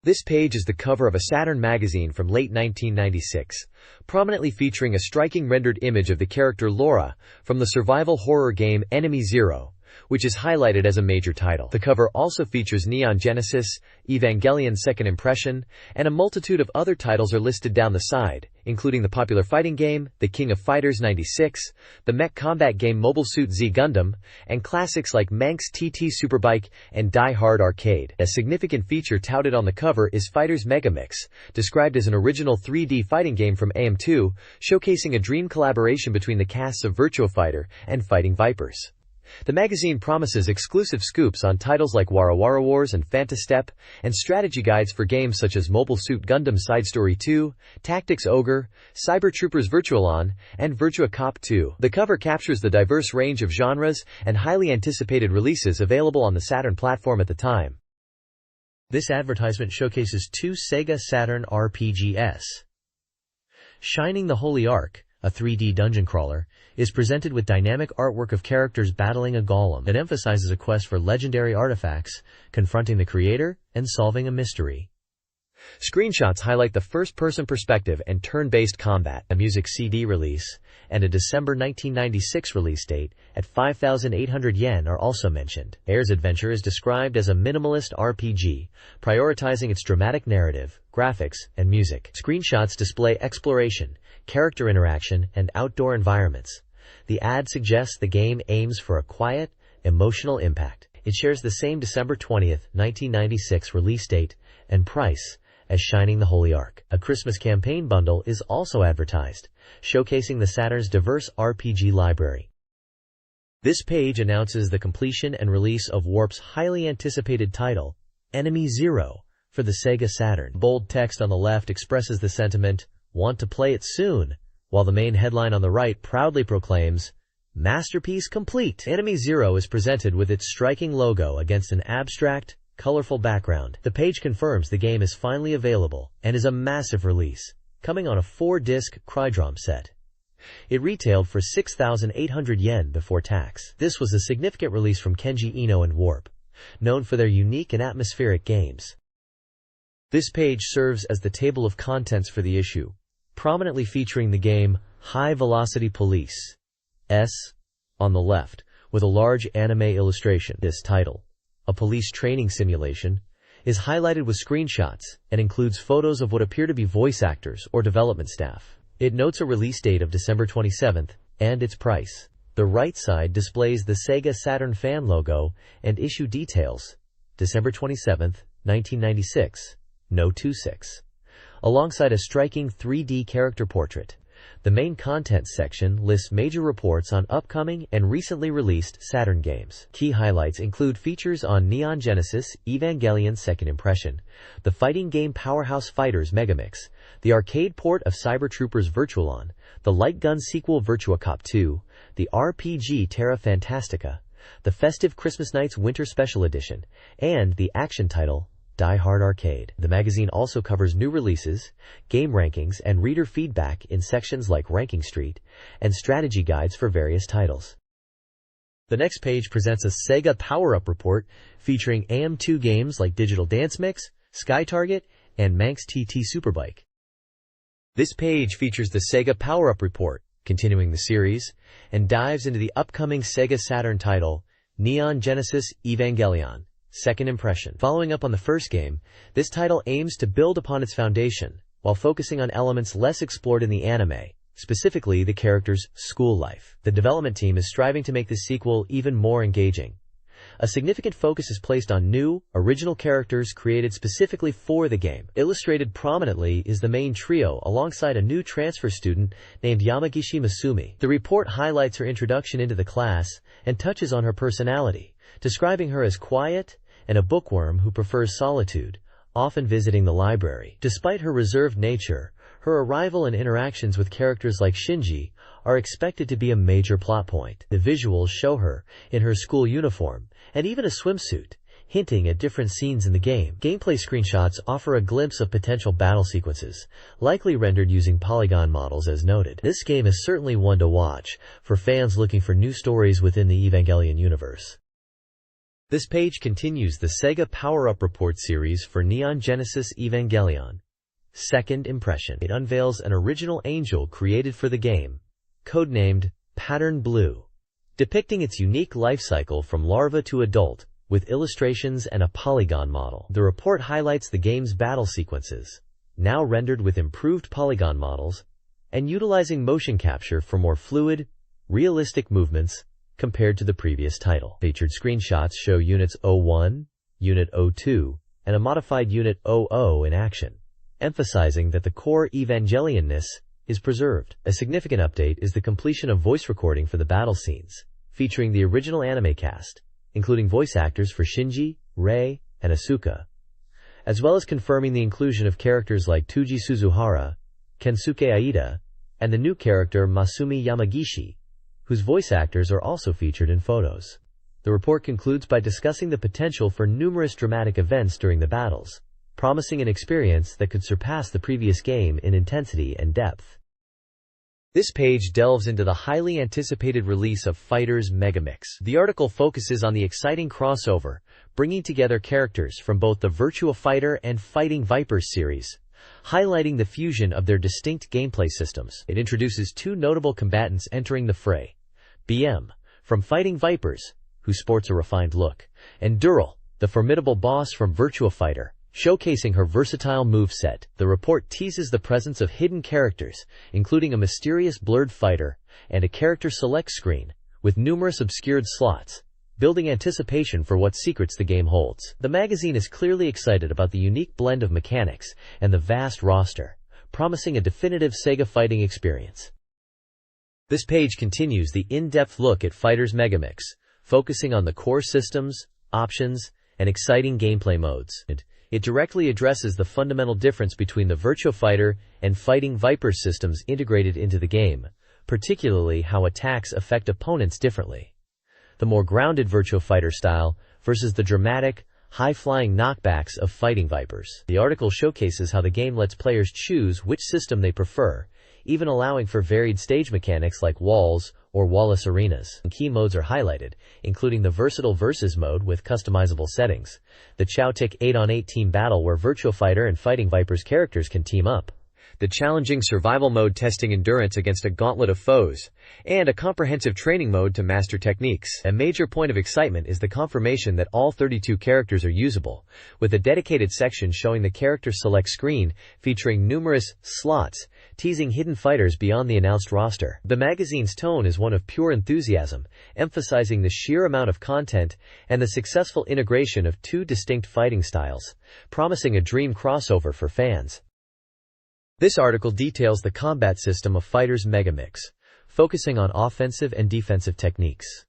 This page is the cover of a Saturn magazine from late 1996, prominently featuring a striking rendered image of the character Laura from the survival horror game Enemy Zero, which is highlighted as a major title. The cover also features Neon Genesis, Evangelion Second Impression, and a multitude of other titles are listed down the side, including the popular fighting game, The King of Fighters 96, the mech combat game Mobile Suit Z Gundam, and classics like Manx TT Superbike and Die Hard Arcade. A significant feature touted on the cover is Fighters Megamix, described as an original 3D fighting game from AM2, showcasing a dream collaboration between the casts of Virtua Fighter and Fighting Vipers. The magazine promises exclusive scoops on titles like Wara Wara Wars and Fantastep, and strategy guides for games such as Mobile Suit Gundam Side Story 2, Tactics Ogre, Cyber Troopers Virtualon, and Virtua Cop 2. The cover captures the diverse range of genres and highly anticipated releases available on the Saturn platform at the time. This advertisement showcases two Sega Saturn RPGs. Shining the Holy Ark, a 3D dungeon crawler, is presented with dynamic artwork of characters battling a golem. It emphasizes a quest for legendary artifacts, confronting the creator, and solving a mystery. Screenshots highlight the first-person perspective and turn-based combat. A music CD release and a December 1996 release date at 5,800 yen are also mentioned. Air's Adventure is described as a minimalist RPG, prioritizing its dramatic narrative, graphics, and music. Screenshots display exploration, character interaction, and outdoor environments. The ad suggests the game aims for a quiet, emotional impact. It shares the same December 20, 1996 release date and price as Shining the Holy Ark. A Christmas campaign bundle is also advertised, showcasing the Saturn's diverse RPG library. This page announces the completion and release of Warp's highly anticipated title, Enemy Zero, for the Sega Saturn. Bold text on the left expresses the sentiment, "Want to play it soon," while the main headline on the right proudly proclaims, "Masterpiece complete." Enemy Zero is presented with its striking logo against an abstract, colorful background. The page confirms the game is finally available and is a massive release, coming on a 4-disc Crydrom set. It retailed for 6,800 yen before tax. This was a significant release from Kenji Eno and Warp, known for their unique and atmospheric games. This page serves as the table of contents for the issue, prominently featuring the game High Velocity Police S on the left, with a large anime illustration. This title, a police training simulation, is highlighted with screenshots and includes photos of what appear to be voice actors or development staff. It notes a release date of December 27th and its price. The right side displays the Sega Saturn fan logo and issue details, December 27th, 1996, No. 26, alongside a striking 3D character portrait. The main contents section lists major reports on upcoming and recently released Saturn games. Key highlights include features on Neon Genesis, Evangelion Second Impression, the fighting game powerhouse Fighters Megamix, the arcade port of Cyber Troopers Virtualon, the light gun sequel Virtua Cop 2, the RPG Terra Fantastica, the festive Christmas Nights Winter Special Edition, and the action title Die Hard Arcade. The magazine also covers new releases, game rankings, and reader feedback in sections like Ranking Street and strategy guides for various titles. The next page presents a Sega Power-Up report featuring AM2 games like Digital Dance Mix, Sky Target, and Manx TT Superbike. This page features the Sega Power-Up report, continuing the series, and dives into the upcoming Sega Saturn title, Neon Genesis Evangelion Second Impression. Following up on the first game, this title aims to build upon its foundation, while focusing on elements less explored in the anime, specifically the character's school life. The development team is striving to make this sequel even more engaging. A significant focus is placed on new, original characters created specifically for the game. Illustrated prominently is the main trio alongside a new transfer student named Yamagishi Masumi. The report highlights her introduction into the class and touches on her personality, describing her as quiet and a bookworm who prefers solitude, often visiting the library. Despite her reserved nature, her arrival and interactions with characters like Shinji are expected to be a major plot point. The visuals show her in her school uniform and even a swimsuit, hinting at different scenes in the game. Gameplay screenshots offer a glimpse of potential battle sequences, likely rendered using polygon models as noted. This game is certainly one to watch for fans looking for new stories within the Evangelion universe. This page continues the Sega Power-Up Report series for Neon Genesis Evangelion. Second Impression. It unveils an original angel created for the game, codenamed Pattern Blue, depicting its unique life cycle from larva to adult, with illustrations and a polygon model. The report highlights the game's battle sequences, now rendered with improved polygon models, and utilizing motion capture for more fluid, realistic movements compared to the previous title. Featured screenshots show Units 01, Unit 02, and a modified Unit 00 in action, emphasizing that the core Evangelion-ness is preserved. A significant update is the completion of voice recording for the battle scenes, featuring the original anime cast, including voice actors for Shinji, Rei, and Asuka, as well as confirming the inclusion of characters like Tuji Suzuhara, Kensuke Aida, and the new character Masumi Yamagishi, whose voice actors are also featured in photos. The report concludes by discussing the potential for numerous dramatic events during the battles, promising an experience that could surpass the previous game in intensity and depth. This page delves into the highly anticipated release of Fighters Megamix. The article focuses on the exciting crossover, bringing together characters from both the Virtua Fighter and Fighting Vipers series, highlighting the fusion of their distinct gameplay systems. It introduces two notable combatants entering the fray: BM, from Fighting Vipers, who sports a refined look, and Dural, the formidable boss from Virtua Fighter, showcasing her versatile moveset. The report teases the presence of hidden characters, including a mysterious blurred fighter, and a character select screen, with numerous obscured slots, building anticipation for what secrets the game holds. The magazine is clearly excited about the unique blend of mechanics and the vast roster, promising a definitive Sega fighting experience. This page continues the in-depth look at Fighters Megamix, focusing on the core systems, options, and exciting gameplay modes. It directly addresses the fundamental difference between the Virtua Fighter and Fighting Vipers systems integrated into the game, particularly how attacks affect opponents differently. The more grounded Virtua Fighter style versus the dramatic, high-flying knockbacks of Fighting Vipers. The article showcases how the game lets players choose which system they prefer, even allowing for varied stage mechanics like walls or wall-less arenas. Key modes are highlighted, including the versatile Versus mode with customizable settings, the Chowtic 8-on-8 team battle where Virtua Fighter and Fighting Vipers characters can team up, the challenging survival mode testing endurance against a gauntlet of foes, and a comprehensive training mode to master techniques. A major point of excitement is the confirmation that all 32 characters are usable, with a dedicated section showing the character select screen featuring numerous slots, teasing hidden fighters beyond the announced roster. The magazine's tone is one of pure enthusiasm, emphasizing the sheer amount of content and the successful integration of two distinct fighting styles, promising a dream crossover for fans. This article details the combat system of Fighters Megamix, focusing on offensive and defensive techniques.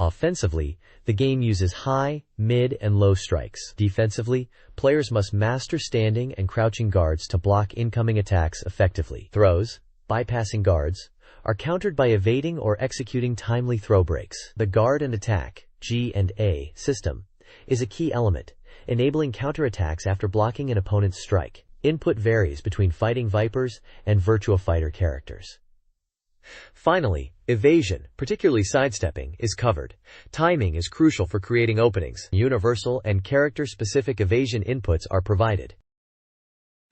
Offensively, the game uses high, mid, and low strikes. Defensively, players must master standing and crouching guards to block incoming attacks effectively. Throws, bypassing guards, are countered by evading or executing timely throw breaks. The guard and attack (G and A) system is a key element, enabling counterattacks after blocking an opponent's strike. Input varies between Fighting Vipers and Virtua Fighter characters. Finally, evasion, particularly sidestepping, is covered. Timing is crucial for creating openings. Universal and character-specific evasion inputs are provided.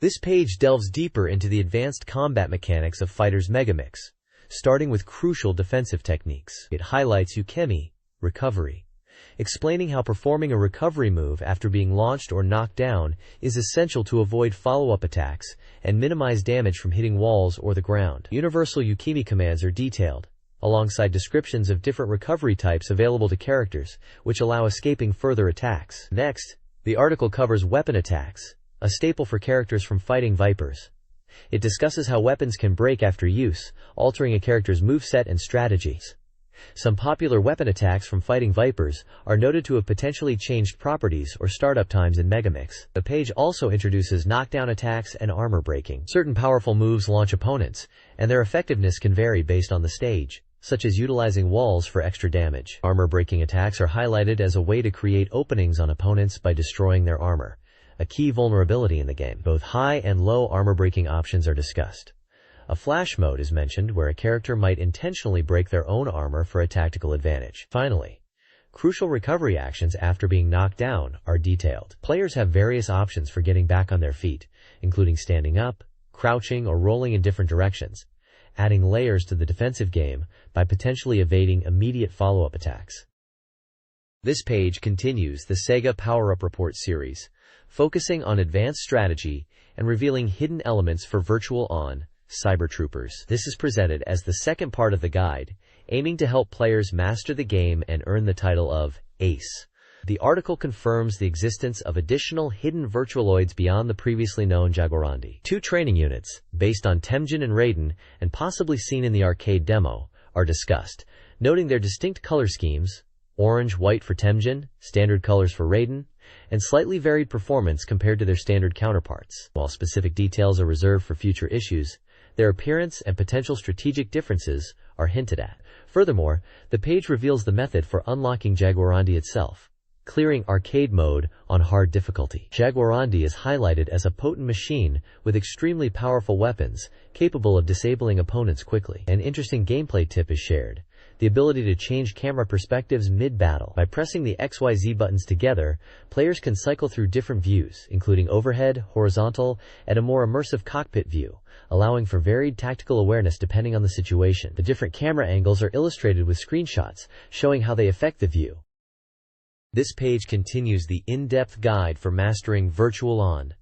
This page delves deeper into the advanced combat mechanics of Fighters Megamix, starting with crucial defensive techniques. It highlights Ukemi, recovery, explaining how performing a recovery move after being launched or knocked down is essential to avoid follow-up attacks and minimize damage from hitting walls or the ground. Universal Ukemi commands are detailed, alongside descriptions of different recovery types available to characters, which allow escaping further attacks. Next, the article covers weapon attacks, a staple for characters from Fighting Vipers. It discusses how weapons can break after use, altering a character's moveset and strategies. Some popular weapon attacks from Fighting Vipers are noted to have potentially changed properties or startup times in Megamix. The page also introduces knockdown attacks and armor breaking. Certain powerful moves launch opponents, and their effectiveness can vary based on the stage, such as utilizing walls for extra damage. Armor breaking attacks are highlighted as a way to create openings on opponents by destroying their armor, a key vulnerability in the game. Both high and low armor breaking options are discussed. A flash mode is mentioned where a character might intentionally break their own armor for a tactical advantage. Finally, Crucial recovery actions after being knocked down are detailed. Players have various options for getting back on their feet, including standing up, crouching, or rolling in different directions, adding layers to the defensive game by potentially evading immediate follow-up attacks. This page continues the Sega Power-Up Report series, focusing on advanced strategy and revealing hidden elements for Virtual On Cyber Troopers. This is presented as the second part of the guide, aiming to help players master the game and earn the title of Ace. The article confirms the existence of additional hidden Virtualoids beyond the previously known Jaguarandi. 2 training units, based on Temujin and Raiden, and possibly seen in the arcade demo, are discussed, noting their distinct color schemes: orange-white for Temujin, standard colors for Raiden, and slightly varied performance compared to their standard counterparts. While specific details are reserved for future issues, their appearance and potential strategic differences are hinted at. Furthermore, the page reveals the method for unlocking Jaguarandi itself, clearing arcade mode on hard difficulty. Jaguarandi is highlighted as a potent machine with extremely powerful weapons, capable of disabling opponents quickly. An interesting gameplay tip is shared: the ability to change camera perspectives mid-battle. By pressing the XYZ buttons together, players can cycle through different views, including overhead, horizontal, and a more immersive cockpit view, allowing for varied tactical awareness depending on the situation. The different camera angles are illustrated with screenshots, showing how they affect the view. This page continues the in-depth guide for mastering Virtual On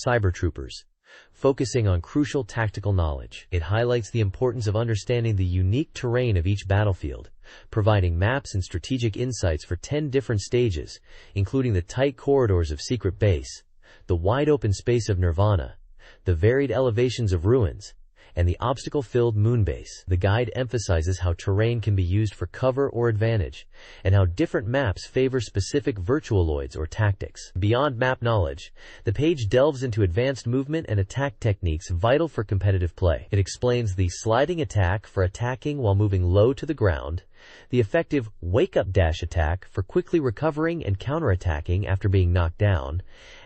Cyber Troopers, focusing on crucial tactical knowledge. It highlights the importance of understanding the unique terrain of each battlefield, providing maps and strategic insights for 10 different stages, including the tight corridors of Secret Base, the wide-open space of Nirvana, the varied elevations of Ruins, and the obstacle-filled Moonbase. The guide emphasizes how terrain can be used for cover or advantage, and how different maps favor specific Virtualoids or tactics. Beyond map knowledge, the page delves into advanced movement and attack techniques vital for competitive play. It explains the sliding attack for attacking while moving low to the ground, the effective wake-up dash attack for quickly recovering and counterattacking after being knocked down,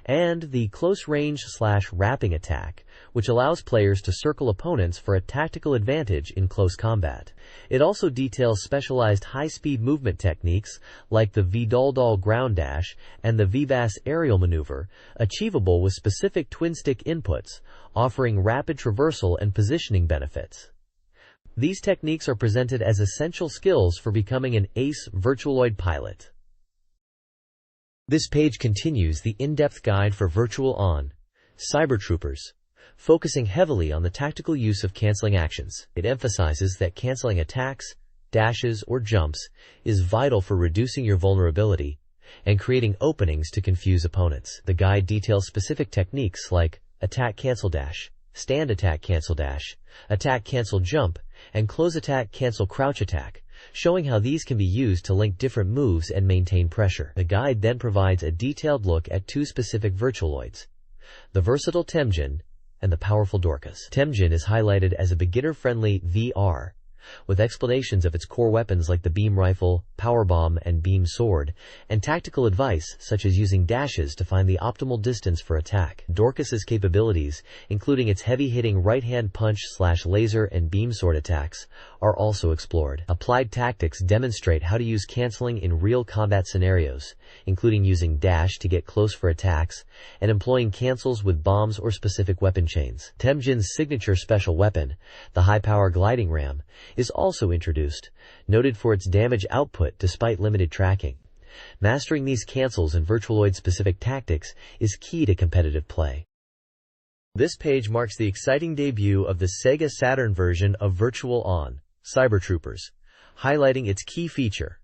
and the close-range/wrapping attack, which allows players to circle opponents for a tactical advantage in close combat. It also details specialized high-speed movement techniques like the V-Dal-Dal ground dash and the Vivas aerial maneuver, achievable with specific twin-stick inputs, offering rapid traversal and positioning benefits. These techniques are presented as essential skills for becoming an ace Virtualoid pilot. This page continues the in-depth guide for Virtual On Cyber Troopers, focusing heavily on the tactical use of canceling actions. It emphasizes that canceling attacks, dashes, or jumps is vital for reducing your vulnerability and creating openings to confuse opponents. The guide details specific techniques like attack cancel dash, stand attack cancel dash, attack cancel jump, and close attack cancel crouch attack, showing how these can be used to link different moves and maintain pressure. The guide then provides a detailed look at 2 specific Virtualoids: the versatile Temujin and the powerful Dorcas. Temujin is highlighted as a beginner-friendly VR, with explanations of its core weapons like the beam rifle, power bomb, and beam sword, and tactical advice such as using dashes to find the optimal distance for attack. Dorcas's capabilities, including its heavy-hitting right-hand punch/laser and beam sword attacks, are also explored. Applied tactics demonstrate how to use canceling in real combat scenarios, including using dash to get close for attacks, and employing cancels with bombs or specific weapon chains. Temujin's signature special weapon, the high-power gliding ram, is also introduced, noted for its damage output despite limited tracking. Mastering these cancels and Virtualoid-specific tactics is key to competitive play. This page marks the exciting debut of the Sega Saturn version of Virtual On Cyber Troopers, highlighting its key feature: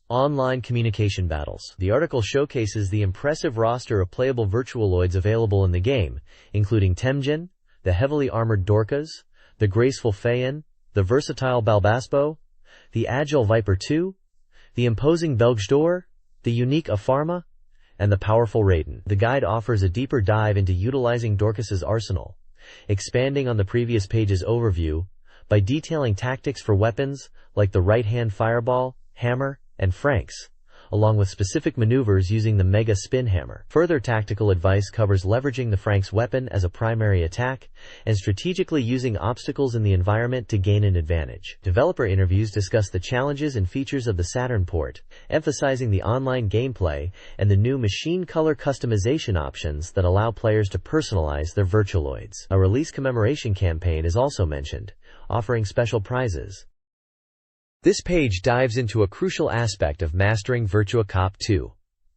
online communication battles. The article showcases the impressive roster of playable Virtualoids available in the game, including Temujin, the heavily armored Dorcas, the graceful Feyen, the versatile Balbaspo, the agile Viper II, the imposing Belgedor, the unique Afarma, and the powerful Raiden. The guide offers a deeper dive into utilizing Dorcas's arsenal, expanding on the previous page's overview by detailing tactics for weapons like the right-hand fireball, hammer, and franks, along with specific maneuvers using the Mega Spin Hammer. Further tactical advice covers leveraging the Frank's weapon as a primary attack and strategically using obstacles in the environment to gain an advantage. Developer interviews discuss the challenges and features of the Saturn port, emphasizing the online gameplay and the new machine color customization options that allow players to personalize their Virtualoids. A release commemoration campaign is also mentioned, offering special prizes. This page dives into a crucial aspect of mastering Virtua Cop 2: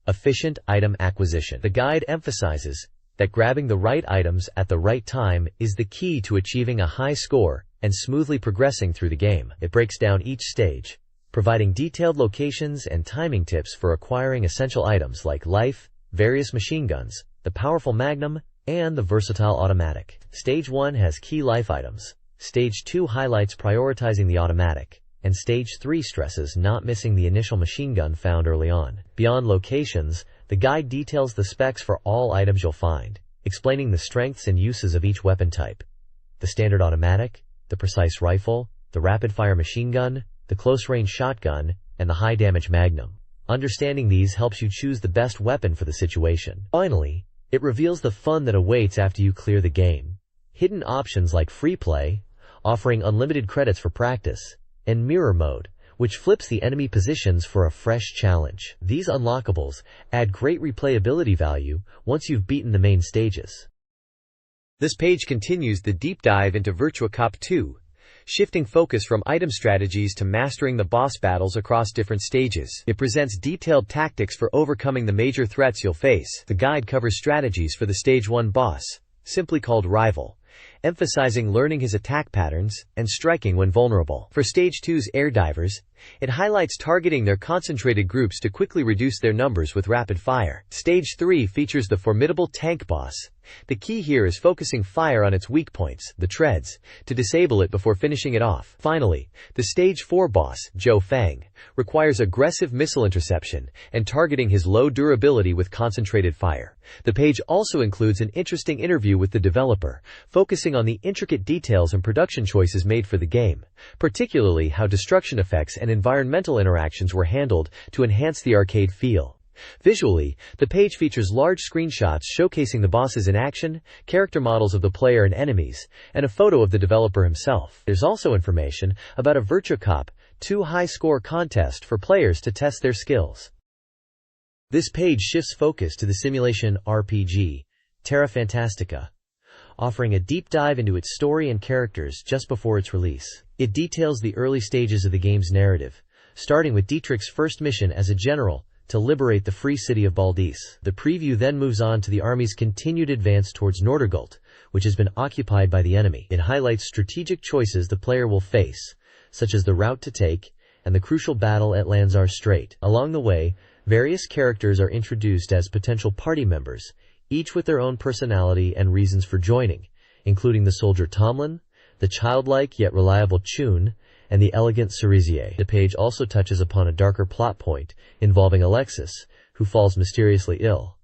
efficient item acquisition. The guide emphasizes that grabbing the right items at the right time is the key to achieving a high score and smoothly progressing through the game. It breaks down each stage, providing detailed locations and timing tips for acquiring essential items like life, various machine guns, the powerful Magnum, and the versatile automatic. Stage 1 has key life items. Stage 2 highlights prioritizing the automatic, and Stage 3 stresses not missing the initial machine gun found early on. Beyond locations, the guide details the specs for all items you'll find, explaining the strengths and uses of each weapon type: the standard automatic, the precise rifle, the rapid-fire machine gun, the close-range shotgun, and the high-damage Magnum. Understanding these helps you choose the best weapon for the situation. Finally, it reveals the fun that awaits after you clear the game. Hidden options like free play, offering unlimited credits for practice, and mirror mode, which flips the enemy positions for a fresh challenge. These unlockables add great replayability value once you've beaten the main stages. This page continues the deep dive into Virtua Cop 2, shifting focus from item strategies to mastering the boss battles across different stages. It presents detailed tactics for overcoming the major threats you'll face. The guide covers strategies for the Stage 1 boss, simply called Rival, emphasizing learning his attack patterns and striking when vulnerable. For Stage 2's air divers, it highlights targeting their concentrated groups to quickly reduce their numbers with rapid fire. Stage 3 features the formidable tank boss. The key here is focusing fire on its weak points, the treads, to disable it before finishing it off. Finally, the Stage 4 boss, Joe Fang, requires aggressive missile interception and targeting his low durability with concentrated fire. The page also includes an interesting interview with the developer, focusing on the intricate details and production choices made for the game, particularly how destruction effects and environmental interactions were handled to enhance the arcade feel. Visually, the page features large screenshots showcasing the bosses in action, character models of the player and enemies, and a photo of the developer himself. There's also information about a Virtua Cop 2 high-score contest for players to test their skills. This page shifts focus to the simulation RPG, Terra Fantastica, offering a deep dive into its story and characters just before its release. It details the early stages of the game's narrative, starting with Dietrich's first mission as a general to liberate the free city of Boldest. The preview then moves on to the army's continued advance towards Nordergult, which has been occupied by the enemy. It highlights strategic choices the player will face, such as the route to take and the crucial battle at Lanzar Strait. Along the way, various characters are introduced as potential party members, each with their own personality and reasons for joining, including the soldier Tomlin, the childlike yet reliable Chun, and the elegant Cerisier. The page also touches upon a darker plot point involving Alexis, who falls mysteriously ill,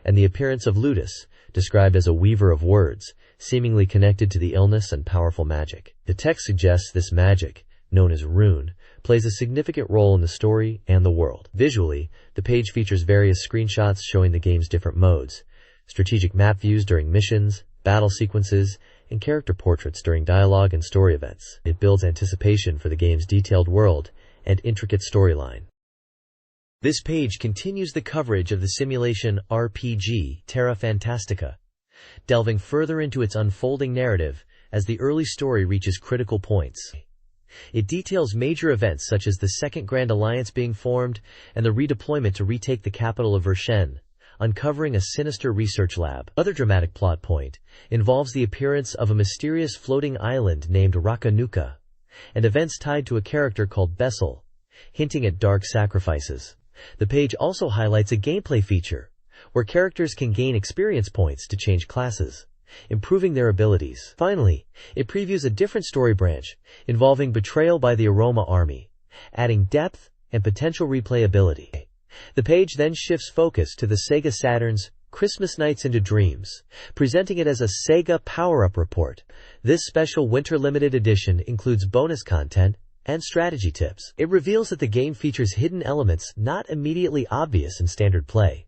and the appearance of Ludus, described as a weaver of words, seemingly connected to the illness and powerful magic. The text suggests this magic, known as rune, plays a significant role in the story and the world. Visually, the page features various screenshots showing the game's different modes, strategic map views during missions, battle sequences, and character portraits during dialogue and story events. It builds anticipation for the game's detailed world and intricate storyline. This page continues the coverage of the simulation RPG Terra Fantastica, delving further into its unfolding narrative as the early story reaches critical points. It details major events such as the Second Grand Alliance being formed and the redeployment to retake the capital of Verchen, uncovering a sinister research lab. Other dramatic plot point involves the appearance of a mysterious floating island named Rakanuka, and events tied to a character called Bessel, hinting at dark sacrifices. The page also highlights a gameplay feature, where characters can gain experience points to change classes, improving their abilities. Finally, it previews a different story branch, involving betrayal by the Aroma Army, adding depth and potential replayability. The page then shifts focus to the Sega Saturn's Christmas Nights into Dreams, presenting it as a Sega Power-Up report. This special winter limited edition includes bonus content and strategy tips. It reveals that the game features hidden elements not immediately obvious in standard play,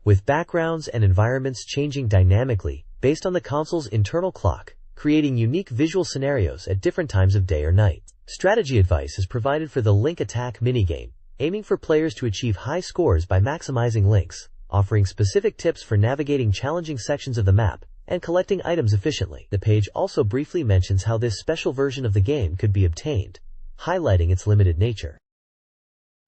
with backgrounds and environments changing dynamically based on the console's internal clock, creating unique visual scenarios at different times of day or night. Strategy advice is provided for the Link Attack minigame, aiming for players to achieve high scores by maximizing links, offering specific tips for navigating challenging sections of the map and collecting items efficiently. The page also briefly mentions how this special version of the game could be obtained, highlighting its limited nature.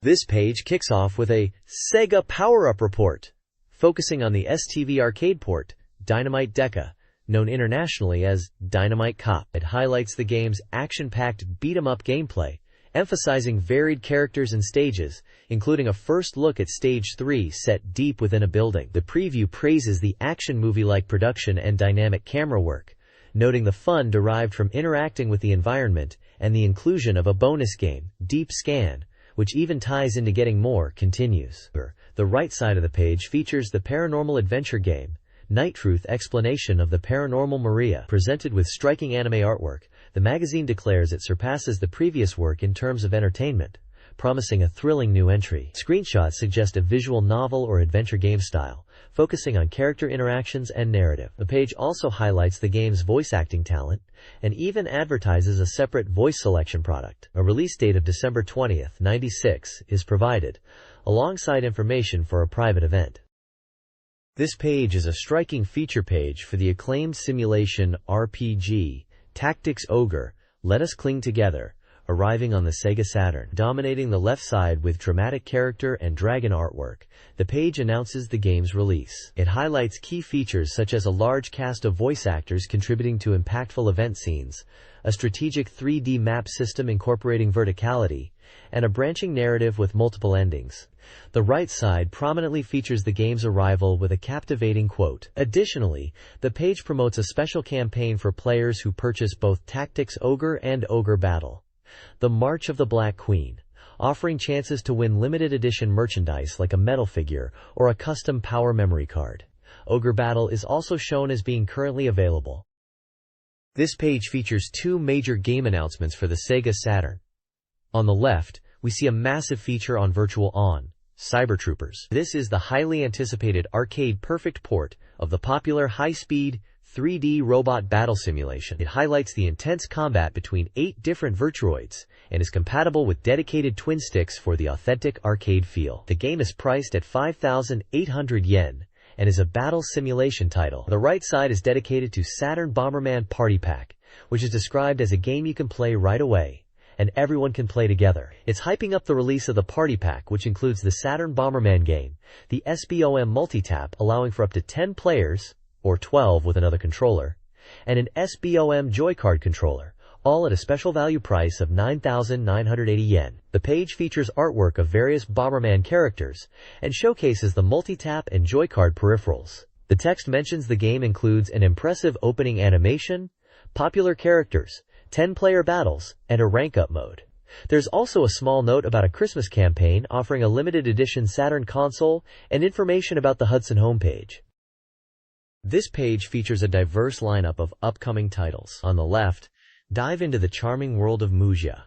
This page kicks off with a Sega Power-Up report, focusing on the STV arcade port, Dynamite Deca, known internationally as Dynamite Cop. It highlights the game's action-packed beat-em-up gameplay, emphasizing varied characters and stages, including a first look at Stage 3 set deep within a building. The preview praises the action movie-like production and dynamic camera work, noting the fun derived from interacting with the environment and the inclusion of a bonus game, Deep Scan, which even ties into getting more, continues. The right side of the page features the paranormal adventure game, Night Truth Explanation of the Paranormal Maria. Presented with striking anime artwork, the magazine declares it surpasses the previous work in terms of entertainment, promising a thrilling new entry. Screenshots suggest a visual novel or adventure game style, focusing on character interactions and narrative. The page also highlights the game's voice acting talent, and even advertises a separate voice selection product. A release date of December 20th, 1996 is provided, alongside information for a private event. This page is a striking feature page for the acclaimed simulation RPG, Tactics Ogre, Let Us Cling Together, arriving on the Sega Saturn. Dominating the left side with dramatic character and dragon artwork, the page announces the game's release. It highlights key features such as a large cast of voice actors contributing to impactful event scenes, a strategic 3D map system incorporating verticality, and a branching narrative with multiple endings. The right side prominently features the game's arrival with a captivating quote. Additionally, the page promotes a special campaign for players who purchase both Tactics Ogre and Ogre Battle, the March of the Black Queen, offering chances to win limited edition merchandise like a medal figure or a custom power memory card. Ogre Battle is also shown as being currently available. This page features two major game announcements for the Sega Saturn. On the left, we see a massive feature on Virtual On, Cyber Troopers. This is the highly anticipated arcade-perfect port of the popular high-speed 3D robot battle simulation. It highlights the intense combat between 8 different Virtuoids and is compatible with dedicated twin sticks for the authentic arcade feel. The game is priced at 5,800 yen and is a battle simulation title. The right side is dedicated to Saturn Bomberman Party Pack, which is described as a game you can play right away and everyone can play together. It's hyping up the release of the Party Pack, which includes the Saturn Bomberman game, the SBOM multi-tap allowing for up to 10 players, or 12 with another controller, and an SBOM Joy-Card controller, all at a special value price of 9,980 yen. The page features artwork of various Bomberman characters and showcases the multi-tap and Joy-Card peripherals. The text mentions the game includes an impressive opening animation, popular characters, 10-player battles, and a rank-up mode. There's also a small note about a Christmas campaign offering a limited edition Saturn console and information about the Hudson homepage. This page features a diverse lineup of upcoming titles. On the left, dive into the charming world of Mujia,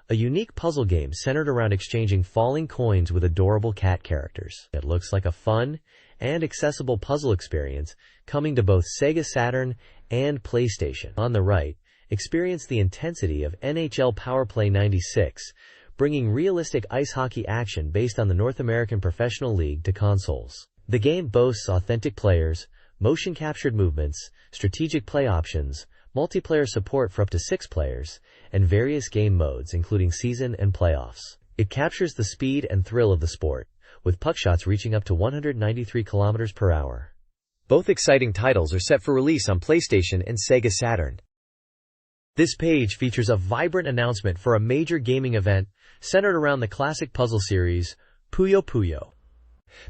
a unique puzzle game centered around exchanging falling coins with adorable cat characters. It looks like a fun and accessible puzzle experience coming to both Sega Saturn and PlayStation. On the right, experience the intensity of NHL Powerplay 96, bringing realistic ice hockey action based on the North American Professional League to consoles. The game boasts authentic players, motion-captured movements, strategic play options, multiplayer support for up to 6 players, and various game modes including season and playoffs. It captures the speed and thrill of the sport, with puck shots reaching up to 193 km per hour. Both exciting titles are set for release on PlayStation and Sega Saturn. This page features a vibrant announcement for a major gaming event centered around the classic puzzle series, Puyo Puyo.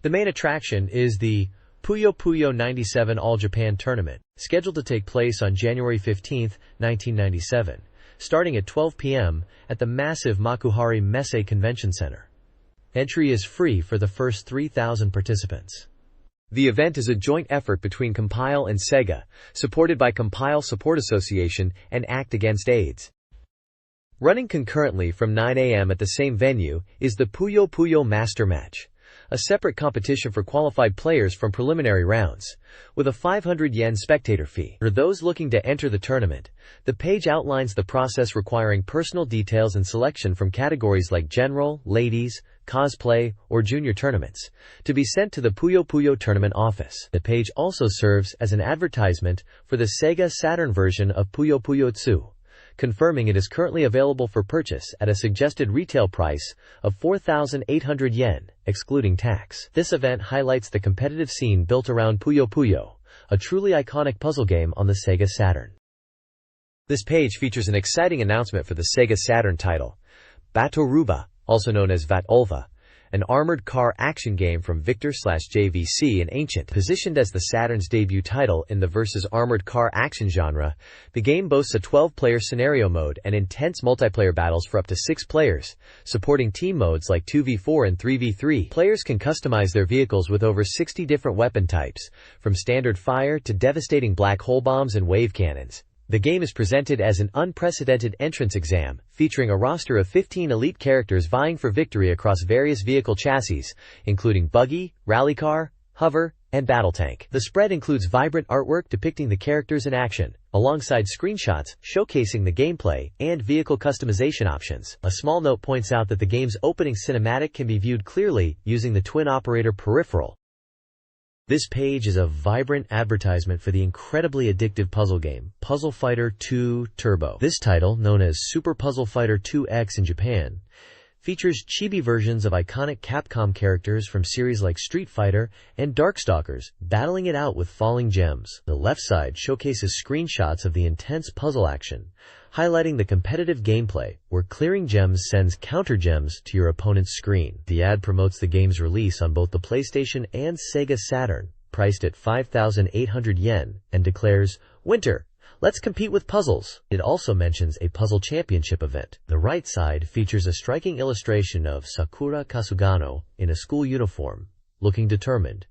The main attraction is the Puyo Puyo 97 All Japan Tournament, scheduled to take place on January 15, 1997, starting at 12 p.m. at the massive Makuhari Messe Convention Center. Entry is free for the first 3,000 participants. The event is a joint effort between Compile and Sega, supported by Compile Support Association and Act Against AIDS. Running concurrently from 9 a.m. at the same venue is the Puyo Puyo Master Match, a separate competition for qualified players from preliminary rounds, with a 500 yen spectator fee. For those looking to enter the tournament, the page outlines the process requiring personal details and selection from categories like general, ladies, cosplay, or junior tournaments, to be sent to the Puyo Puyo tournament office. The page also serves as an advertisement for the Sega Saturn version of Puyo Puyo 2, confirming it is currently available for purchase at a suggested retail price of 4,800 yen, excluding tax. This event highlights the competitive scene built around Puyo Puyo, a truly iconic puzzle game on the Sega Saturn. This page features an exciting announcement for the Sega Saturn title, Batoruba, also known as Vat-Ulva, an armored car action game from Victor/JVC and Ancient. Positioned as the Saturn's debut title in the versus armored car action genre, the game boasts a 12-player scenario mode and intense multiplayer battles for up to 6 players, supporting team modes like 2v4 and 3v3. Players can customize their vehicles with over 60 different weapon types, from standard fire to devastating black hole bombs and wave cannons. The game is presented as an unprecedented entrance exam, featuring a roster of 15 elite characters vying for victory across various vehicle chassis, including buggy, rally car, hover, and battle tank. The spread includes vibrant artwork depicting the characters in action, alongside screenshots showcasing the gameplay and vehicle customization options. A small note points out that the game's opening cinematic can be viewed clearly using the twin-operator peripheral. This page is a vibrant advertisement for the incredibly addictive puzzle game, Puzzle Fighter 2 Turbo. This title, known as Super Puzzle Fighter 2X in Japan, features chibi versions of iconic Capcom characters from series like Street Fighter and Darkstalkers, battling it out with falling gems. The left side showcases screenshots of the intense puzzle action, highlighting the competitive gameplay, where clearing gems sends counter gems to your opponent's screen. The ad promotes the game's release on both the PlayStation and Sega Saturn, priced at 5,800 yen, and declares, "Winter, let's compete with puzzles." It also mentions a puzzle championship event. The right side features a striking illustration of Sakura Kasugano in a school uniform, looking determined,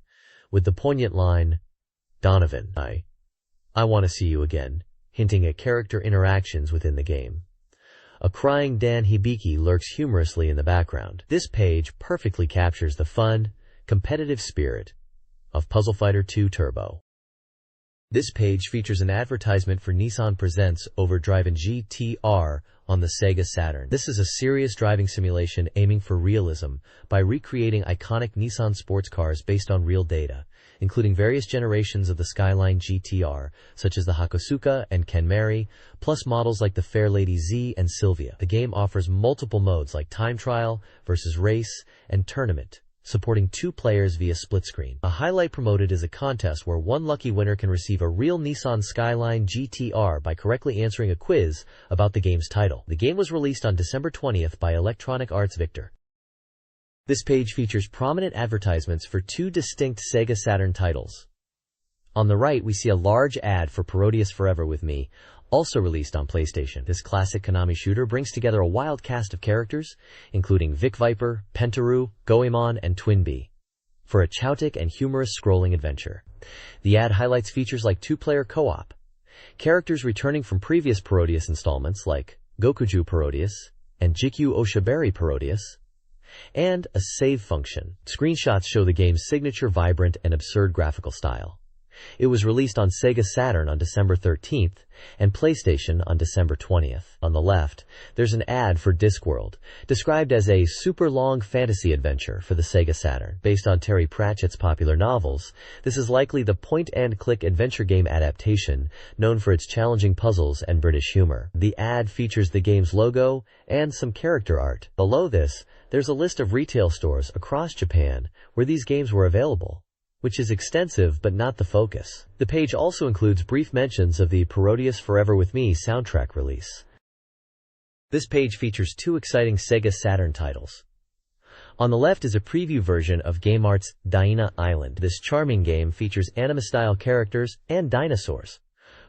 with the poignant line, "Donovan, I want to see you again," hinting at character interactions within the game. A crying Dan Hibiki lurks humorously in the background. This page perfectly captures the fun, competitive spirit of Puzzle Fighter 2 Turbo. This page features an advertisement for Nissan Presents Overdriven GTR on the Sega Saturn. This is a serious driving simulation aiming for realism by recreating iconic Nissan sports cars based on real data, including various generations of the Skyline GTR, such as the Hakosuka and Kenmari, plus models like the Fairlady Z and Sylvia. The game offers multiple modes like time trial, versus race, and tournament, supporting 2 players via split screen. A highlight promoted is a contest where one lucky winner can receive a real Nissan Skyline GTR by correctly answering a quiz about the game's title. The game was released on December 20th by Electronic Arts Victor. This page features prominent advertisements for 2 distinct Sega Saturn titles. On the right, we see a large ad for Parodius Forever With Me, also released on PlayStation. This classic Konami shooter brings together a wild cast of characters, including Vic Viper, Pentaru, Goemon, and Twinbee, for a chaotic and humorous scrolling adventure. The ad highlights features like 2-player co-op, characters returning from previous Parodius installments like Gokuju Parodius and Jikyu Oshaberi Parodius, and a save function. Screenshots show the game's signature vibrant and absurd graphical style. It was released on Sega Saturn on December 13th and PlayStation on December 20th. On the left, there's an ad for Discworld, described as a super long fantasy adventure for the Sega Saturn. Based on Terry Pratchett's popular novels, this is likely the point-and-click adventure game adaptation, known for its challenging puzzles and British humor. The ad features the game's logo and some character art. Below this, there's a list of retail stores across Japan where these games were available, which is extensive but not the focus. The page also includes brief mentions of the Parodius Forever With Me soundtrack release. This page features 2 exciting Sega Saturn titles. On the left is a preview version of GameArt's Daina Island. This charming game features anime-style characters and dinosaurs,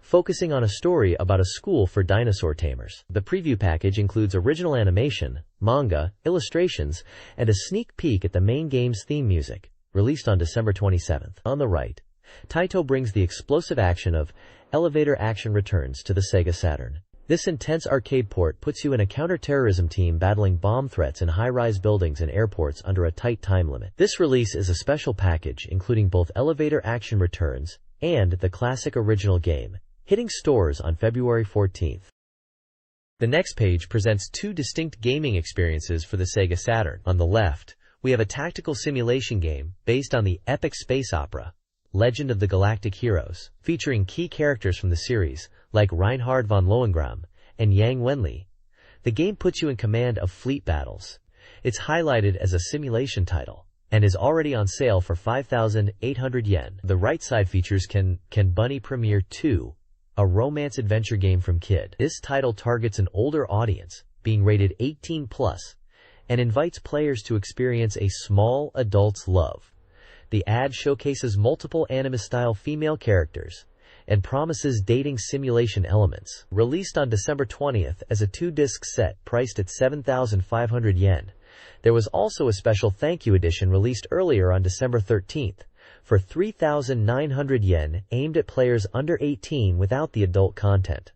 focusing on a story about a school for dinosaur tamers. The preview package includes original animation, manga, illustrations, and a sneak peek at the main game's theme music, released on December 27th. On the right, Taito brings the explosive action of Elevator Action Returns to the Sega Saturn. This intense arcade port puts you in a counter-terrorism team battling bomb threats in high-rise buildings and airports under a tight time limit. This release is a special package including both elevator action returns and the classic original game, hitting stores on February 14th. The next page presents two distinct gaming experiences for the Sega Saturn. On the left, we have a tactical simulation game based on the epic space opera, Legend of the Galactic Heroes, featuring key characters from the series like Reinhard von Lohengramm and Yang Wenli. The game puts you in command of fleet battles. It's highlighted as a simulation title and is already on sale for 5,800 yen. The right side features Can Bunny Premiere 2, a romance adventure game from Kid. This title targets an older audience, being rated 18+, and invites players to experience a small adult's love. The ad showcases multiple anime-style female characters and promises dating simulation elements. Released on December 20th as a 2-disc set priced at 7,500 yen, there was also a special thank you edition released earlier on December 13th for 3,900 yen aimed at players under 18 without the adult content.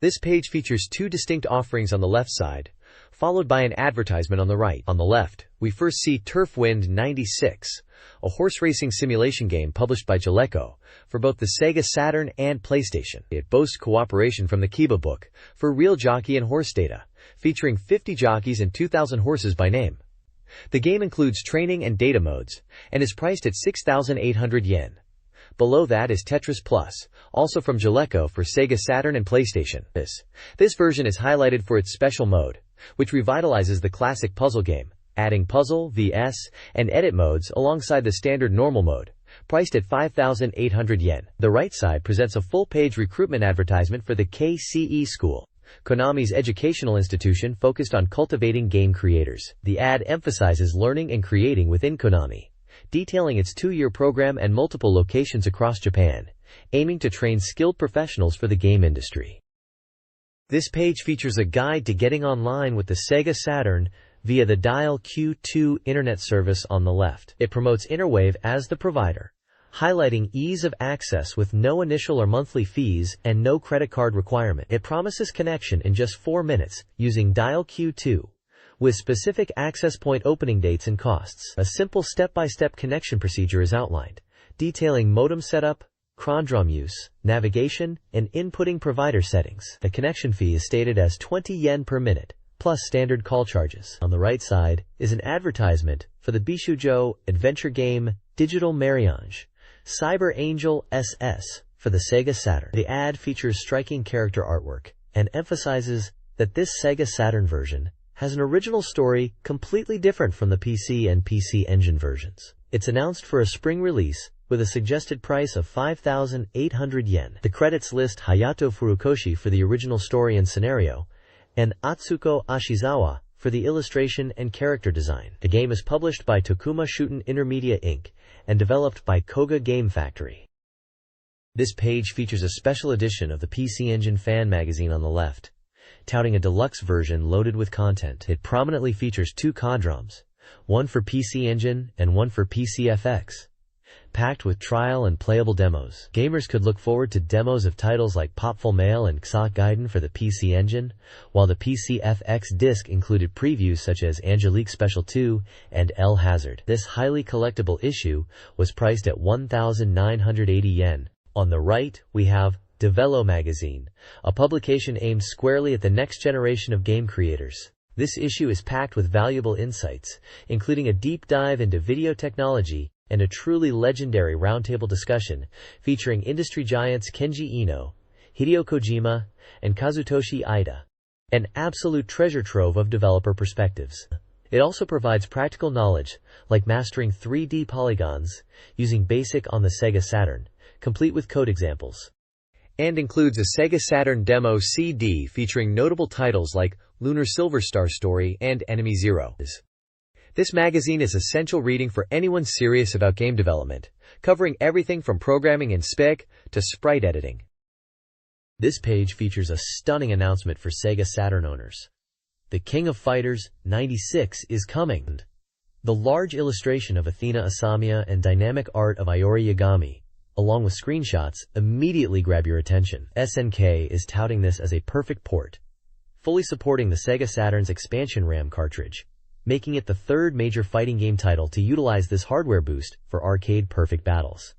This page features two distinct offerings on the left side, followed by an advertisement on the right. On the left, we first see Turf Wind 96, a horse racing simulation game published by Jaleco for both the Sega Saturn and PlayStation. It boasts cooperation from the Kiba book for real jockey and horse data, featuring 50 jockeys and 2,000 horses by name. The game includes training and data modes, and is priced at 6,800 yen. Below that is Tetris Plus, also from Jaleco for Sega Saturn and PlayStation. This version is highlighted for its special mode, which revitalizes the classic puzzle game, adding puzzle, vs, and edit modes alongside the standard normal mode, priced at 5,800 yen. The right side presents a full-page recruitment advertisement for the KCE School, Konami's educational institution focused on cultivating game creators. The ad emphasizes learning and creating within Konami, detailing its 2-year program and multiple locations across Japan, aiming to train skilled professionals for the game industry. This page features a guide to getting online with the Sega Saturn via the Dial Q2 internet service on the left. It promotes Interwave as the provider, highlighting ease of access with no initial or monthly fees and no credit card requirement. It promises connection in just 4 minutes using Dial Q2, with specific access point opening dates and costs. A simple step-by-step connection procedure is outlined, detailing modem setup, cron use, navigation, and inputting provider settings. The connection fee is stated as 20 yen per minute, plus standard call charges. On the right side is an advertisement for the Bishujo adventure game Digital Mariage, Cyber Angel SS for the Sega Saturn. The ad features striking character artwork and emphasizes that this Sega Saturn version has an original story completely different from the PC and PC Engine versions. It's announced for a spring release with a suggested price of 5,800 yen. The credits list Hayato Furukoshi for the original story and scenario, and Atsuko Ashizawa for the illustration and character design. The game is published by Tokuma Shuten Intermedia Inc. and developed by Koga Game Factory. This page features a special edition of the PC Engine Fan Magazine on the left, touting a deluxe version loaded with content. It prominently features 2 COD-ROMs, one for PC Engine and one for PCFX, packed with trial and playable demos. Gamers could look forward to demos of titles like Popful Mail and Xot Gaiden for the PC Engine, while the PCFX disc included previews such as Angelique Special 2 and El Hazard. This highly collectible issue was priced at 1,980 yen. On the right, we have Develo Magazine, a publication aimed squarely at the next generation of game creators. This issue is packed with valuable insights, including a deep dive into video technology and a truly legendary roundtable discussion featuring industry giants Kenji Ino, Hideo Kojima, and Kazutoshi Ida, an absolute treasure trove of developer perspectives. It also provides practical knowledge, like mastering 3D polygons using BASIC on the Sega Saturn, complete with code examples, and includes a Sega Saturn demo CD featuring notable titles like Lunar Silver Star Story and Enemy Zero. This magazine is essential reading for anyone serious about game development, covering everything from programming and spec to sprite editing. This page features a stunning announcement for Sega Saturn owners. The King of Fighters 96 is coming. The large illustration of Athena Asamiya and dynamic art of Iori Yagami along with screenshots, immediately grab your attention. SNK is touting this as a perfect port, fully supporting the Sega Saturn's expansion RAM cartridge, making it the third major fighting game title to utilize this hardware boost for arcade-perfect battles.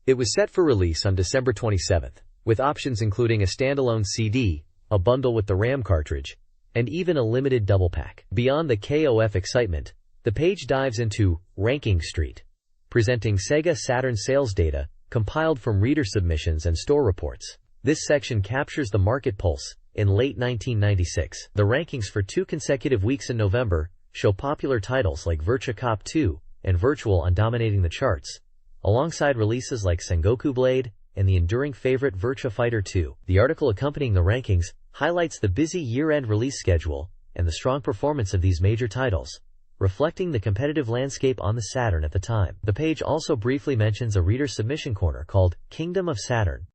It was set for release on December 27th, with options including a standalone CD, a bundle with the RAM cartridge, and even a limited double pack. Beyond the KOF excitement, the page dives into Ranking Street, presenting Sega Saturn sales data compiled from reader submissions and store reports. This section captures the market pulse in late 1996. The rankings for 2 consecutive weeks in November show popular titles like Virtua Cop 2 and Virtual on dominating the charts, alongside releases like Sengoku Blade and the enduring favorite Virtua Fighter 2. The article accompanying the rankings highlights the busy year-end release schedule and the strong performance of these major titles, reflecting the competitive landscape on the Saturn at the time. The page also briefly mentions a reader submission corner called Kingdom of Saturn.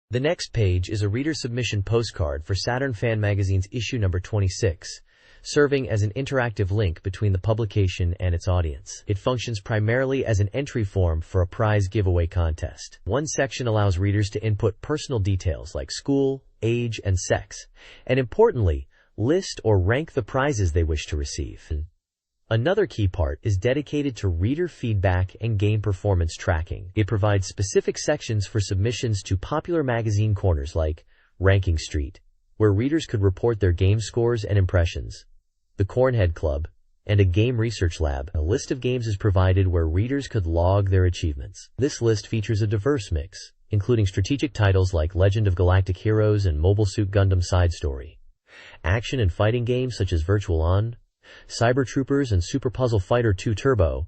The next page is a reader submission postcard for Saturn Fan Magazine's issue number 26, serving as an interactive link between the publication and its audience. It functions primarily as an entry form for a prize giveaway contest. One section allows readers to input personal details like school, age, and sex, and importantly, list or rank the prizes they wish to receive. Another key part is dedicated to reader feedback and game performance tracking. It provides specific sections for submissions to popular magazine corners like Ranking Street, where readers could report their game scores and impressions, the Cornhead Club, and a game research lab. A list of games is provided where readers could log their achievements. This list features a diverse mix, including strategic titles like Legend of Galactic Heroes and Mobile Suit Gundam Side Story, action and fighting games such as Virtual On, Cyber Troopers and Super Puzzle Fighter 2 Turbo,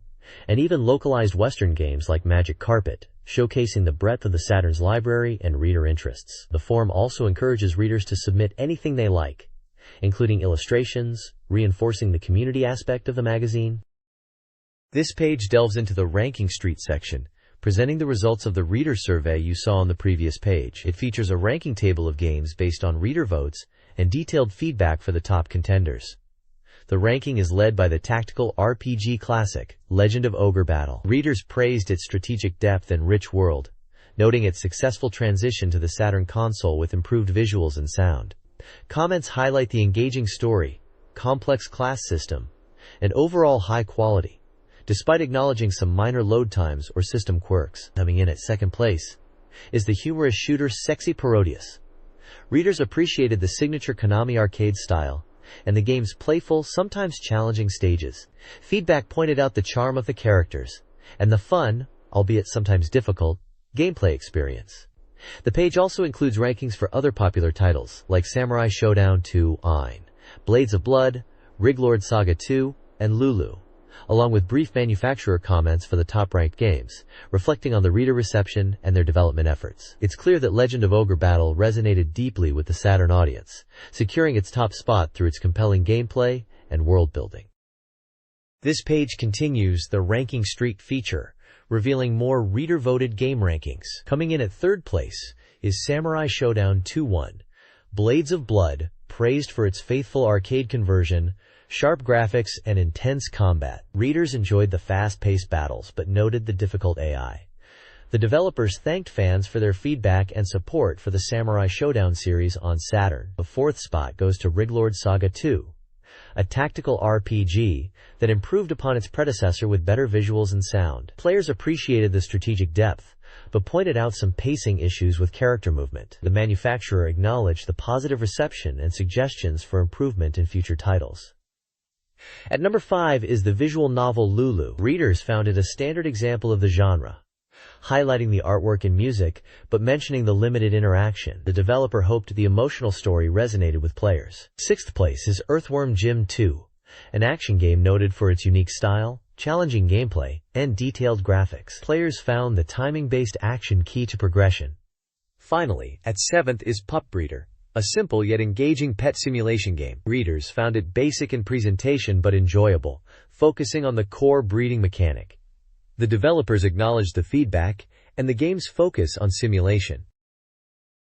and even localized Western games like Magic Carpet, showcasing the breadth of the Saturn's library and reader interests. The forum also encourages readers to submit anything they like, including illustrations, reinforcing the community aspect of the magazine. This page delves into the Ranking Street section, presenting the results of the reader survey you saw on the previous page. It features a ranking table of games based on reader votes and detailed feedback for the top contenders. The ranking is led by the tactical RPG classic, Legend of Ogre Battle. Readers praised its strategic depth and rich world, noting its successful transition to the Saturn console with improved visuals and sound. Comments highlight the engaging story, complex class system, and overall high quality, despite acknowledging some minor load times or system quirks. Coming in at second place is the humorous shooter Sexy Parodius. Readers appreciated the signature Konami arcade style and the game's playful, sometimes challenging stages. Feedback pointed out the charm of the characters and the fun, albeit sometimes difficult, gameplay experience. The page also includes rankings for other popular titles like Samurai Showdown 2 Ein, Blades of Blood, Riglord Saga 2, and Lulu, along with brief manufacturer comments for the top-ranked games, reflecting on the reader reception and their development efforts. It's clear that Legend of Ogre Battle resonated deeply with the Saturn audience, securing its top spot through its compelling gameplay and world-building. This page continues the Ranking Street feature, revealing more reader-voted game rankings. Coming in at third place is Samurai Showdown 2-1, Blades of Blood, praised for its faithful arcade conversion, sharp graphics, and intense combat. Readers enjoyed the fast-paced battles but noted the difficult AI. The developers thanked fans for their feedback and support for the Samurai Showdown series on Saturn. The fourth spot goes to Riglord Saga 2, a tactical RPG that improved upon its predecessor with better visuals and sound. Players appreciated the strategic depth, but pointed out some pacing issues with character movement. The manufacturer acknowledged the positive reception and suggestions for improvement in future titles. At number 5 is the visual novel Lulu. Readers found it a standard example of the genre, highlighting the artwork and music, but mentioning the limited interaction. The developer hoped the emotional story resonated with players. Sixth place is Earthworm Jim 2, an action game noted for its unique style, challenging gameplay, and detailed graphics. Players found the timing-based action key to progression. Finally, at 7th is Pup Breeder, a simple yet engaging pet simulation game. Readers found it basic in presentation but enjoyable, focusing on the core breeding mechanic. The developers acknowledged the feedback and the game's focus on simulation.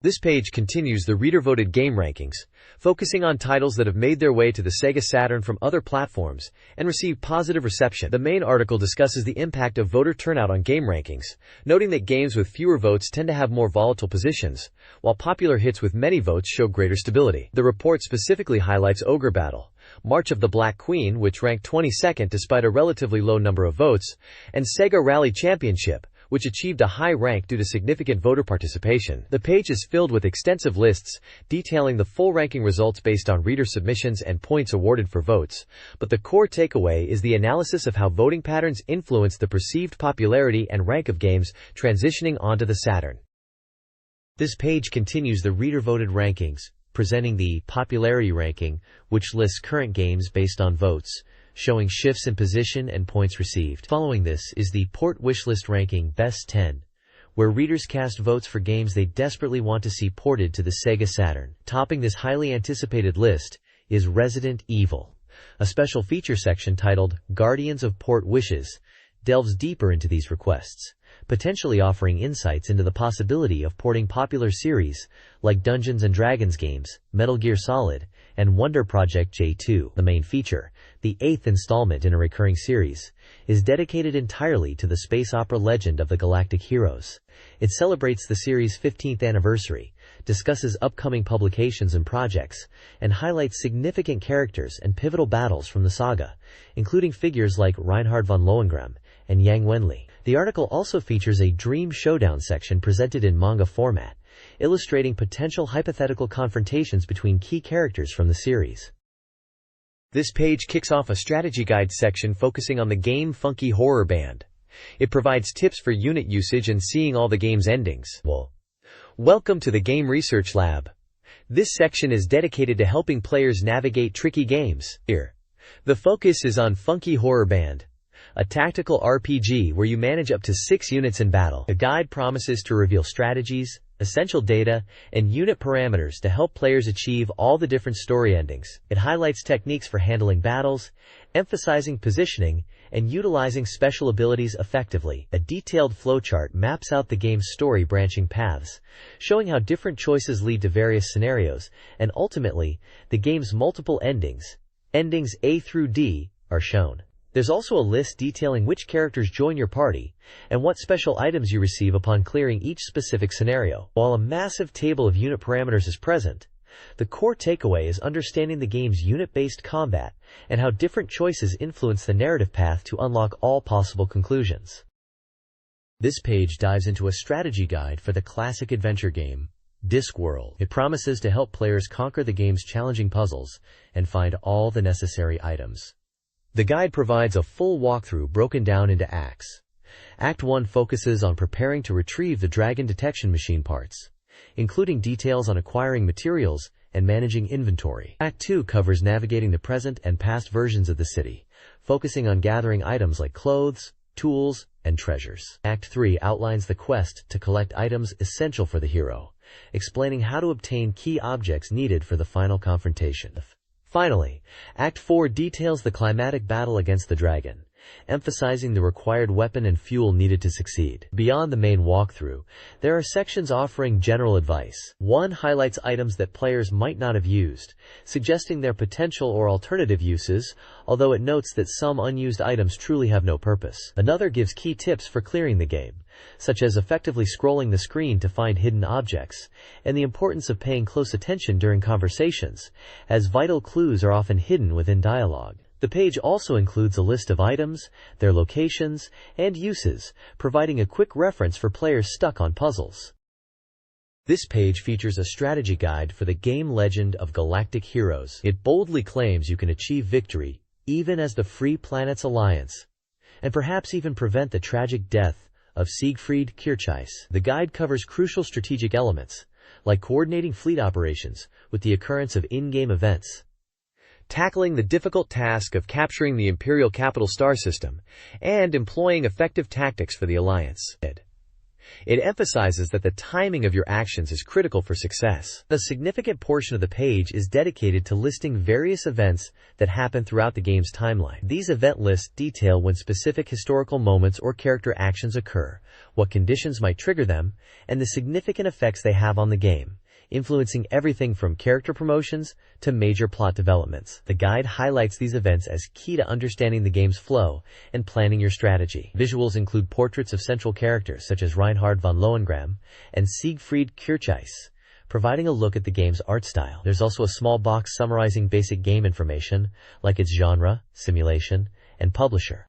This page continues the reader-voted game rankings, focusing on titles that have made their way to the Sega Saturn from other platforms and received positive reception. The main article discusses the impact of voter turnout on game rankings, noting that games with fewer votes tend to have more volatile positions, while popular hits with many votes show greater stability. The report specifically highlights Ogre Battle, March of the Black Queen, which ranked 22nd despite a relatively low number of votes, and Sega Rally Championship, which achieved a high rank due to significant voter participation. The page is filled with extensive lists detailing the full ranking results based on reader submissions and points awarded for votes, but the core takeaway is the analysis of how voting patterns influence the perceived popularity and rank of games transitioning onto the Saturn. This page continues the reader-voted rankings, presenting the popularity ranking, which lists current games based on votes, showing shifts in position and points received. Following this is the Port Wishlist ranking Best 10, where readers cast votes for games they desperately want to see ported to the Sega Saturn. Topping this highly anticipated list is Resident Evil. A special feature section titled Guardians of Port Wishes delves deeper into these requests, potentially offering insights into the possibility of porting popular series like Dungeons & Dragons games, Metal Gear Solid, and Wonder Project J2. The main feature, the 8th installment in a recurring series, is dedicated entirely to the space opera Legend of the Galactic Heroes. It celebrates the series' 15th anniversary, discusses upcoming publications and projects, and highlights significant characters and pivotal battles from the saga, including figures like Reinhard von Lohengrin and Yang Wenli. The article also features a Dream Showdown section presented in manga format, illustrating potential hypothetical confrontations between key characters from the series. This page kicks off a strategy guide section focusing on the game Funky Horror Band. It provides tips for unit usage and seeing all the game's endings. Welcome to the Game Research Lab. This section is dedicated to helping players navigate tricky games. Here, the focus is on Funky Horror Band, a tactical RPG where you manage up to 6 units in battle. The guide promises to reveal strategies, essential data, and unit parameters to help players achieve all the different story endings. It highlights techniques for handling battles, emphasizing positioning, and utilizing special abilities effectively. A detailed flowchart maps out the game's story branching paths, showing how different choices lead to various scenarios, and ultimately, the game's multiple endings A through D, are shown. There's also a list detailing which characters join your party, and what special items you receive upon clearing each specific scenario. While a massive table of unit parameters is present, the core takeaway is understanding the game's unit-based combat and how different choices influence the narrative path to unlock all possible conclusions. This page dives into a strategy guide for the classic adventure game, Discworld. It promises to help players conquer the game's challenging puzzles and find all the necessary items. The guide provides a full walkthrough broken down into acts. Act 1 focuses on preparing to retrieve the dragon detection machine parts, including details on acquiring materials and managing inventory. Act 2 covers navigating the present and past versions of the city, focusing on gathering items like clothes, tools, and treasures. Act 3 outlines the quest to collect items essential for the hero, explaining how to obtain key objects needed for the final confrontation. Finally, Act 4 details the climatic battle against the dragon, emphasizing the required weapon and fuel needed to succeed. Beyond the main walkthrough, there are sections offering general advice. One highlights items that players might not have used, suggesting their potential or alternative uses, although it notes that some unused items truly have no purpose. Another gives key tips for clearing the game, such as effectively scrolling the screen to find hidden objects, and the importance of paying close attention during conversations, as vital clues are often hidden within dialogue. The page also includes a list of items, their locations, and uses, providing a quick reference for players stuck on puzzles. This page features a strategy guide for the game Legend of Galactic Heroes. It boldly claims you can achieve victory, even as the Free Planets Alliance, and perhaps even prevent the tragic death of Siegfried Kircheiss. The guide covers crucial strategic elements, like coordinating fleet operations with the occurrence of in-game events, tackling the difficult task of capturing the Imperial Capital Star System, and employing effective tactics for the Alliance. It emphasizes that the timing of your actions is critical for success. A significant portion of the page is dedicated to listing various events that happen throughout the game's timeline. These event lists detail when specific historical moments or character actions occur, what conditions might trigger them, and the significant effects they have on the game, influencing everything from character promotions to major plot developments. The guide highlights these events as key to understanding the game's flow and planning your strategy. Visuals include portraits of central characters such as Reinhard von Lohengrin and Siegfried Kircheiss, providing a look at the game's art style. There's also a small box summarizing basic game information, like its genre, simulation, and publisher.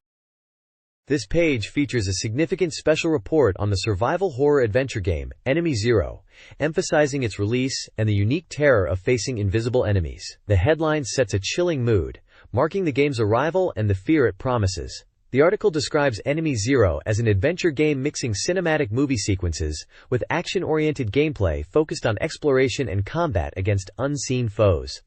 This page features a significant special report on the survival horror adventure game, Enemy Zero, emphasizing its release and the unique terror of facing invisible enemies. The headline sets a chilling mood, marking the game's arrival and the fear it promises. The article describes Enemy Zero as an adventure game mixing cinematic movie sequences with action-oriented gameplay focused on exploration and combat against unseen foes.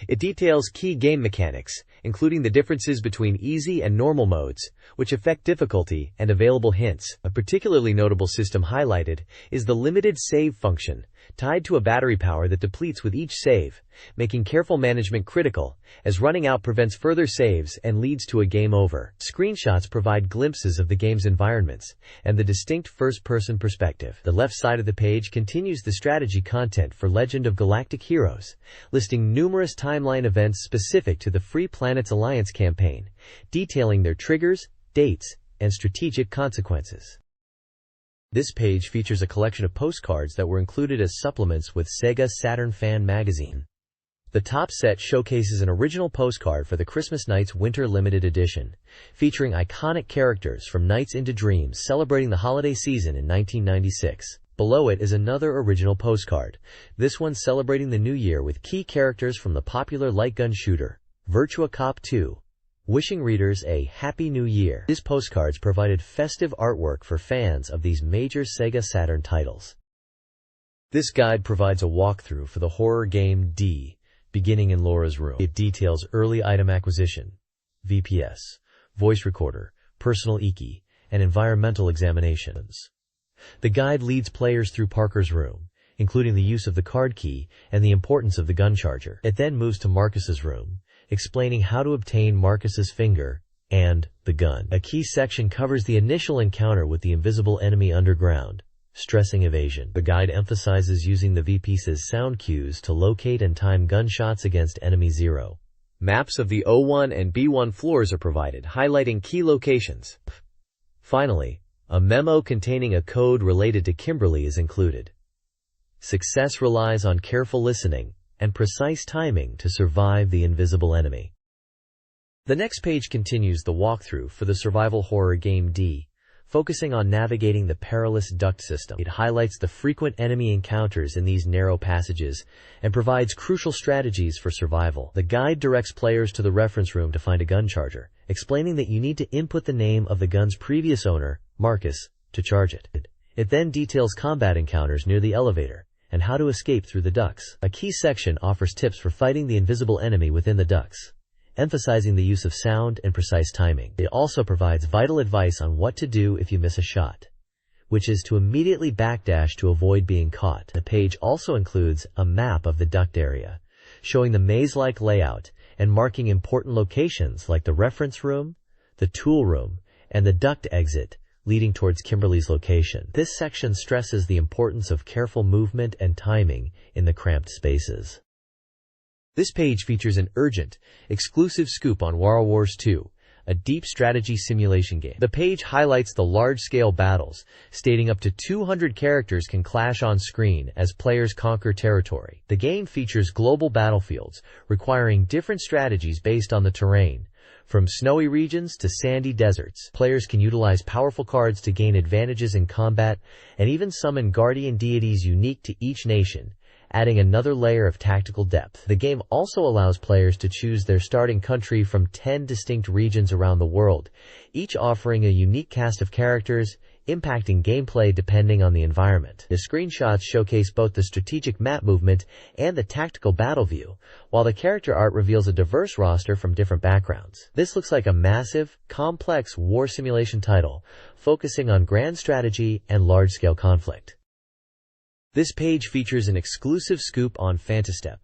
It details key game mechanics, including the differences between easy and normal modes, which affect difficulty, and available hints. A particularly notable system highlighted is the limited save function, tied to a battery power that depletes with each save, making careful management critical, as running out prevents further saves and leads to a game over. Screenshots provide glimpses of the game's environments and the distinct first-person perspective. The left side of the page continues the strategy content for Legend of Galactic Heroes, listing numerous timeline events specific to the Free Planets Alliance campaign, detailing their triggers, dates, and strategic consequences. This page features a collection of postcards that were included as supplements with Sega Saturn Fan Magazine. The top set showcases an original postcard for the Christmas Nights Winter Limited Edition, featuring iconic characters from Nights into Dreams celebrating the holiday season in 1996. Below it is another original postcard, this one celebrating the new year with key characters from the popular light gun shooter, Virtua Cop 2. Wishing readers a Happy New Year. These postcards provided festive artwork for fans of these major Sega Saturn titles. This guide provides a walkthrough for the horror game D, beginning in Laura's room. It details early item acquisition, VPS, voice recorder, personal EKI, and environmental examinations. The guide leads players through Parker's room, including the use of the card key and the importance of the gun charger. It then moves to Marcus's room, explaining how to obtain Marcus's finger and the gun. A key section covers the initial encounter with the invisible enemy underground, stressing evasion. The guide emphasizes using the VPS's sound cues to locate and time gunshots against Enemy Zero. Maps of the O1 and B1 floors are provided, highlighting key locations. Finally, a memo containing a code related to Kimberly is included. Success relies on careful listening and precise timing to survive the invisible enemy. The next page continues the walkthrough for the survival horror game D, focusing on navigating the perilous duct system. It highlights the frequent enemy encounters in these narrow passages and provides crucial strategies for survival. The guide directs players to the reference room to find a gun charger, explaining that you need to input the name of the gun's previous owner, Marcus, to charge it. It then details combat encounters near the elevator and how to escape through the ducts. A key section offers tips for fighting the invisible enemy within the ducts, emphasizing the use of sound and precise timing. It also provides vital advice on what to do if you miss a shot, which is to immediately backdash to avoid being caught. The page also includes a map of the duct area, showing the maze-like layout and marking important locations like the reference room, the tool room, and the duct exit, leading towards Kimberly's location. This section stresses the importance of careful movement and timing in the cramped spaces. This page features an urgent, exclusive scoop on War Wars 2, a deep strategy simulation game. The page highlights the large-scale battles, stating up to 200 characters can clash on screen as players conquer territory. The game features global battlefields, requiring different strategies based on the terrain. From snowy regions to sandy deserts, players can utilize powerful cards to gain advantages in combat and even summon guardian deities unique to each nation, adding another layer of tactical depth. The game also allows players to choose their starting country from 10 distinct regions around the world, each offering a unique cast of characters, impacting gameplay depending on the environment. The screenshots showcase both the strategic map movement and the tactical battle view, while the character art reveals a diverse roster from different backgrounds. This looks like a massive, complex war simulation title, focusing on grand strategy and large-scale conflict. This page features an exclusive scoop on Fantastep,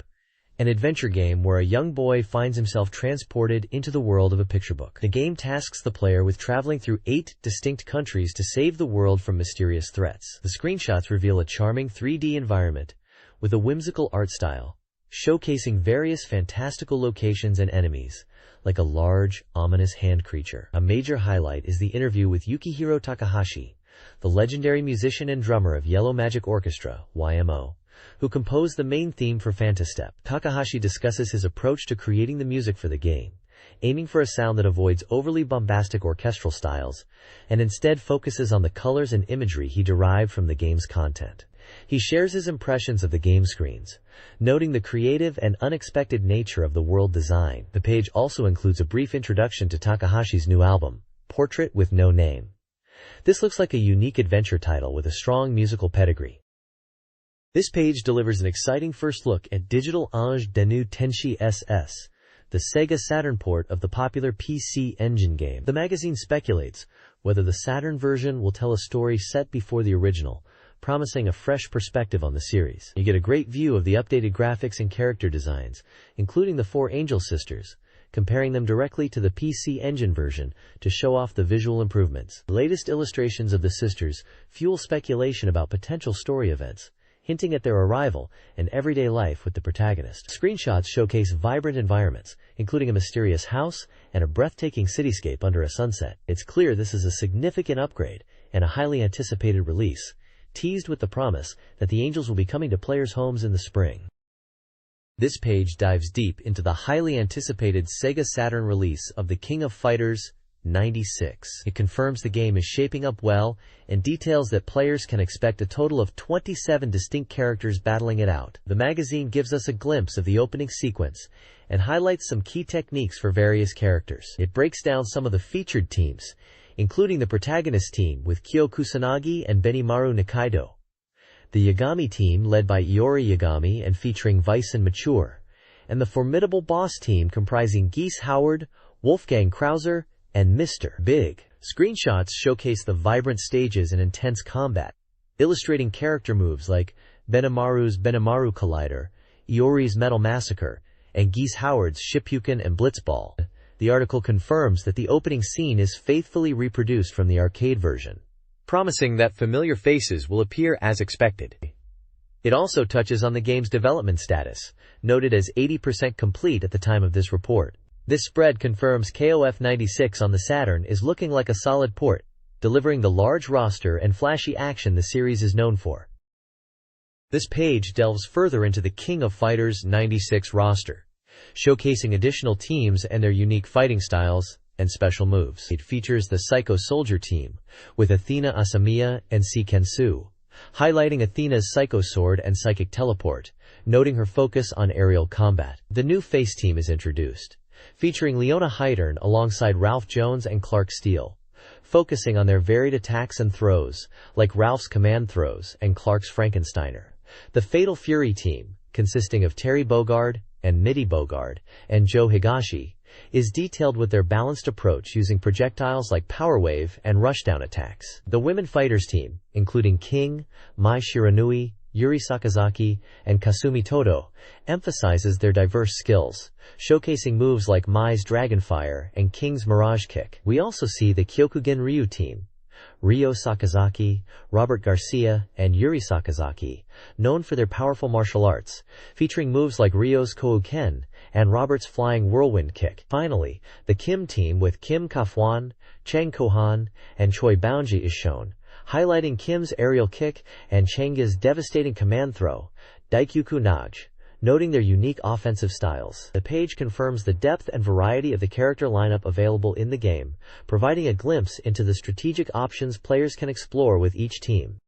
an adventure game where a young boy finds himself transported into the world of a picture book. The game tasks the player with traveling through 8 distinct countries to save the world from mysterious threats. The screenshots reveal a charming 3D environment with a whimsical art style, showcasing various fantastical locations and enemies, like a large, ominous hand creature. A major highlight is the interview with Yukihiro Takahashi, the legendary musician and drummer of Yellow Magic Orchestra, YMO, who composed the main theme for Fantastep. Takahashi discusses his approach to creating the music for the game, aiming for a sound that avoids overly bombastic orchestral styles, and instead focuses on the colors and imagery he derived from the game's content. He shares his impressions of the game screens, noting the creative and unexpected nature of the world design. The page also includes a brief introduction to Takahashi's new album, Portrait with No Name. This looks like a unique adventure title with a strong musical pedigree. This page delivers an exciting first look at Digital Ange Denu Tenshi SS, the Sega Saturn port of the popular PC Engine game. The magazine speculates whether the Saturn version will tell a story set before the original, promising a fresh perspective on the series. You get a great view of the updated graphics and character designs, including the 4 Angel sisters, comparing them directly to the PC Engine version to show off the visual improvements. The latest illustrations of the sisters fuel speculation about potential story events, hinting at their arrival and everyday life with the protagonist. Screenshots showcase vibrant environments, including a mysterious house and a breathtaking cityscape under a sunset. It's clear this is a significant upgrade and a highly anticipated release, teased with the promise that the Angels will be coming to players' homes in the spring. This page dives deep into the highly anticipated Sega Saturn release of the King of Fighters 96. It confirms the game is shaping up well and details that players can expect a total of 27 distinct characters battling it out. The magazine gives us a glimpse of the opening sequence and highlights some key techniques for various characters. It breaks down some of the featured teams, including the protagonist team with Kyo Kusanagi and Benimaru Nikaido, the Yagami team led by Iori Yagami and featuring Bison Mature, and the formidable boss team comprising Geese Howard, Wolfgang Krauser, and Mr. Big. Screenshots showcase the vibrant stages and intense combat, illustrating character moves like Benimaru's Benimaru Collider, Iori's Metal Massacre, and Geese Howard's Shippuden and Blitzball. The article confirms that the opening scene is faithfully reproduced from the arcade version, promising that familiar faces will appear as expected. It also touches on the game's development status, noted as 80% complete at the time of this report. This spread confirms KOF 96 on the Saturn is looking like a solid port, delivering the large roster and flashy action the series is known for. This page delves further into the King of Fighters 96 roster, showcasing additional teams and their unique fighting styles and special moves. It features the Psycho Soldier team, with Athena Asamiya and Seikensu, highlighting Athena's Psycho Sword and Psychic Teleport, noting her focus on aerial combat. The new Face team is introduced, featuring Leona Heidern alongside Ralph Jones and Clark Steele, focusing on their varied attacks and throws, like Ralph's command throws and Clark's Frankensteiner. The Fatal Fury team, consisting of Terry Bogard and Mitty Bogard and Joe Higashi, is detailed with their balanced approach using projectiles like Power Wave and Rushdown attacks. The Women Fighters team, including King, Mai Shiranui, Yuri Sakazaki, and Kasumi Todo, emphasizes their diverse skills, showcasing moves like Mai's Dragonfire and King's Mirage Kick. We also see the Kyokugin Ryu team, Ryo Sakazaki, Robert Garcia, and Yuri Sakazaki, known for their powerful martial arts, featuring moves like Ryo's Kouken and Robert's Flying Whirlwind Kick. Finally, the Kim team with Kim Kafwan, Chang Kohan, and Choi Baunji is shown, highlighting Kim's aerial kick and Chang's devastating command throw, Daikuku Nage, noting their unique offensive styles. The page confirms the depth and variety of the character lineup available in the game, providing a glimpse into the strategic options players can explore with each team.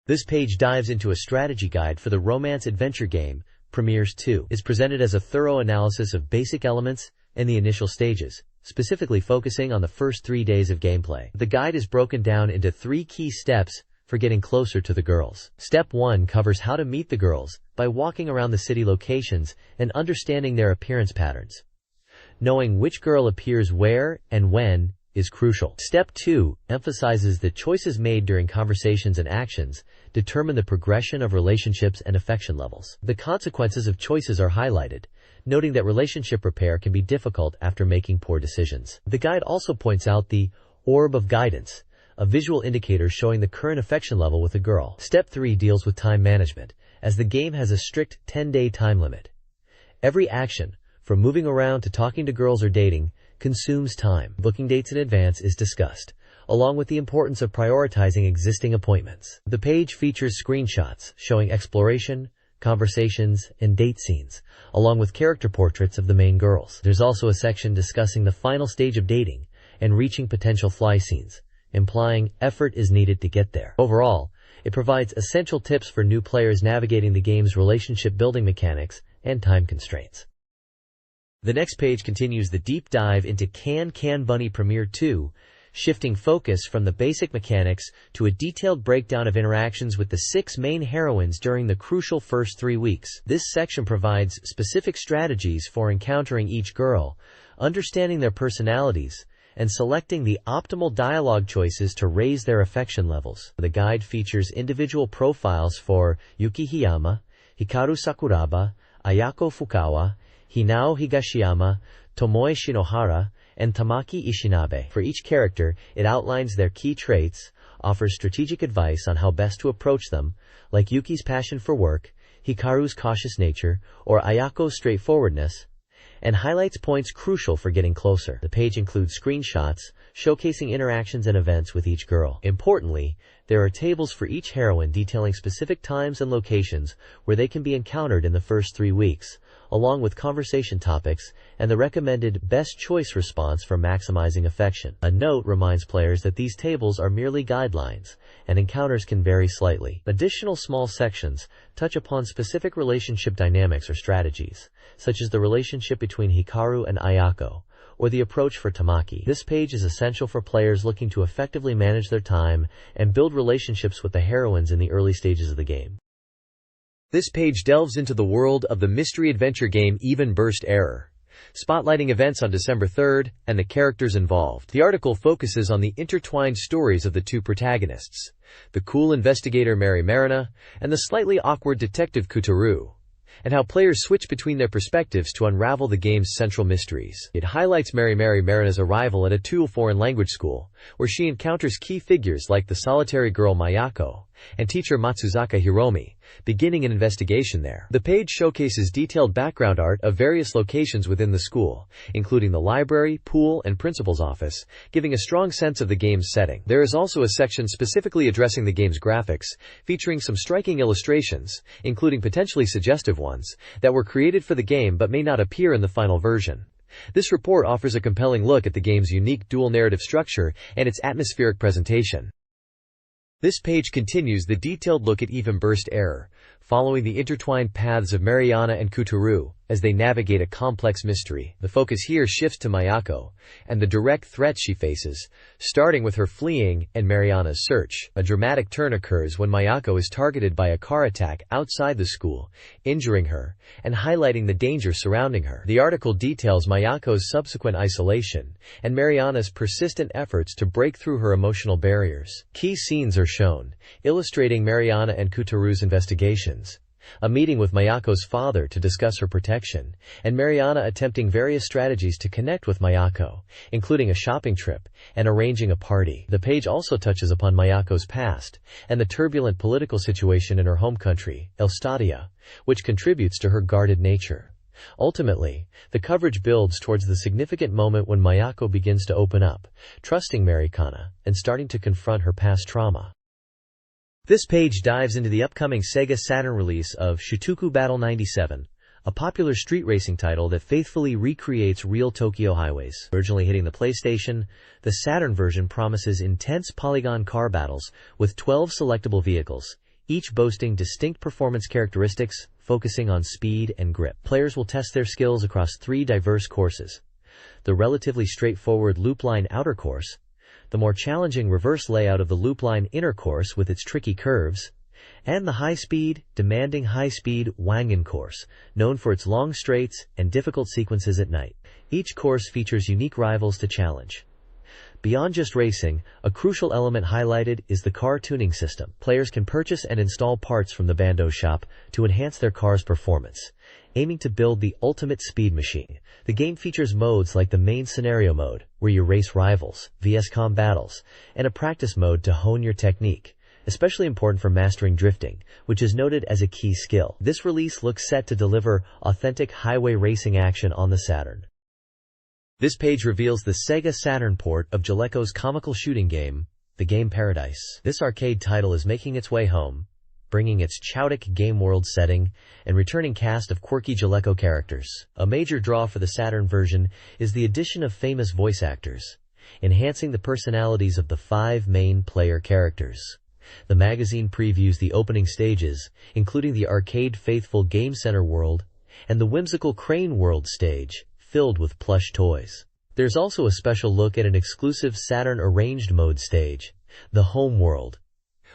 This page dives into a strategy guide for the romance adventure game, Premiers 2. Is presented as a thorough analysis of basic elements and the initial stages, specifically focusing on the first 3 days of gameplay. The guide is broken down into 3 key steps for getting closer to the girls. Step 1 covers how to meet the girls by walking around the city locations and understanding their appearance patterns. Knowing which girl appears where and when is crucial. Step 2 emphasizes that choices made during conversations and actions determine the progression of relationships and affection levels. The consequences of choices are highlighted, noting that relationship repair can be difficult after making poor decisions. The guide also points out the Orb of Guidance, a visual indicator showing the current affection level with a girl. Step 3 deals with time management, as the game has a strict 10-day time limit. Every action, from moving around to talking to girls or dating, consumes time. Booking dates in advance is discussed, along with the importance of prioritizing existing appointments. The page features screenshots showing exploration, conversations, and date scenes, along with character portraits of the main girls. There's also a section discussing the final stage of dating and reaching potential fly scenes, implying effort is needed to get there. Overall, it provides essential tips for new players navigating the game's relationship-building mechanics and time constraints. The next page continues the deep dive into Can Can Bunny Premiere 2, shifting focus from the basic mechanics to a detailed breakdown of interactions with the 6 main heroines during the crucial first 3 weeks. This section provides specific strategies for encountering each girl, understanding their personalities, and selecting the optimal dialogue choices to raise their affection levels. The guide features individual profiles for Yuki Hiyama, Hikaru Sakuraba, Ayako Fukawa, Hinao Higashiyama, Tomoe Shinohara, and Tamaki Ishinabe. For each character, it outlines their key traits, offers strategic advice on how best to approach them, like Yuki's passion for work, Hikaru's cautious nature, or Ayako's straightforwardness, and highlights points crucial for getting closer. The page includes screenshots showcasing interactions and events with each girl. Importantly, there are tables for each heroine detailing specific times and locations where they can be encountered in the first 3 weeks, along with conversation topics and the recommended best choice response for maximizing affection. A note reminds players that these tables are merely guidelines, and encounters can vary slightly. Additional small sections touch upon specific relationship dynamics or strategies, such as the relationship between Hikaru and Ayako, or the approach for Tamaki. This page is essential for players looking to effectively manage their time and build relationships with the heroines in the early stages of the game. This page delves into the world of the mystery adventure game Even Burst Error, spotlighting events on December 3rd and the characters involved. The article focuses on the intertwined stories of the 2 protagonists, the cool investigator Mary Marina and the slightly awkward detective Kutaru, and how players switch between their perspectives to unravel the game's central mysteries. It highlights Mary Marina's arrival at a Tool foreign language school, where she encounters key figures like the solitary girl Mayako and teacher Matsuzaka Hiromi, beginning an investigation there. The page showcases detailed background art of various locations within the school, including the library, pool, and principal's office, giving a strong sense of the game's setting. There is also a section specifically addressing the game's graphics, featuring some striking illustrations, including potentially suggestive ones, that were created for the game but may not appear in the final version. This report offers a compelling look at the game's unique dual narrative structure and its atmospheric presentation. This page continues the detailed look at Even Burst Error, following the intertwined paths of Mariana and Kutaru as they navigate a complex mystery. The focus here shifts to Mayako and the direct threats she faces, starting with her fleeing and Mariana's search. A dramatic turn occurs when Mayako is targeted by a car attack outside the school, injuring her and highlighting the danger surrounding her. The article details Mayako's subsequent isolation and Mariana's persistent efforts to break through her emotional barriers. Key scenes are shown, illustrating Mariana and Kutaru's investigations, a meeting with Mayako's father to discuss her protection, and Mariana attempting various strategies to connect with Mayako, including a shopping trip and arranging a party. The page also touches upon Mayako's past and the turbulent political situation in her home country, Elstadia, which contributes to her guarded nature. Ultimately, the coverage builds towards the significant moment when Mayako begins to open up, trusting Marikana, and starting to confront her past trauma. This page dives into the upcoming Sega Saturn release of Shutoku Battle 97, a popular street racing title that faithfully recreates real Tokyo highways. Originally hitting the PlayStation, the Saturn version promises intense polygon car battles with 12 selectable vehicles, each boasting distinct performance characteristics, focusing on speed and grip. Players will test their skills across 3 diverse courses: the relatively straightforward loop-line outer course, the more challenging reverse layout of the loop-line inner course with its tricky curves, and the high-speed, demanding high-speed Wangen course, known for its long straights and difficult sequences at night. Each course features unique rivals to challenge. Beyond just racing, a crucial element highlighted is the car tuning system. Players can purchase and install parts from the Bando shop to enhance their car's performance, aiming to build the ultimate speed machine. The game features modes like the main scenario mode, where you race rivals, VS-Com battles, and a practice mode to hone your technique, especially important for mastering drifting, which is noted as a key skill. This release looks set to deliver authentic highway racing action on the Saturn. This page reveals the Sega Saturn port of Jaleco's comical shooting game, The Game Paradise. This arcade title is making its way home, bringing its chaotic game world setting and returning cast of quirky Jaleco characters. A major draw for the Saturn version is the addition of famous voice actors, enhancing the personalities of the 5 main player characters. The magazine previews the opening stages, including the arcade faithful Game Center world and the whimsical Crane World stage, filled with plush toys. There's also a special look at an exclusive Saturn arranged mode stage, the Home World,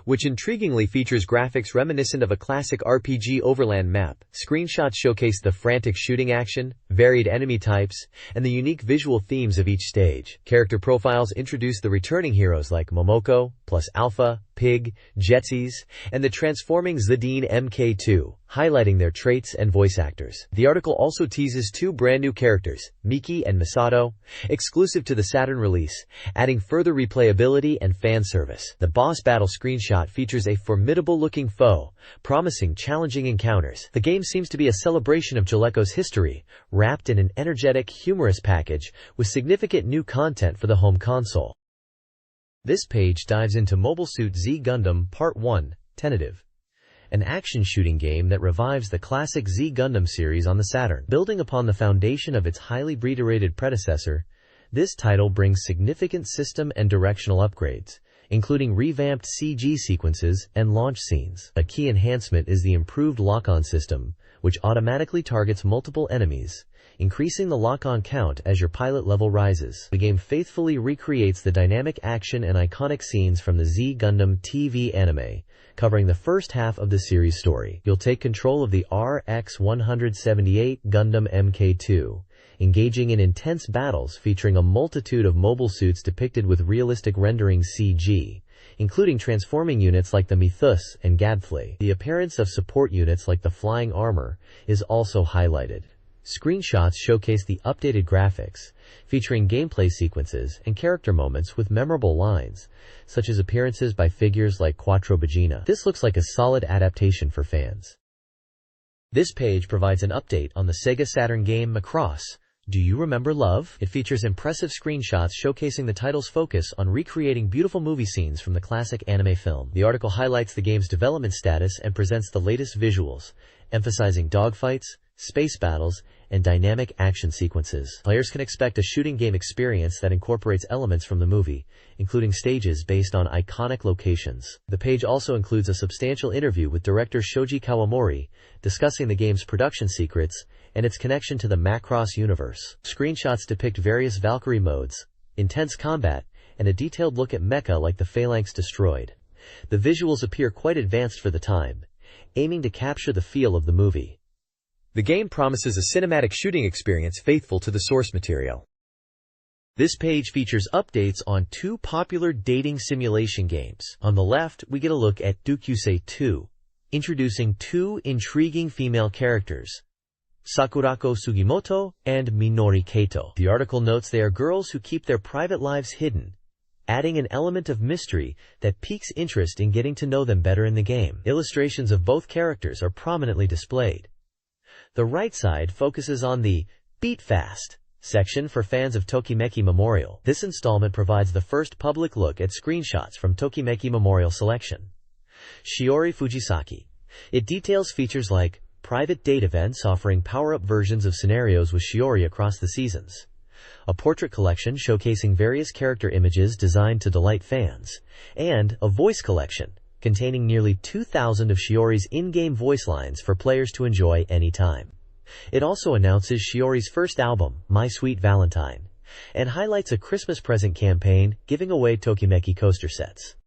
which intriguingly features graphics reminiscent of a classic RPG overland map. Screenshots showcase the frantic shooting action, varied enemy types, and the unique visual themes of each stage. Character profiles introduce the returning heroes like Momoko, plus Alpha, Pig, Jetsies, and the transforming Zidane MK2, highlighting their traits and voice actors. The article also teases 2 brand new characters, Miki and Misato, exclusive to the Saturn release, adding further replayability and fan service. The boss battle screenshot features a formidable-looking foe, promising challenging encounters. The game seems to be a celebration of Jaleco's history, wrapped in an energetic, humorous package with significant new content for the home console. This page dives into Mobile Suit Z Gundam Part 1, Tentative, an action shooting game that revives the classic Z Gundam series on the Saturn. Building upon the foundation of its highly iterated predecessor, this title brings significant system and directional upgrades, including revamped CG sequences and launch scenes. A key enhancement is the improved lock-on system, which automatically targets multiple enemies, increasing the lock-on count as your pilot level rises. The game faithfully recreates the dynamic action and iconic scenes from the Z Gundam TV anime, covering the first half of the series story. You'll take control of the RX-178 Gundam MK2, engaging in intense battles featuring a multitude of mobile suits depicted with realistic rendering CG, including transforming units like the Mythus and Gadfly. The appearance of support units like the Flying Armor is also highlighted. Screenshots showcase the updated graphics, featuring gameplay sequences and character moments with memorable lines, such as appearances by figures like Quattro Bagina. This looks like a solid adaptation for fans. This page provides an update on the Sega Saturn game Macross, Do You Remember Love? It features impressive screenshots showcasing the title's focus on recreating beautiful movie scenes from the classic anime film. The article highlights the game's development status and presents the latest visuals, emphasizing dogfights, space battles, and dynamic action sequences. Players can expect a shooting game experience that incorporates elements from the movie, including stages based on iconic locations. The page also includes a substantial interview with director Shoji Kawamori, discussing the game's production secrets and its connection to the Macross universe. Screenshots depict various Valkyrie modes, intense combat, and a detailed look at mecha like the Phalanx Destroyed. The visuals appear quite advanced for the time, aiming to capture the feel of the movie. The game promises a cinematic shooting experience faithful to the source material. This page features updates on 2 popular dating simulation games. On the left, we get a look at Dukyusei 2, introducing 2 intriguing female characters, Sakurako Sugimoto and Minori Kato. The article notes they are girls who keep their private lives hidden, adding an element of mystery that piques interest in getting to know them better in the game. Illustrations of both characters are prominently displayed. The right side focuses on the Beat Fast section for fans of Tokimeki Memorial. This installment provides the first public look at screenshots from Tokimeki Memorial Selection. Shiori Fujisaki. It details features like private date events offering power-up versions of scenarios with Shiori across the seasons, a portrait collection showcasing various character images designed to delight fans, and a voice collection containing nearly 2,000 of Shiori's in-game voice lines for players to enjoy anytime. It also announces Shiori's first album, My Sweet Valentine, and highlights a Christmas present campaign giving away Tokimeki coaster sets.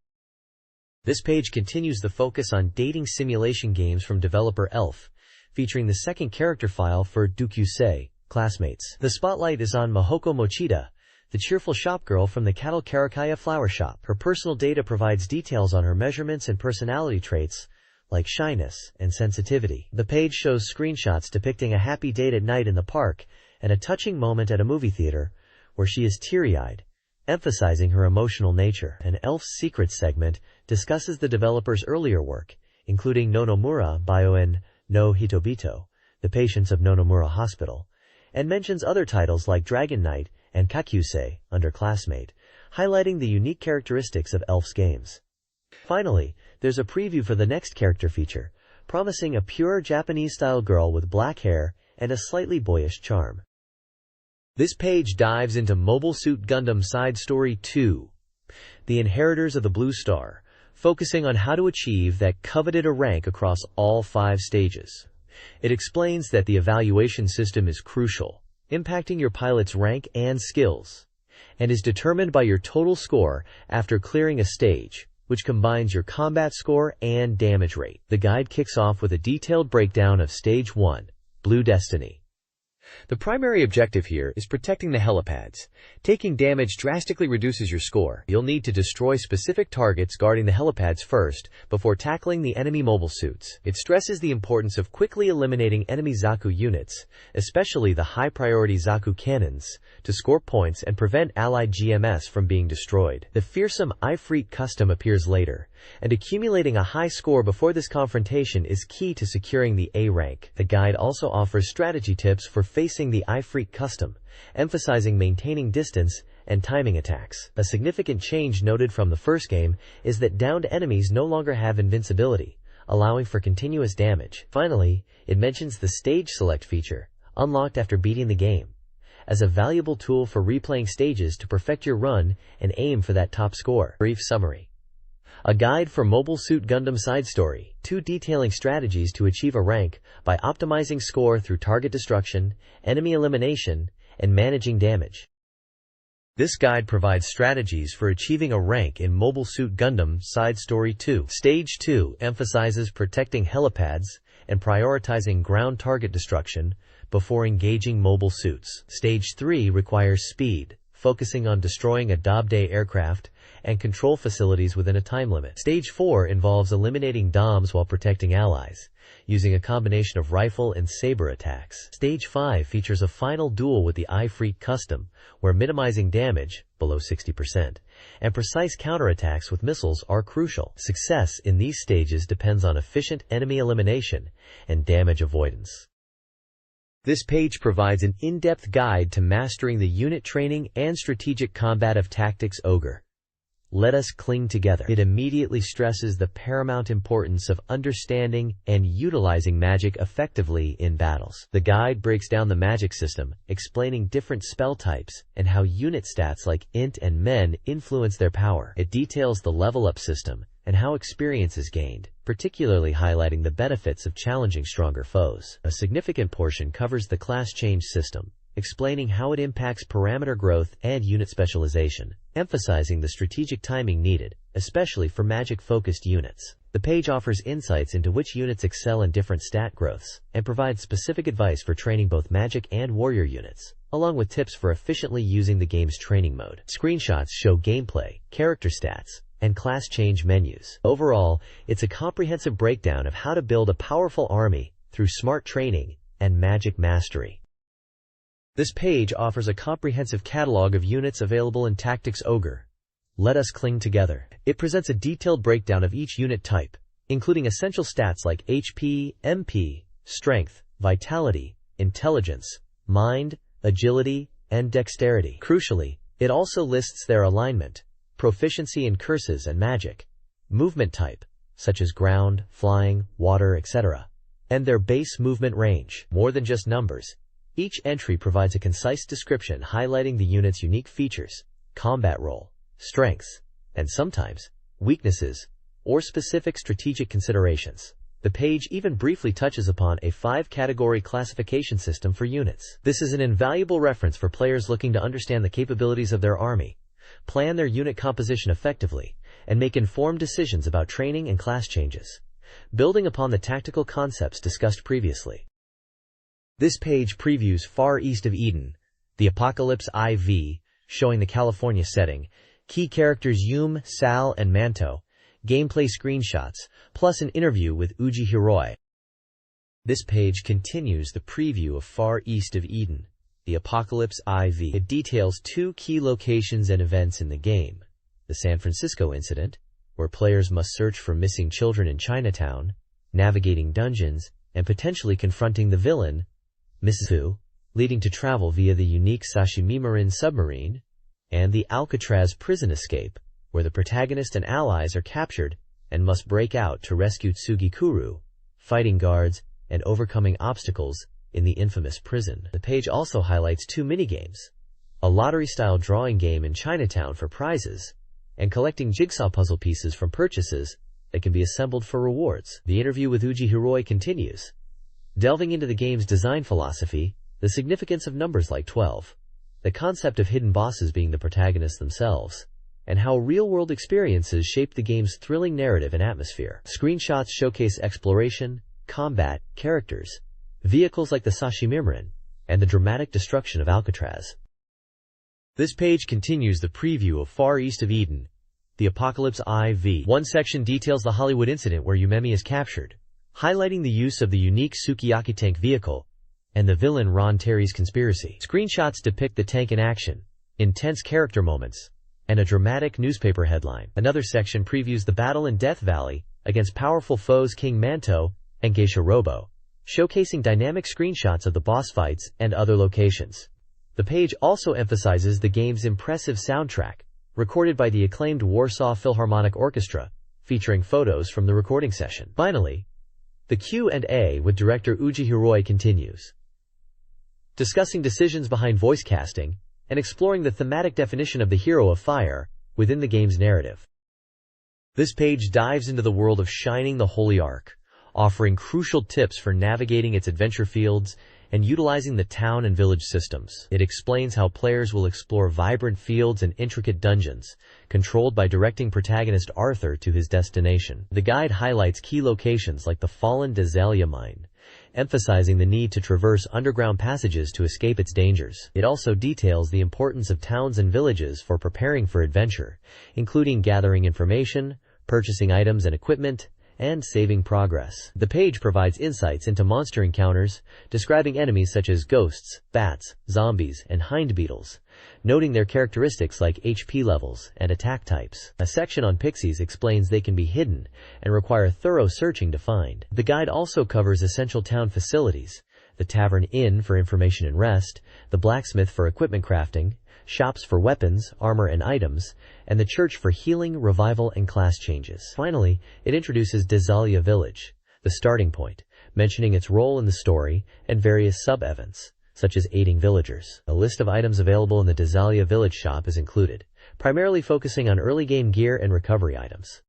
This page continues the focus on dating simulation games from developer Elf, featuring the second character file for Dukyusei, Classmates. The spotlight is on Mahoko Mochida, the cheerful shopgirl from the Karakaya flower shop. Her personal data provides details on her measurements and personality traits, like shyness and sensitivity. The page shows screenshots depicting a happy date at night in the park and a touching moment at a movie theater, where she is teary-eyed, emphasizing her emotional nature. An Elf's Secrets segment discusses the developer's earlier work, including Nonomura Bioen no Hitobito, The Patients of Nonomura Hospital, and mentions other titles like Dragon Knight and Kakyusei, under Classmate, highlighting the unique characteristics of Elf's games. Finally, there's a preview for the next character feature, promising a pure Japanese-style girl with black hair and a slightly boyish charm. This page dives into Mobile Suit Gundam Side Story 2, The Inheritors of the Blue Star, focusing on how to achieve that coveted rank across all 5 stages. It explains that the evaluation system is crucial, impacting your pilot's rank and skills, and is determined by your total score after clearing a stage, which combines your combat score and damage rate. The guide kicks off with a detailed breakdown of Stage 1, Blue Destiny. The primary objective here is protecting the helipads. Taking damage drastically reduces your score. You'll need to destroy specific targets guarding the helipads first, before tackling the enemy mobile suits. It stresses the importance of quickly eliminating enemy Zaku units, especially the high-priority Zaku cannons, to score points and prevent allied GMS from being destroyed. The fearsome Ifrit custom appears later, and accumulating a high score before this confrontation is key to securing the A rank. The guide also offers strategy tips for facing the Ifrit custom, emphasizing maintaining distance and timing attacks. A significant change noted from the first game is that downed enemies no longer have invincibility, allowing for continuous damage. Finally, it mentions the Stage Select feature, unlocked after beating the game, as a valuable tool for replaying stages to perfect your run and aim for that top score. Brief summary. A guide for Mobile Suit Gundam Side Story 2, detailing strategies to achieve a rank by optimizing score through target destruction, enemy elimination, and managing damage. This guide provides strategies for achieving a rank in Mobile Suit Gundam Side Story 2. Stage 2 emphasizes protecting helipads and prioritizing ground target destruction before engaging mobile suits. Stage 3 requires speed, focusing on destroying a Dobday aircraft and control facilities within a time limit. Stage 4 involves eliminating DOMs while protecting allies, using a combination of rifle and saber attacks. Stage 5 features a final duel with the Ifrit custom, where minimizing damage, below 60%, and precise counterattacks with missiles are crucial. Success in these stages depends on efficient enemy elimination and damage avoidance. This page provides an in-depth guide to mastering the unit training and strategic combat of Tactics Ogre. Let us cling together. It immediately stresses the paramount importance of understanding and utilizing magic effectively in battles. The guide breaks down the magic system, explaining different spell types and how unit stats like int and men influence their power. It details the level-up system and how experience is gained, particularly highlighting the benefits of challenging stronger foes. A significant portion covers the class change system, explaining how it impacts parameter growth and unit specialization, emphasizing the strategic timing needed, especially for magic-focused units. The page offers insights into which units excel in different stat growths, and provides specific advice for training both magic and warrior units, along with tips for efficiently using the game's training mode. Screenshots show gameplay, character stats, and class change menus. Overall, it's a comprehensive breakdown of how to build a powerful army through smart training and magic mastery. This page offers a comprehensive catalog of units available in Tactics Ogre. Let us cling together. It presents a detailed breakdown of each unit type, including essential stats like HP, MP, strength, vitality, intelligence, mind, agility, and dexterity. Crucially, it also lists their alignment, proficiency in curses and magic, movement type, such as ground, flying, water, etc., and their base movement range. More than just numbers, each entry provides a concise description highlighting the unit's unique features, combat role, strengths, and sometimes weaknesses, or specific strategic considerations. The page even briefly touches upon a 5-category classification system for units. This is an invaluable reference for players looking to understand the capabilities of their army, plan their unit composition effectively, and make informed decisions about training and class changes, building upon the tactical concepts discussed previously. This page previews Far East of Eden, the Apocalypse IV, showing the California setting, key characters Yume, Sal, and Manto, gameplay screenshots, plus an interview with Uji Hiroi. This page continues the preview of Far East of Eden, the Apocalypse IV. It details 2 key locations and events in the game: the San Francisco incident, where players must search for missing children in Chinatown, navigating dungeons, and potentially confronting the villain, Mrs. Fu, leading to travel via the unique Sashimi submarine, and the Alcatraz prison escape, where the protagonist and allies are captured and must break out to rescue Tsugikuru, fighting guards, and overcoming obstacles in the infamous prison. The page also highlights 2 minigames: a lottery-style drawing game in Chinatown for prizes, and collecting jigsaw puzzle pieces from purchases that can be assembled for rewards. The interview with Uji Hiroi continues, delving into the game's design philosophy, the significance of numbers like 12, the concept of hidden bosses being the protagonists themselves, and how real-world experiences shape the game's thrilling narrative and atmosphere. Screenshots showcase exploration, combat, characters, vehicles like the Sashimimarin, and the dramatic destruction of Alcatraz. This page continues the preview of Far East of Eden, the Apocalypse IV. One section details the Hollywood incident where Yumemi is captured, highlighting the use of the unique Sukiyaki tank vehicle and the villain Ron Terry's conspiracy. Screenshots depict the tank in action, intense character moments, and a dramatic newspaper headline. Another section previews the battle in Death Valley against powerful foes King Manto and Geisha Robo, showcasing dynamic screenshots of the boss fights and other locations. The page also emphasizes the game's impressive soundtrack, recorded by the acclaimed Warsaw Philharmonic Orchestra, featuring photos from the recording session. Finally, the Q&A with director Uji Hiroi continues, discussing decisions behind voice casting and exploring the thematic definition of the hero of fire within the game's narrative. This page dives into the world of Shining the Holy Ark, offering crucial tips for navigating its adventure fields and utilizing the town and village systems. It explains how players will explore vibrant fields and intricate dungeons, controlled by directing protagonist Arthur to his destination. The guide highlights key locations like the fallen Dazalia mine, emphasizing the need to traverse underground passages to escape its dangers. It also details the importance of towns and villages for preparing for adventure, including gathering information, purchasing items and equipment, and saving progress. The page provides insights into monster encounters, describing enemies such as ghosts, bats, zombies, and hind beetles, noting their characteristics like HP levels and attack types. A section on pixies explains they can be hidden and require thorough searching to find. The guide also covers essential town facilities: the Tavern Inn for information and rest, the blacksmith for equipment crafting, shops for weapons, armor, and items, and the church for healing, revival, and class changes. Finally, it introduces Dazalia Village, the starting point, mentioning its role in the story and various sub-events, such as aiding villagers. A list of items available in the Dazalia Village shop is included, primarily focusing on early game gear and recovery items.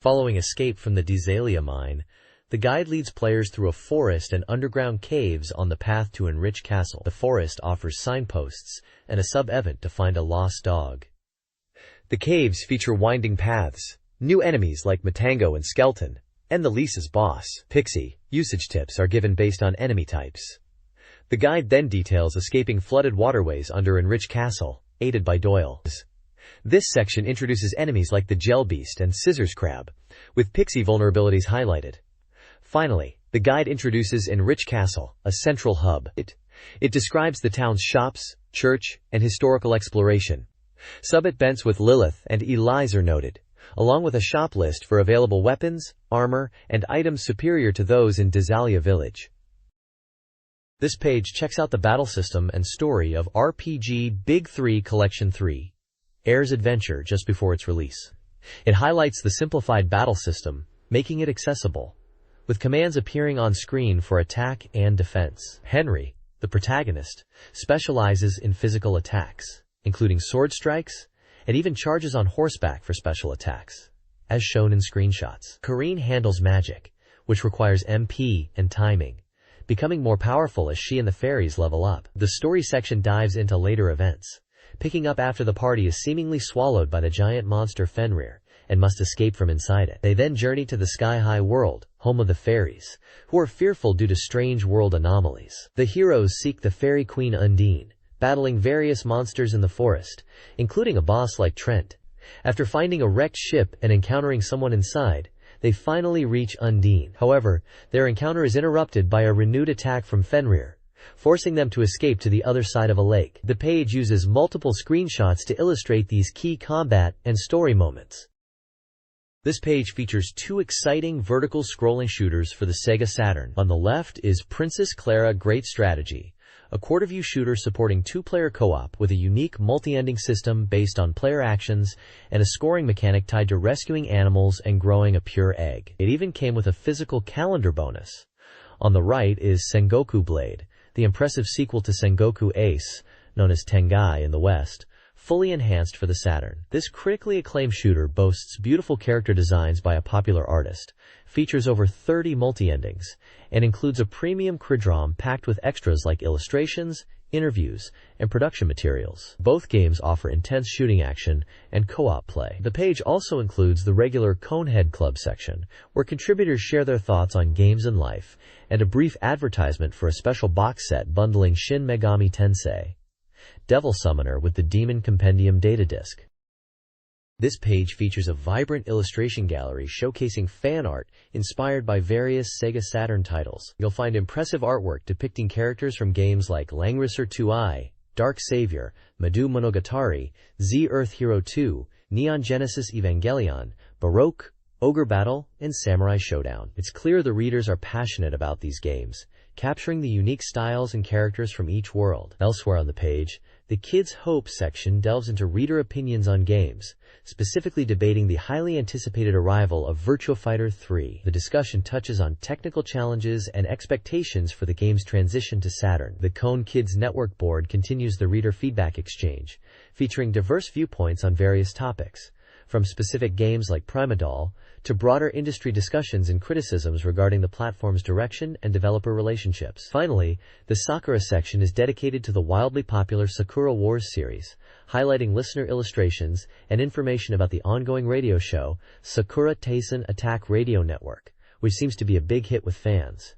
Following escape from the Dazalia mine, the guide leads players through a forest and underground caves on the path to Enrich Castle. The forest offers signposts and a sub-event to find a lost dog. The caves feature winding paths, new enemies like Matango and Skeleton, and the Lisa's boss, Pixie. Usage tips are given based on enemy types. The guide then details escaping flooded waterways under Enrich Castle, aided by Doyle. This section introduces enemies like the Gel Beast and Scissors Crab, with Pixie vulnerabilities highlighted. Finally, the guide introduces Enrich Castle, a central hub. It describes the town's shops, church, and historical exploration. Sub-events with Lilith and Elise are noted, along with a shop list for available weapons, armor, and items superior to those in Dazalia Village. This page checks out the battle system and story of RPG Big 3 Collection 3, Air's Adventure just before its release. It highlights the simplified battle system, making it accessible, with commands appearing on screen for attack and defense. Henry, the protagonist, specializes in physical attacks, including sword strikes, and even charges on horseback for special attacks, as shown in screenshots. Corrine handles magic, which requires MP and timing, becoming more powerful as she and the fairies level up. The story section dives into later events, picking up after the party is seemingly swallowed by the giant monster Fenrir, and must escape from inside it. They then journey to the sky-high world, home of the fairies, who are fearful due to strange world anomalies. The heroes seek the fairy queen Undine, battling various monsters in the forest, including a boss like Trent. After finding a wrecked ship and encountering someone inside, they finally reach Undine. However, their encounter is interrupted by a renewed attack from Fenrir, forcing them to escape to the other side of a lake. The page uses multiple screenshots to illustrate these key combat and story moments. This page features two exciting vertical scrolling shooters for the Sega Saturn. On the left is Princess Clara Great Strategy, a quarter-view shooter supporting two-player co-op with a unique multi-ending system based on player actions and a scoring mechanic tied to rescuing animals and growing a pure egg. It even came with a physical calendar bonus. On the right is Sengoku Blade, the impressive sequel to Sengoku Ace, known as Tengai in the West, fully enhanced for the Saturn. This critically acclaimed shooter boasts beautiful character designs by a popular artist, features over 30 multi-endings, and includes a premium cd-ROM packed with extras like illustrations, interviews, and production materials. Both games offer intense shooting action and co-op play. The page also includes the regular Conehead Club section, where contributors share their thoughts on games and life, and a brief advertisement for a special box set bundling Shin Megami Tensei Devil Summoner with the Demon Compendium data disc. This page features a vibrant illustration gallery showcasing fan art inspired by various Sega Saturn titles. You'll find impressive artwork depicting characters from games like Langrisser 2i, Dark Savior, Madu Monogatari, Z Earth Hero 2, Neon Genesis Evangelion, Baroque, Ogre Battle, and Samurai Showdown. It's clear the readers are passionate about these games, capturing the unique styles and characters from each world. Elsewhere on the page, the Kids' Hope section delves into reader opinions on games, specifically debating the highly anticipated arrival of Virtua Fighter 3. The discussion touches on technical challenges and expectations for the game's transition to Saturn. The Cone Kids Network board continues the reader feedback exchange, featuring diverse viewpoints on various topics, from specific games like Primadol to broader industry discussions and criticisms regarding the platform's direction and developer relationships. Finally, the Sakura section is dedicated to the wildly popular Sakura Wars series, highlighting listener illustrations and information about the ongoing radio show Sakura Taisen Attack Radio Network, which seems to be a big hit with fans.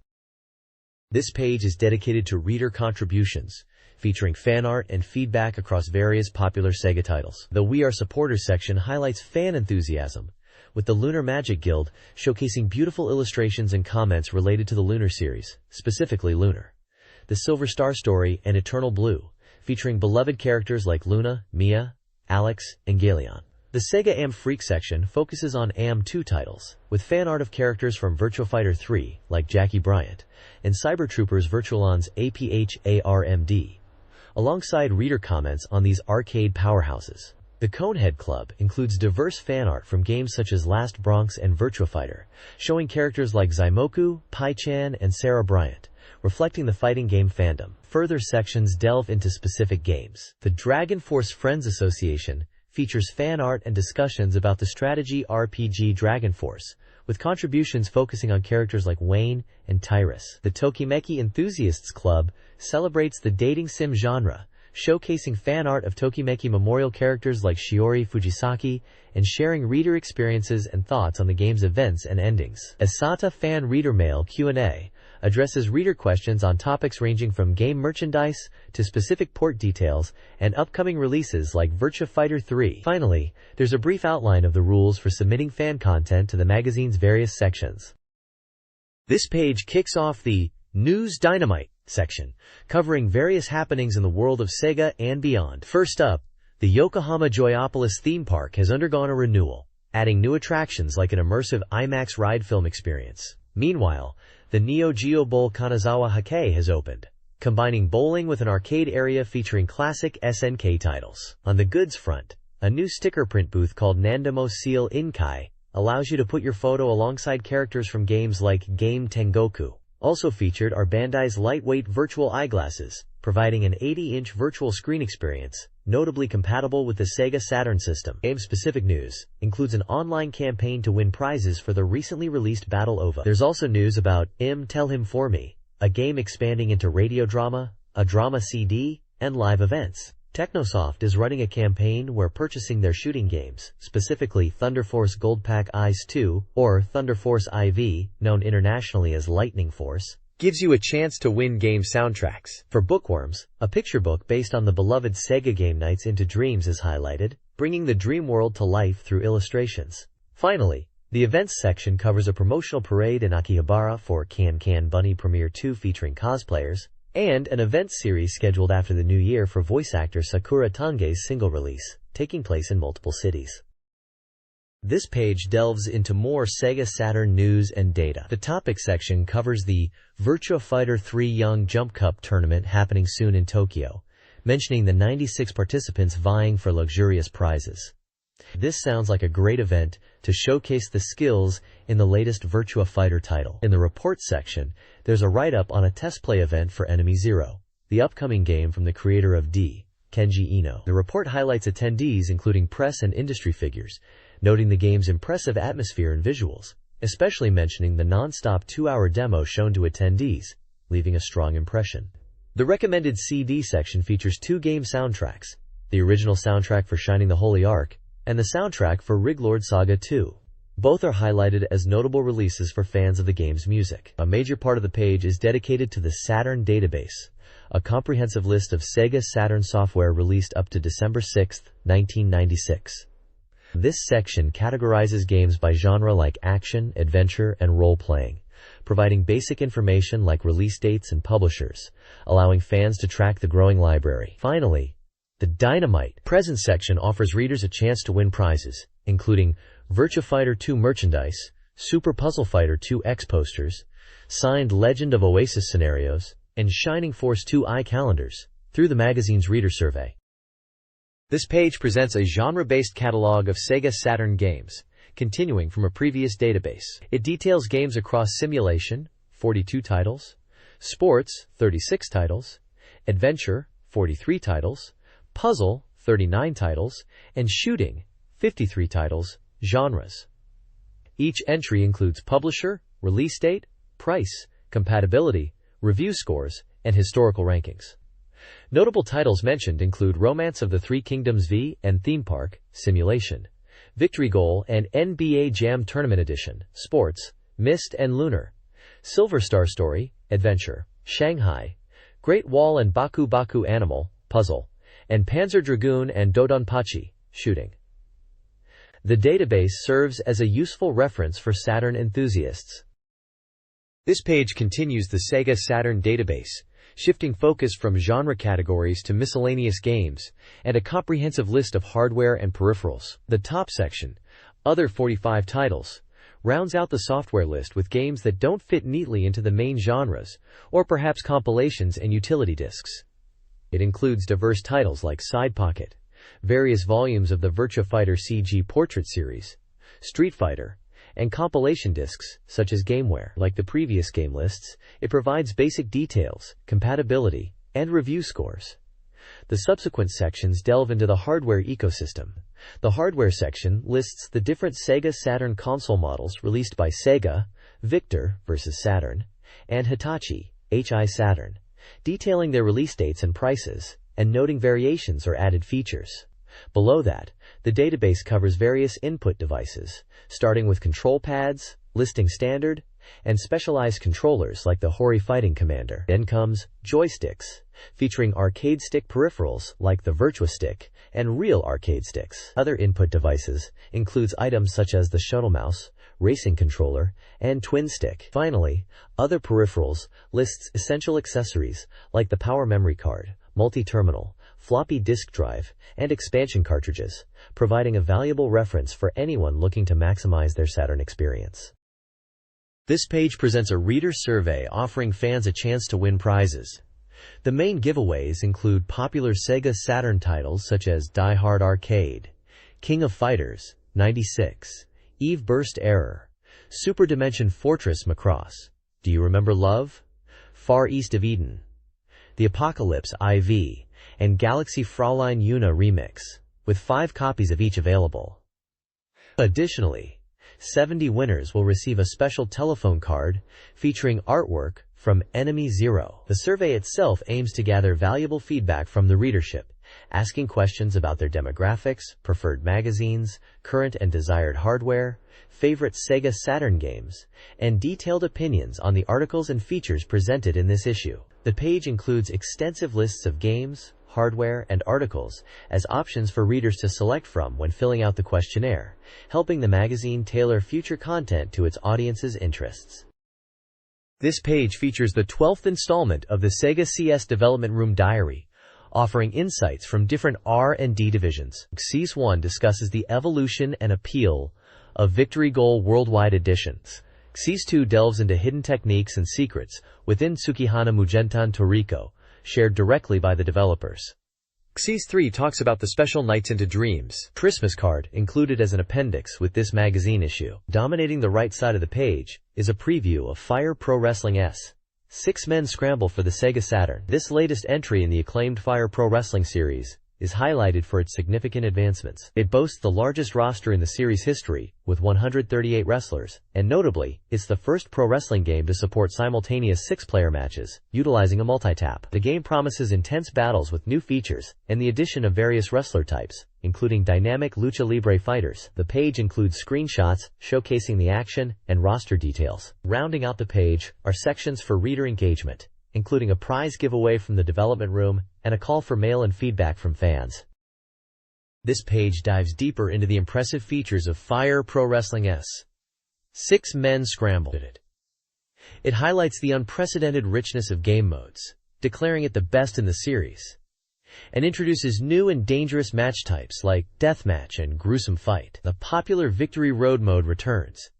This page is dedicated to reader contributions, featuring fan art and feedback across various popular Sega titles. The We Are Supporters section highlights fan enthusiasm, with the Lunar Magic Guild showcasing beautiful illustrations and comments related to the Lunar series, specifically Lunar, the Silver Star Story, and Eternal Blue, featuring beloved characters like Luna, Mia, Alex, and Galeon. The Sega AM Freak section focuses on AM2 titles, with fan art of characters from Virtua Fighter 3, like Jackie Bryant, and Cyber Troopers Virtualon's APHARMD, alongside reader comments on these arcade powerhouses. The Conehead Club includes diverse fan art from games such as Last Bronx and Virtua Fighter, showing characters like Zymoku, Pai-chan, and Sarah Bryant, reflecting the fighting game fandom. Further sections delve into specific games. The Dragon Force Friends Association features fan art and discussions about the strategy RPG Dragon Force, with contributions focusing on characters like Wayne and Tyrus. The Tokimeki Enthusiasts Club celebrates the dating sim genre, showcasing fan art of Tokimeki memorial characters like Shiori Fujisaki and sharing reader experiences and thoughts on the game's events and endings. Asata Fan Reader Mail Q&A addresses reader questions on topics ranging from game merchandise to specific port details and upcoming releases like Virtua Fighter 3. Finally, there's a brief outline of the rules for submitting fan content to the magazine's various sections. This page kicks off the News Dynamite section, covering various happenings in the world of Sega and beyond. First up, the Yokohama Joyopolis theme park has undergone a renewal, adding new attractions like an immersive IMAX ride film experience. Meanwhile, the Neo Geo Bowl Kanazawa Hake has opened, combining bowling with an arcade area featuring classic SNK titles. On the goods front, a new sticker print booth called Nandamo Seal Inkai allows you to put your photo alongside characters from games like Game Tengoku. Also featured are Bandai's lightweight virtual eyeglasses, providing an 80-inch virtual screen experience, notably compatible with the Sega Saturn system. Game-specific news includes an online campaign to win prizes for the recently released Battle OVA. There's also news about Tell Him For Me, a game expanding into radio drama, a drama CD, and live events. Technosoft is running a campaign where purchasing their shooting games, specifically Thunder Force Gold Pack Ice 2, or Thunder Force IV, known internationally as Lightning Force, gives you a chance to win game soundtracks. For bookworms, a picture book based on the beloved Sega game Nights into Dreams is highlighted, bringing the dream world to life through illustrations. Finally, the events section covers a promotional parade in Akihabara for Can Can Bunny Premiere 2 featuring cosplayers, and an events series scheduled after the new year for voice actor Sakura Tange's single release, taking place in multiple cities. This page delves into more Sega Saturn news and data. The topic section covers the Virtua Fighter 3 Young Jump Cup tournament happening soon in Tokyo, mentioning the 96 participants vying for luxurious prizes. This sounds like a great event to showcase the skills in the latest Virtua Fighter title. In the report section, there's a write-up on a test play event for Enemy Zero, the upcoming game from the creator of D, Kenji Ino. The report highlights attendees including press and industry figures, noting the game's impressive atmosphere and visuals, especially mentioning the non-stop 2-hour demo shown to attendees, leaving a strong impression. The recommended CD section features 2 game soundtracks, the original soundtrack for Shining the Holy Ark, and the soundtrack for Riglord Saga 2. Both are highlighted as notable releases for fans of the game's music. A major part of the page is dedicated to the Saturn database, a comprehensive list of Sega Saturn software released up to December 6, 1996. This section categorizes games by genre like action, adventure, and role-playing, providing basic information like release dates and publishers, allowing fans to track the growing library. Finally, the Dynamite Presents section offers readers a chance to win prizes, including Virtua Fighter 2 merchandise, Super Puzzle Fighter 2 X posters, signed Legend of Oasis scenarios, and Shining Force 2 calendars, through the magazine's reader survey. This page presents a genre-based catalog of Sega Saturn games, continuing from a previous database. It details games across simulation, 42 titles, sports, 36 titles, adventure, 43 titles, puzzle, 39 titles, and shooting, 53 titles, genres. Each entry includes publisher, release date, price, compatibility, review scores, and historical rankings. Notable titles mentioned include Romance of the Three Kingdoms V and Theme Park, Simulation, Victory Goal and NBA Jam Tournament Edition, Sports, Mist and Lunar, Silver Star Story, Adventure, Shanghai, Great Wall and Baku Baku Animal, Puzzle, and Panzer Dragoon and Dodonpachi, Shooting. The database serves as a useful reference for Saturn enthusiasts. This page continues the Sega Saturn database, shifting focus from genre categories to miscellaneous games, and a comprehensive list of hardware and peripherals. The top section, Other 45 titles, rounds out the software list with games that don't fit neatly into the main genres, or perhaps compilations and utility discs. It includes diverse titles like Side Pocket, various volumes of the Virtua Fighter CG Portrait series, Street Fighter, and compilation discs, such as Gameware. Like the previous game lists, it provides basic details, compatibility, and review scores. The subsequent sections delve into the hardware ecosystem. The hardware section lists the different Sega Saturn console models released by Sega, Victor vs. Saturn, and Hitachi, HI Saturn, detailing their release dates and prices, and noting variations or added features. Below that, the database covers various input devices, starting with control pads, listing standard, and specialized controllers like the Hori Fighting Commander. Then comes joysticks, featuring arcade stick peripherals like the Virtua Stick and real arcade sticks. Other input devices includes items such as the Shuttle Mouse, Racing Controller, and Twin Stick. Finally, other peripherals lists essential accessories like the Power Memory Card, multi-terminal, floppy disk drive, and expansion cartridges, providing a valuable reference for anyone looking to maximize their Saturn experience. This page presents a reader survey offering fans a chance to win prizes. The main giveaways include popular Sega Saturn titles such as Die Hard Arcade, King of Fighters, 96, Eve Burst Error, Super Dimension Fortress Macross, Do You Remember Love?, Far East of Eden, The Apocalypse IV, and Galaxy Fraulein Una Remix, with 5 copies of each available. Additionally, 70 winners will receive a special telephone card featuring artwork from Enemy Zero. The survey itself aims to gather valuable feedback from the readership asking questions about their demographics, preferred magazines, current and desired hardware, favorite Sega Saturn games, and detailed opinions on the articles and features presented in this issue. The page includes extensive lists of games, hardware, and articles as options for readers to select from when filling out the questionnaire, helping the magazine tailor future content to its audience's interests. This page features the 12th installment of the Sega CS Development Room Diary, offering insights from different R&D divisions. CS 1 discusses the evolution and appeal of Victory Goal Worldwide Editions. CS 2 delves into hidden techniques and secrets within Tsukihana Mugentan Toriko, shared directly by the developers. CS 3 talks about the special Nights into Dreams Christmas card included as an appendix with this magazine issue. Dominating the right side of the page is a preview of Fire Pro Wrestling S. 6-Men Scramble for the Sega Saturn. This latest entry in the acclaimed Fire Pro Wrestling series is highlighted for its significant advancements. It boasts the largest roster in the series' history, with 138 wrestlers, and notably, it's the first pro wrestling game to support simultaneous 6-player matches, utilizing a multi-tap. The game promises intense battles with new features, and the addition of various wrestler types, including dynamic lucha libre fighters. The page includes screenshots showcasing the action and roster details. Rounding out the page are sections for reader engagement, including a prize giveaway from the development room and a call for mail and feedback from fans. This page dives deeper into the impressive features of Fire Pro Wrestling S. 6-Men Scramble. It highlights the unprecedented richness of game modes, declaring it the best in the series, and introduces new and dangerous match types like Deathmatch and Gruesome Fight. The popular Victory Road mode returns,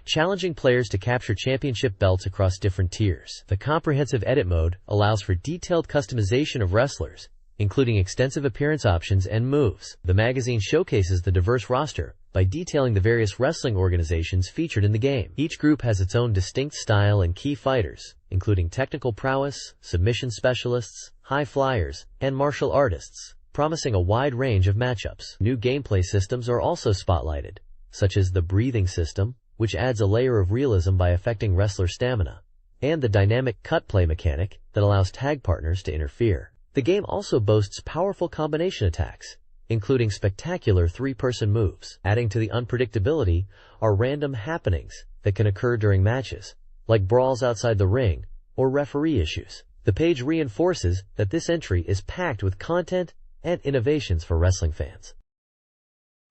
challenging players to capture championship belts across different tiers. The comprehensive edit mode allows for detailed customization of wrestlers, including extensive appearance options and moves. The magazine showcases the diverse roster by detailing the various wrestling organizations featured in the game. Each group has its own distinct style and key fighters, including technical prowess, submission specialists, high flyers, and martial artists, promising a wide range of matchups. New gameplay systems are also spotlighted, such as the breathing system, which adds a layer of realism by affecting wrestler stamina, and the dynamic cut play mechanic that allows tag partners to interfere. The game also boasts powerful combination attacks, including spectacular 3-person moves. Adding to the unpredictability are random happenings that can occur during matches, like brawls outside the ring or referee issues. The page reinforces that this entry is packed with content and innovations for wrestling fans.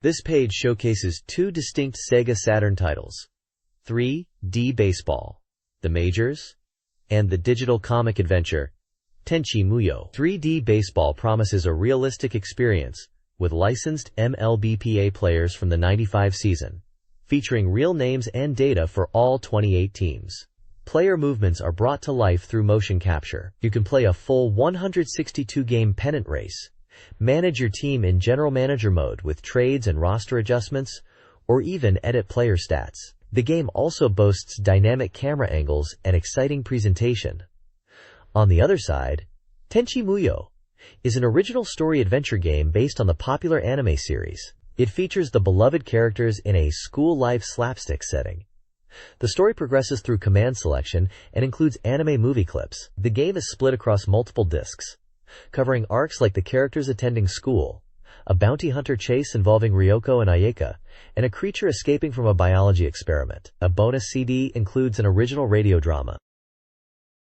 This page showcases 2 distinct Sega Saturn titles: 3D Baseball, The Majors, and the digital comic adventure, Tenchi Muyo. 3D Baseball promises a realistic experience with licensed MLBPA players from the '95 season, featuring real names and data for all 28 teams. Player movements are brought to life through motion capture. You can play a full 162-game pennant race, manage your team in general manager mode with trades and roster adjustments, or even edit player stats. The game also boasts dynamic camera angles and exciting presentation. On the other side, Tenchi Muyo is an original story adventure game based on the popular anime series. It features the beloved characters in a school-life slapstick setting. The story progresses through command selection and includes anime movie clips. The game is split across multiple discs, covering arcs like the characters attending school, a bounty hunter chase involving Ryoko and Ayeka, and a creature escaping from a biology experiment. A bonus CD includes an original radio drama.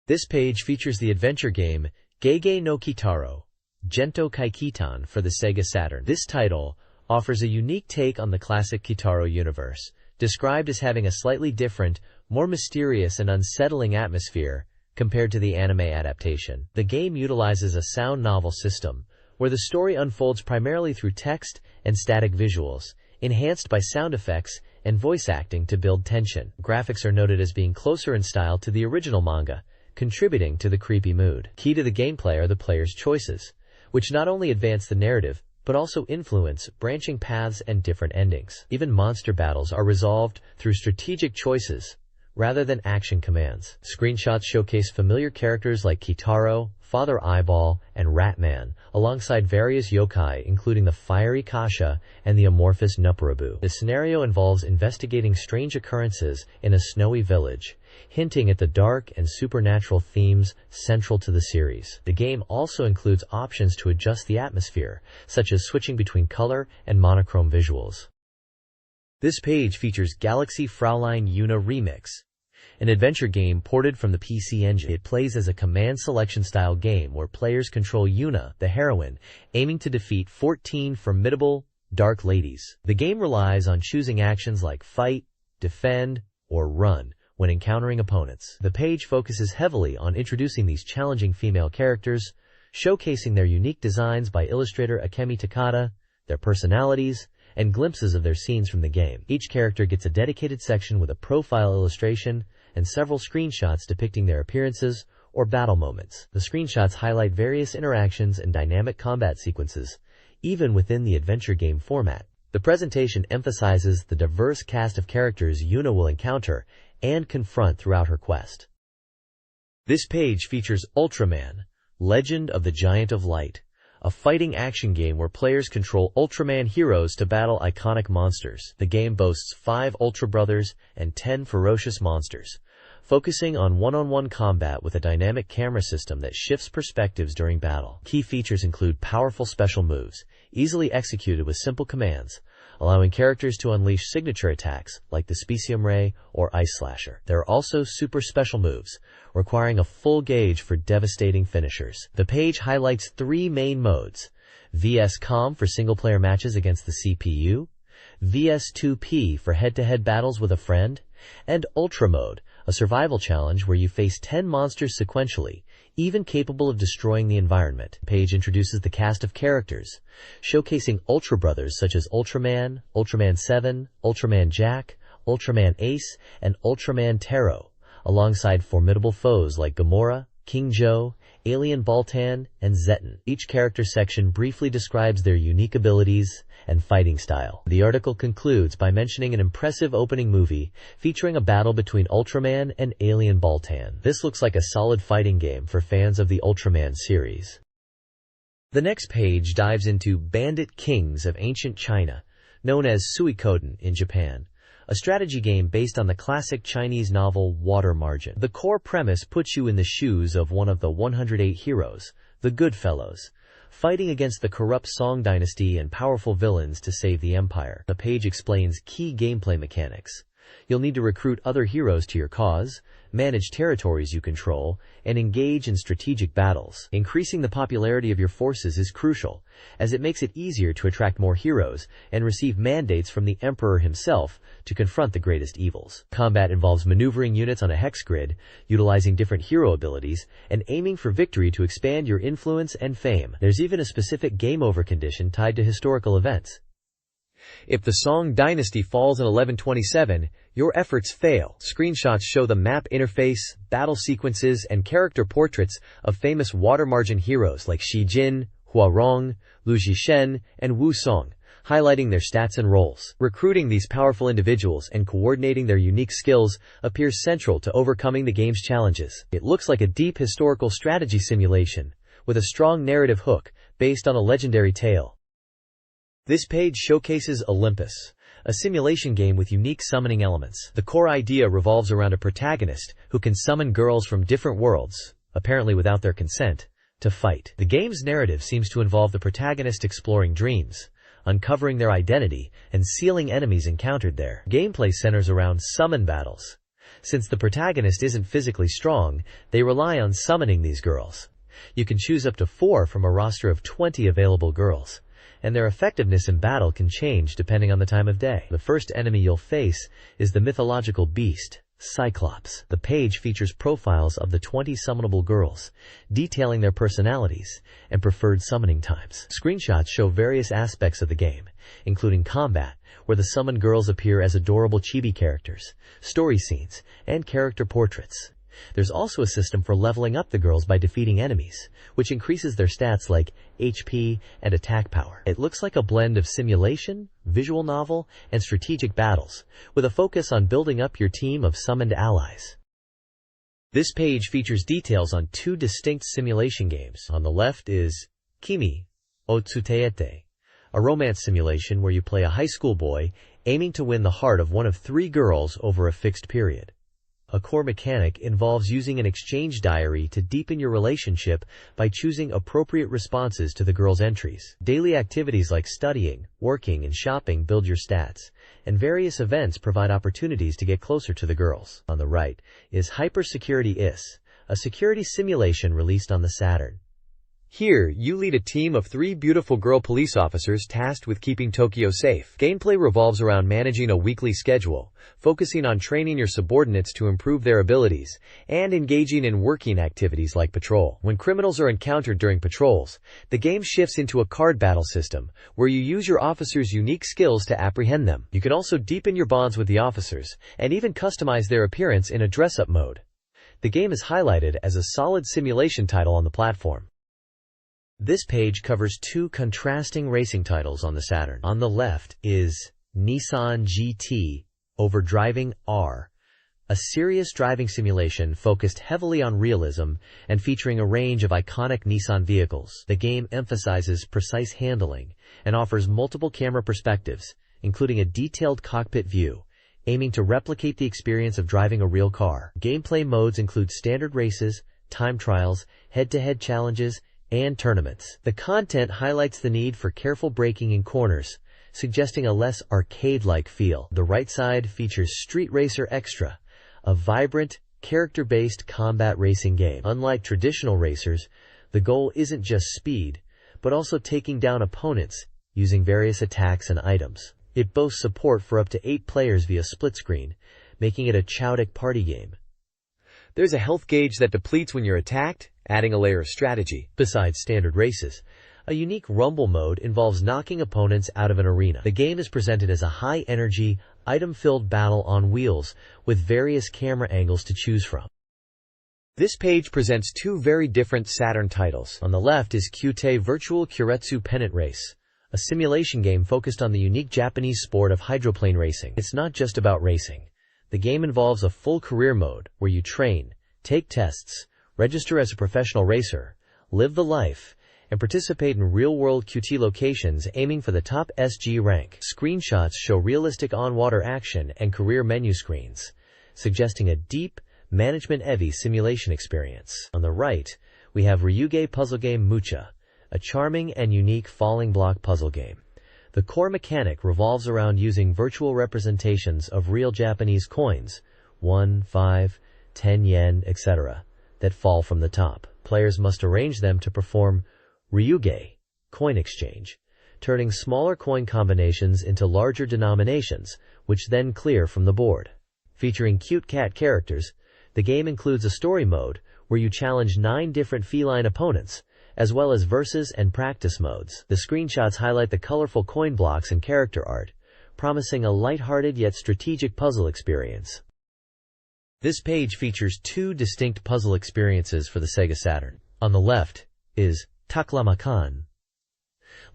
This page features the adventure game Geigei no Kitaro, Gento Kaikitan for the Sega Saturn. This title offers a unique take on the classic Kitaro universe, described as having a slightly different, more mysterious and unsettling atmosphere compared to the anime adaptation. The game utilizes a sound novel system, where the story unfolds primarily through text and static visuals, enhanced by sound effects and voice acting to build tension. Graphics are noted as being closer in style to the original manga, contributing to the creepy mood. Key to the gameplay are the player's choices, which not only advance the narrative, but also influence branching paths and different endings. Even monster battles are resolved through strategic choices, rather than action commands. Screenshots showcase familiar characters like Kitaro, Father Eyeball and Ratman, alongside various yokai including the fiery Kasha and the amorphous Nupperabu. The scenario involves investigating strange occurrences in a snowy village, hinting at the dark and supernatural themes central to the series. The game also includes options to adjust the atmosphere, such as switching between color and monochrome visuals. This page features Galaxy Fraulein Yuna Remix, an adventure game ported from the PC Engine. It plays as a command selection style game where players control Yuna, the heroine, aiming to defeat 14 formidable dark ladies. The game relies on choosing actions like fight, defend, or run when encountering opponents. The page focuses heavily on introducing these challenging female characters, showcasing their unique designs by illustrator Akemi Takada, their personalities, and glimpses of their scenes from the game. Each character gets a dedicated section with a profile illustration and several screenshots depicting their appearances or battle moments. The screenshots highlight various interactions and dynamic combat sequences, even within the adventure game format. The presentation emphasizes the diverse cast of characters Yuna will encounter and confront throughout her quest. This page features Ultraman, Legend of the Giant of Light, a fighting action game where players control Ultraman heroes to battle iconic monsters. The game boasts 5 Ultra Brothers and 10 ferocious monsters, focusing on one-on-one combat with a dynamic camera system that shifts perspectives during battle. Key features include powerful special moves, easily executed with simple commands, allowing characters to unleash signature attacks like the Specium Ray or Ice Slasher. There are also super special moves, requiring a full gauge for devastating finishers. The page highlights 3 main modes: VS Com for single-player matches against the CPU, VS2P for head-to-head battles with a friend, and Ultra Mode, a survival challenge where you face 10 monsters sequentially, even capable of destroying the environment. The page introduces the cast of characters, showcasing Ultra Brothers such as Ultraman, Ultraman 7, Ultraman Jack, Ultraman Ace, and Ultraman Taro, alongside formidable foes like Gamora, King Joe, Alien Baltan, and Zeton. Each character section briefly describes their unique abilities and fighting style. The article concludes by mentioning an impressive opening movie featuring a battle between Ultraman and Alien Baltan. This looks like a solid fighting game for fans of the Ultraman series. The next page dives into Bandit Kings of Ancient China, known as Suikoden in Japan, a strategy game based on the classic Chinese novel Water Margin. The core premise puts you in the shoes of one of the 108 heroes, the Goodfellows, fighting against the corrupt Song dynasty and powerful villains to save the empire. The page explains key gameplay mechanics. You'll need to recruit other heroes to your cause, manage territories you control, and engage in strategic battles. Increasing the popularity of your forces is crucial, as it makes it easier to attract more heroes and receive mandates from the Emperor himself to confront the greatest evils. Combat involves maneuvering units on a hex grid, utilizing different hero abilities, and aiming for victory to expand your influence and fame. There's even a specific game over condition tied to historical events. If the Song dynasty falls in 1127, your efforts fail. Screenshots show the map interface, battle sequences, and character portraits of famous water margin heroes like Shi Jin, Hua Rong, Lu Zhishen, and Wu Song, highlighting their stats and roles. Recruiting these powerful individuals and coordinating their unique skills appears central to overcoming the game's challenges. It looks like a deep historical strategy simulation, with a strong narrative hook based on a legendary tale. This page showcases Olympus, a simulation game with unique summoning elements. The core idea revolves around a protagonist who can summon girls from different worlds, apparently without their consent, to fight. The game's narrative seems to involve the protagonist exploring dreams, uncovering their identity, and sealing enemies encountered there. Gameplay centers around summon battles. Since the protagonist isn't physically strong, they rely on summoning these girls. You can choose up to 4 from a roster of 20 available girls, and their effectiveness in battle can change depending on the time of day. The first enemy you'll face is the mythological beast, Cyclops. The page features profiles of the 20 summonable girls, detailing their personalities and preferred summoning times. Screenshots show various aspects of the game, including combat, where the summoned girls appear as adorable chibi characters, story scenes, and character portraits. There's also a system for leveling up the girls by defeating enemies, which increases their stats like HP and attack power. It looks like a blend of simulation, visual novel, and strategic battles, with a focus on building up your team of summoned allies. This page features details on two distinct simulation games. On the left is Kimi o Tsuteete, a romance simulation where you play a high school boy aiming to win the heart of one of three girls over a fixed period. A core mechanic involves using an exchange diary to deepen your relationship by choosing appropriate responses to the girl's entries. Daily activities like studying, working, and shopping build your stats, and various events provide opportunities to get closer to the girls. On the right is Hypersecurity IS, a security simulation released on the Saturn. Here, you lead a team of 3 beautiful girl police officers tasked with keeping Tokyo safe. Gameplay revolves around managing a weekly schedule, focusing on training your subordinates to improve their abilities, and engaging in working activities like patrol. When criminals are encountered during patrols, the game shifts into a card battle system, where you use your officers' unique skills to apprehend them. You can also deepen your bonds with the officers, and even customize their appearance in a dress-up mode. The game is highlighted as a solid simulation title on the platform. This page covers two contrasting racing titles on the Saturn. On the left is Nissan GT over Driving R, a serious driving simulation focused heavily on realism and featuring a range of iconic Nissan vehicles. The game emphasizes precise handling and offers multiple camera perspectives, including a detailed cockpit view, aiming to replicate the experience of driving a real car. Gameplay modes include standard races, time trials, head-to-head challenges, and tournaments. The content highlights the need for careful braking in corners, suggesting a less arcade-like feel. The right side features Street Racer Extra, a vibrant, character-based combat racing game. Unlike traditional racers, the goal isn't just speed, but also taking down opponents using various attacks and items. It boasts support for up to 8 players via split screen, making it a Chowdic party game. There's a health gauge that depletes when you're attacked, adding a layer of strategy. Besides standard races, a unique rumble mode involves knocking opponents out of an arena. The game is presented as a high-energy, item-filled battle on wheels with various camera angles to choose from. This page presents 2 very different Saturn titles. On the left is Kyutei Virtual Kyoretsu Pennant Race, a simulation game focused on the unique Japanese sport of hydroplane racing. It's not just about racing. The game involves a full career mode where you train, take tests, register as a professional racer, live the life, and participate in real-world QT locations aiming for the top SG rank. Screenshots show realistic on-water action and career menu screens, suggesting a deep, management-heavy simulation experience. On the right, we have Ryuge puzzle game Mucha, a charming and unique falling block puzzle game. The core mechanic revolves around using virtual representations of real Japanese coins, 1, 5, 10 yen, etc., that fall from the top. Players must arrange them to perform Ryuge, coin exchange, turning smaller coin combinations into larger denominations, which then clear from the board. Featuring cute cat characters, the game includes a story mode where you challenge 9 different feline opponents, as well as versus and practice modes. The screenshots highlight the colorful coin blocks and character art, promising a lighthearted yet strategic puzzle experience. This page features 2 distinct puzzle experiences for the Sega Saturn. On the left is Taklamakan,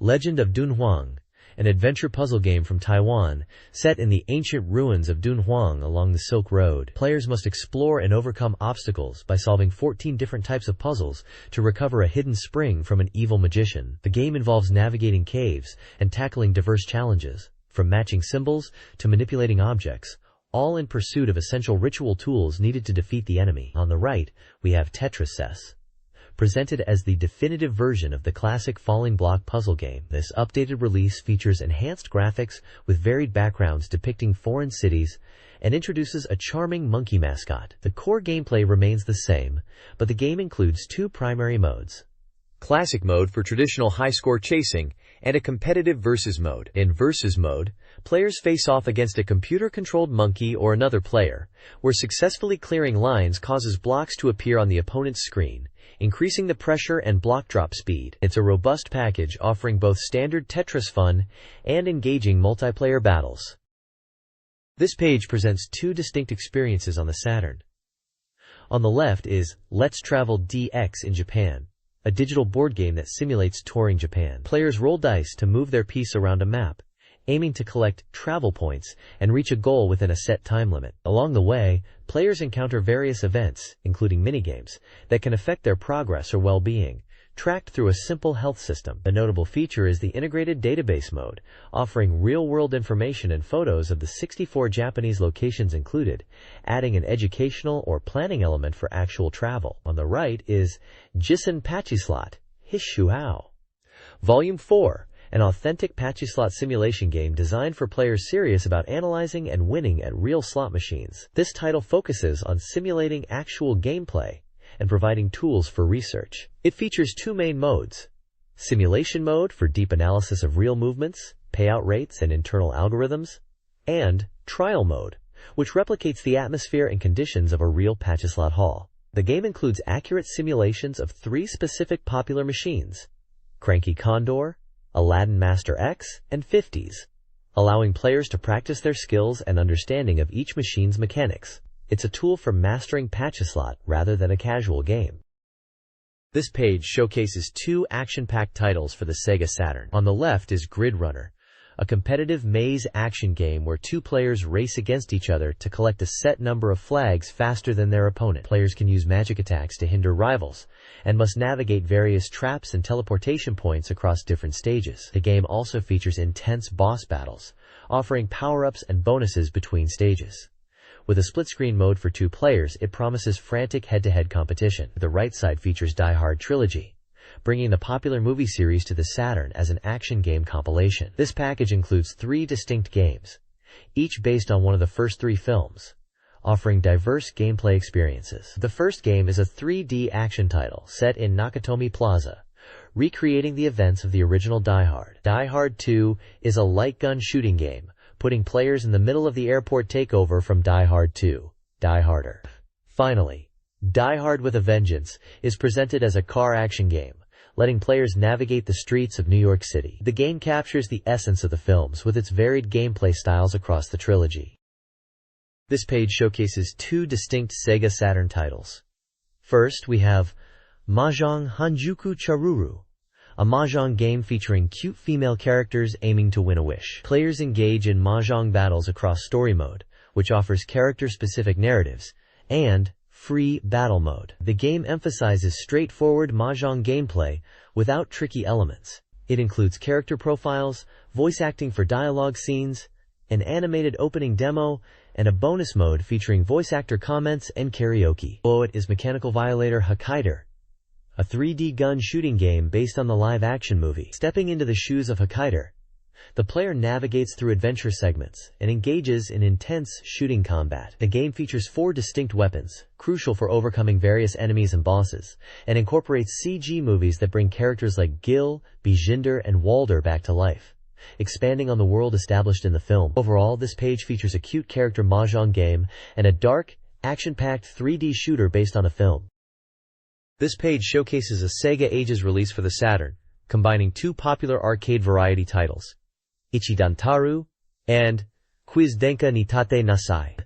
Legend of Dunhuang, an adventure puzzle game from Taiwan set in the ancient ruins of Dunhuang along the Silk Road. Players must explore and overcome obstacles by solving 14 different types of puzzles to recover a hidden spring from an evil magician. The game involves navigating caves and tackling diverse challenges, from matching symbols to manipulating objects, all in pursuit of essential ritual tools needed to defeat the enemy. On the right, we have Tetris Chess, presented as the definitive version of the classic falling block puzzle game. This updated release features enhanced graphics with varied backgrounds depicting foreign cities and introduces a charming monkey mascot. The core gameplay remains the same, but the game includes 2 primary modes. Classic mode for traditional high-score chasing, and a competitive versus mode. In versus mode, players face off against a computer-controlled monkey or another player, where successfully clearing lines causes blocks to appear on the opponent's screen, increasing the pressure and block drop speed. It's a robust package offering both standard Tetris fun and engaging multiplayer battles. This page presents 2 distinct experiences on the Saturn. On the left is Let's Travel DX in Japan, a digital board game that simulates touring Japan. Players roll dice to move their piece around a map, aiming to collect travel points and reach a goal within a set time limit. Along the way, players encounter various events, including minigames, that can affect their progress or well-being, tracked through a simple health system. A notable feature is the integrated database mode, offering real-world information and photos of the 64 Japanese locations included, adding an educational or planning element for actual travel. On the right is Jissen Pachislot, Hishuao. Volume 4, an authentic Pachislot simulation game designed for players serious about analyzing and winning at real slot machines. This title focuses on simulating actual gameplay and providing tools for research. It features two main modes: simulation mode for deep analysis of real movements, payout rates, and internal algorithms, and trial mode, which replicates the atmosphere and conditions of a real Pachislot hall. The game includes accurate simulations of 3 specific popular machines: Cranky Condor, Aladdin Master X, and 50s, allowing players to practice their skills and understanding of each machine's mechanics. It's a tool for mastering Pachislot rather than a casual game. This page showcases 2 action-packed titles for the Sega Saturn. On the left is Grid Runner, a competitive maze action game where 2 players race against each other to collect a set number of flags faster than their opponent. Players can use magic attacks to hinder rivals and must navigate various traps and teleportation points across different stages. The game also features intense boss battles, offering power-ups and bonuses between stages. With a split-screen mode for 2 players, it promises frantic head-to-head competition. The right side features Die Hard Trilogy, bringing the popular movie series to the Saturn as an action game compilation. This package includes 3 distinct games, each based on one of the first 3 films, offering diverse gameplay experiences. The first game is a 3D action title set in Nakatomi Plaza, recreating the events of the original Die Hard. Die Hard 2 is a light gun shooting game, putting players in the middle of the airport takeover from Die Hard 2, Die Harder. Finally, Die Hard with a Vengeance is presented as a car action game, letting players navigate the streets of New York City. The game captures the essence of the films with its varied gameplay styles across the trilogy. This page showcases 2 distinct Sega Saturn titles. First, we have Mahjong Hanjuku Charuru, a mahjong game featuring cute female characters aiming to win a wish. Players engage in mahjong battles across story mode, which offers character-specific narratives, and free battle mode. The game emphasizes straightforward mahjong gameplay without tricky elements. It includes character profiles, voice acting for dialogue scenes, an animated opening demo, and a bonus mode featuring voice actor comments and karaoke. Below it is Mechanical Violator Hokkaido, a 3D gun shooting game based on the live-action movie. Stepping into the shoes of Hokkaido, the player navigates through adventure segments and engages in intense shooting combat. The game features 4 distinct weapons, crucial for overcoming various enemies and bosses, and incorporates CG movies that bring characters like Gil, Bijinder, and Walder back to life, expanding on the world established in the film. Overall, this page features a cute character mahjong game and a dark, action-packed 3D shooter based on a film. This page showcases a Sega Ages release for the Saturn, combining 2 popular arcade variety titles, Ichidantaru and Quiz Denka ni Tate Nasai.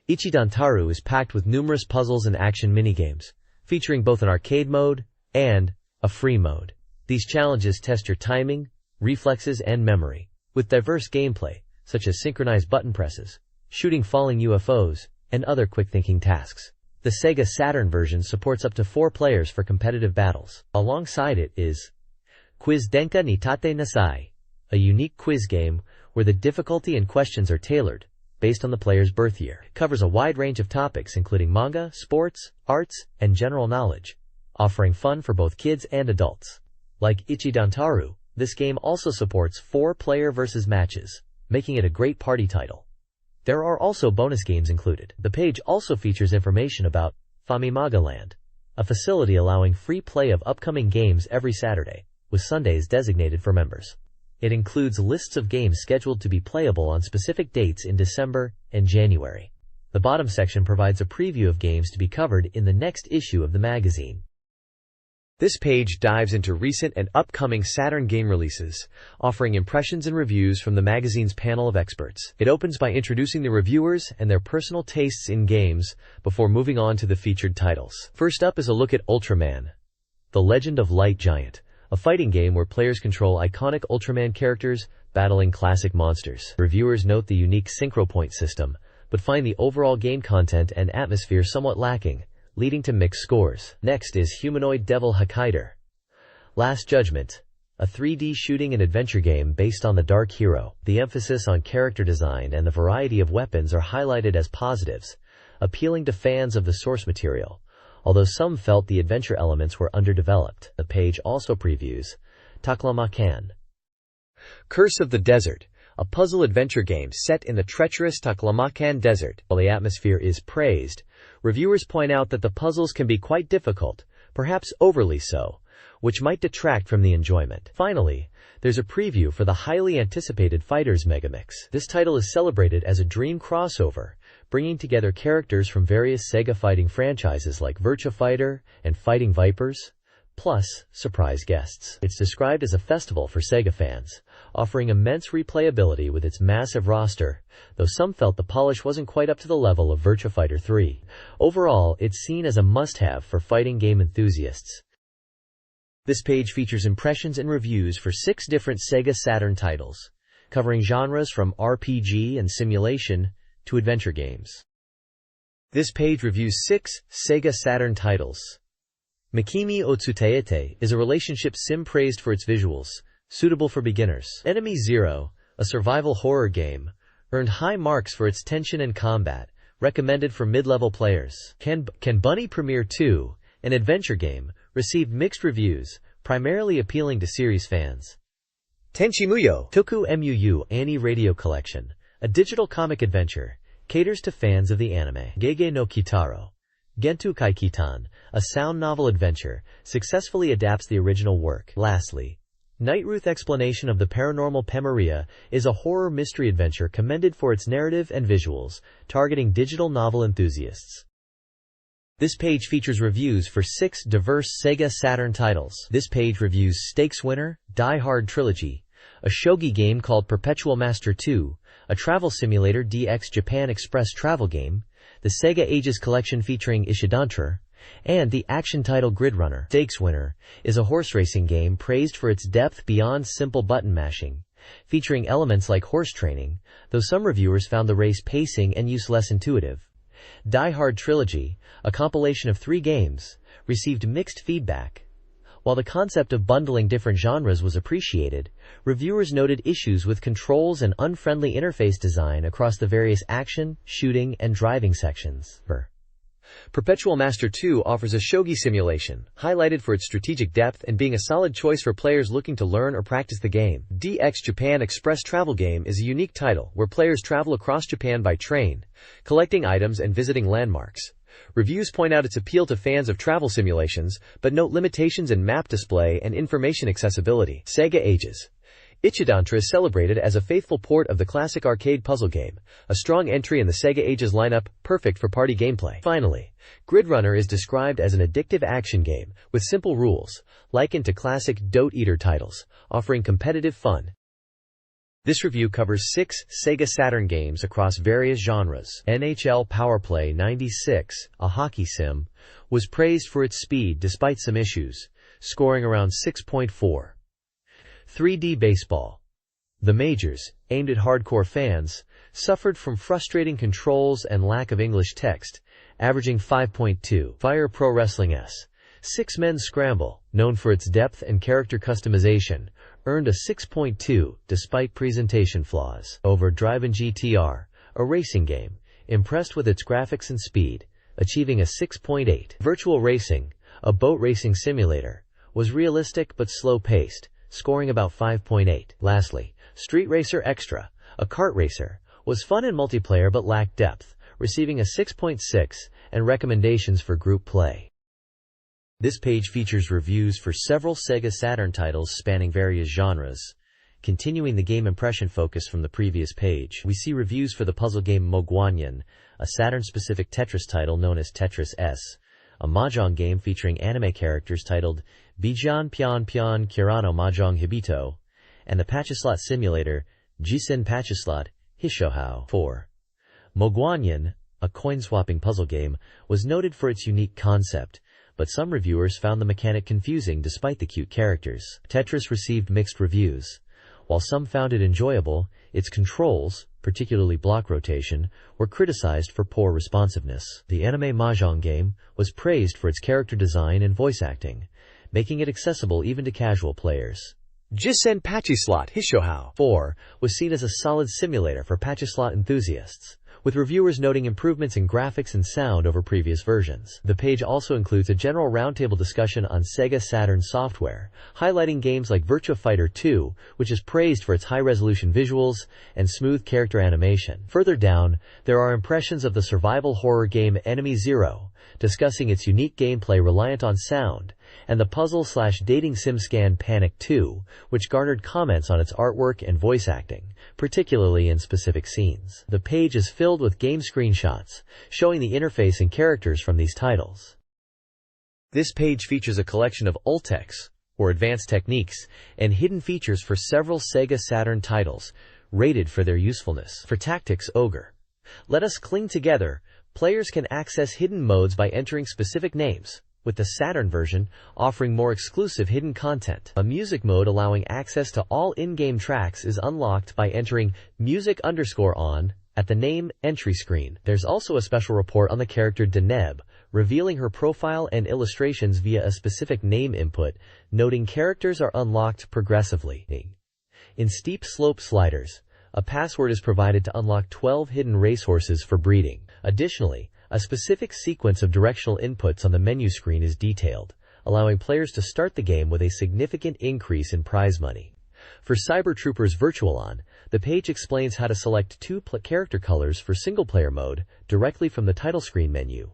Ichidantaru is packed with numerous puzzles and action minigames, featuring both an arcade mode and a free mode. These challenges test your timing, reflexes, and memory, with diverse gameplay, such as synchronized button presses, shooting falling UFOs, and other quick-thinking tasks. The Sega Saturn version supports up to 4 players for competitive battles. Alongside it is Quiz Denka ni Tate Nasai, a unique quiz game where the difficulty and questions are tailored based on the player's birth year. It covers a wide range of topics including manga, sports, arts, and general knowledge, offering fun for both kids and adults. Like Ichidantaru, this game also supports 4-player versus matches, making it a great party title. There are also bonus games included. The page also features information about Famimaga Land, a facility allowing free play of upcoming games every Saturday, with Sundays designated for members. It includes lists of games scheduled to be playable on specific dates in December and January. The bottom section provides a preview of games to be covered in the next issue of the magazine. This page dives into recent and upcoming Saturn game releases, offering impressions and reviews from the magazine's panel of experts. It opens by introducing the reviewers and their personal tastes in games before moving on to the featured titles. First up is a look at Ultraman, The Legend of Light Giant, a fighting game where players control iconic Ultraman characters battling classic monsters. Reviewers note the unique synchro point system, but find the overall game content and atmosphere somewhat lacking, leading to mixed scores. Next is Humanoid Devil Hokkaido. Last Judgment, a 3D shooting and adventure game based on the Dark Hero. The emphasis on character design and the variety of weapons are highlighted as positives, appealing to fans of the source material, although some felt the adventure elements were underdeveloped. The page also previews Taklamakan, Curse of the Desert, a puzzle-adventure game set in the treacherous Taklamakan Desert. While the atmosphere is praised, reviewers point out that the puzzles can be quite difficult, perhaps overly so, which might detract from the enjoyment. Finally, there's a preview for the highly anticipated Fighters Megamix. This title is celebrated as a dream crossover, bringing together characters from various Sega fighting franchises like Virtua Fighter and Fighting Vipers, plus surprise guests. It's described as a festival for Sega fans, offering immense replayability with its massive roster, though some felt the polish wasn't quite up to the level of Virtua Fighter 3. Overall, it's seen as a must-have for fighting game enthusiasts. This page features impressions and reviews for 6 different Sega Saturn titles, covering genres from RPG and simulation to adventure games. This page reviews 6 Sega Saturn titles. Mikimi Otsuteite is a relationship sim praised for its visuals, suitable for beginners. Enemy Zero, a survival horror game, earned high marks for its tension and combat, recommended for mid-level players. Can Bunny Premiere 2, an adventure game, received mixed reviews, primarily appealing to series fans. Tenchi Muyo Toku Muu Annie Radio Collection, a digital comic adventure, caters to fans of the anime. Gege no Kitaro Gentu Kaikitan, a sound novel adventure, successfully adapts the original work. Lastly, Nightruth Explanation of the Paranormal Pemeria is a horror mystery adventure commended for its narrative and visuals, targeting digital novel enthusiasts. This page features reviews for 6 diverse Sega Saturn titles. This page reviews Stakes Winner, Die Hard Trilogy, a shogi game called Perpetual Master 2, a travel simulator DX Japan Express travel game, the Sega Ages collection featuring Ishidantra, and the action title Grid Runner. Stakes Winner is a horse racing game praised for its depth beyond simple button mashing, featuring elements like horse training, though some reviewers found the race pacing and use less intuitive. Die Hard Trilogy, a compilation of 3 games, received mixed feedback. While the concept of bundling different genres was appreciated, reviewers noted issues with controls and unfriendly interface design across the various action, shooting, and driving sections. Perpetual Master 2 offers a shogi simulation, highlighted for its strategic depth and being a solid choice for players looking to learn or practice the game. DX Japan Express Travel Game is a unique title where players travel across Japan by train, collecting items and visiting landmarks. Reviews point out its appeal to fans of travel simulations, but note limitations in map display and information accessibility. Sega Ages Ichidantra is celebrated as a faithful port of the classic arcade puzzle game, a strong entry in the Sega Ages lineup, perfect for party gameplay. Finally, Grid Runner is described as an addictive action game, with simple rules, likened to classic Dot Eater titles, offering competitive fun. This review covers 6 Sega Saturn games across various genres. NHL Powerplay 96, a hockey sim, was praised for its speed despite some issues, scoring around 6.4. 3D Baseball, the majors, aimed at hardcore fans, suffered from frustrating controls and lack of English text, averaging 5.2. Fire Pro Wrestling S, 6 Men's Scramble, known for its depth and character customization, earned a 6.2 despite presentation flaws. Overdriven GTR, a racing game, impressed with its graphics and speed, achieving a 6.8. Virtual Racing, a boat racing simulator, was realistic but slow-paced, scoring about 5.8. Lastly, Street Racer Extra, a kart racer, was fun in multiplayer but lacked depth, receiving a 6.6 and recommendations for group play. This page features reviews for several Sega Saturn titles spanning various genres. Continuing the game impression focus from the previous page, we see reviews for the puzzle game Mogwanyan, a Saturn-specific Tetris title known as Tetris S, a mahjong game featuring anime characters titled Bijan Pian Pian Kirano Mahjong Hibito, and the Pachislot simulator Jisen Pachislot Hishohao 4. Mogwanyan, a coin-swapping puzzle game, was noted for its unique concept, but some reviewers found the mechanic confusing despite the cute characters. Tetris received mixed reviews. While some found it enjoyable, its controls, particularly block rotation, were criticized for poor responsiveness. The anime mahjong game was praised for its character design and voice acting, making it accessible even to casual players. Jisen Pachislot Hishohao 4 was seen as a solid simulator for Pachislot enthusiasts, with reviewers noting improvements in graphics and sound over previous versions. The page also includes a general roundtable discussion on Sega Saturn software, highlighting games like Virtua Fighter 2, which is praised for its high-resolution visuals and smooth character animation. Further down, there are impressions of the survival horror game Enemy Zero, discussing its unique gameplay reliant on sound, and the puzzle/dating sim scan Panic 2, which garnered comments on its artwork and voice acting, particularly in specific scenes. The page is filled with game screenshots, showing the interface and characters from these titles. This page features a collection of ultex, or advanced techniques, and hidden features for several Sega Saturn titles, rated for their usefulness. For Tactics Ogre, Let Us Cling Together, players can access hidden modes by entering specific names, with the Saturn version offering more exclusive hidden content. A music mode allowing access to all in-game tracks is unlocked by entering music_on at the name entry screen. There's also a special report on the character Deneb, revealing her profile and illustrations via a specific name input, noting characters are unlocked progressively. In steep slope sliders, a password is provided to unlock 12 hidden racehorses for breeding. Additionally, a specific sequence of directional inputs on the menu screen is detailed, allowing players to start the game with a significant increase in prize money. For Cyber Troopers Virtualon, the page explains how to select two character colors for single-player mode directly from the title screen menu,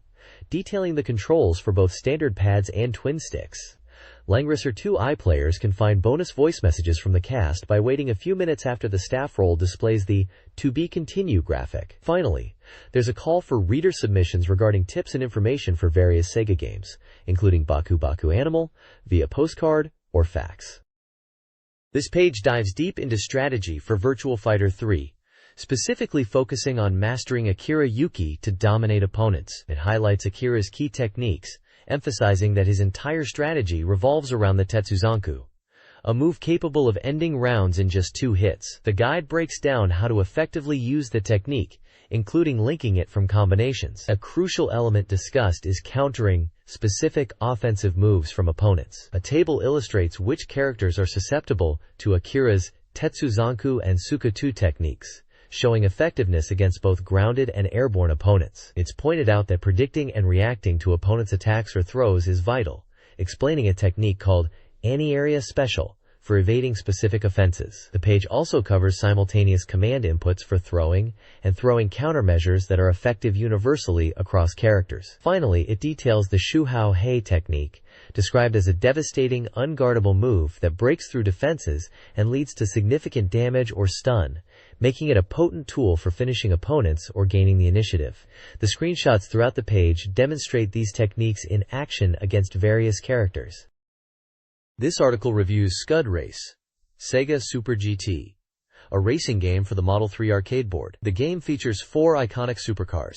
detailing the controls for both standard pads and twin sticks. Langrisser 2i players can find bonus voice messages from the cast by waiting a few minutes after the staff roll displays the "To Be Continue" graphic. Finally, there's a call for reader submissions regarding tips and information for various Sega games, including Baku Baku Animal, via postcard or fax. This page dives deep into strategy for Virtua Fighter 3, specifically focusing on mastering Akira Yuki to dominate opponents. It highlights Akira's key techniques, emphasizing that his entire strategy revolves around the Tetsuzanku, a move capable of ending rounds in just 2 hits. The guide breaks down how to effectively use the technique, including linking it from combinations. A crucial element discussed is countering specific offensive moves from opponents. A table illustrates which characters are susceptible to Akira's Tetsuzanku and Sukatu techniques, showing effectiveness against both grounded and airborne opponents. It's pointed out that predicting and reacting to opponents' attacks or throws is vital, explaining a technique called Anti-Area Special for evading specific offenses. The page also covers simultaneous command inputs for throwing and throwing countermeasures that are effective universally across characters. Finally, it details the Shu Hao Hei technique, described as a devastating, unguardable move that breaks through defenses and leads to significant damage or stun, making it a potent tool for finishing opponents or gaining the initiative. The screenshots throughout the page demonstrate these techniques in action against various characters. This article reviews Scud Race, Sega Super GT, a racing game for the Model 3 arcade board. The game features 4 iconic supercars: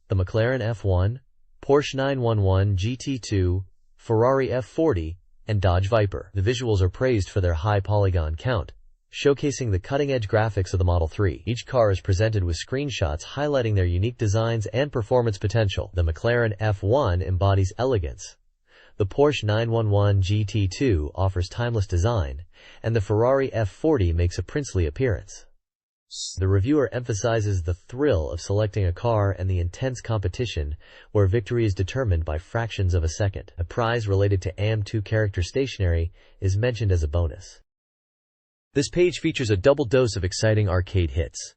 the McLaren F1, Porsche 911 GT2, Ferrari F40, and Dodge Viper. The visuals are praised for their high polygon count, showcasing the cutting-edge graphics of the Model 3. Each car is presented with screenshots highlighting their unique designs and performance potential. The McLaren F1 embodies elegance, the Porsche 911 GT2 offers timeless design, and the Ferrari F40 makes a princely appearance. The reviewer emphasizes the thrill of selecting a car and the intense competition, where victory is determined by fractions of a second. A prize related to AM2 character stationery is mentioned as a bonus. This page features a double dose of exciting arcade hits.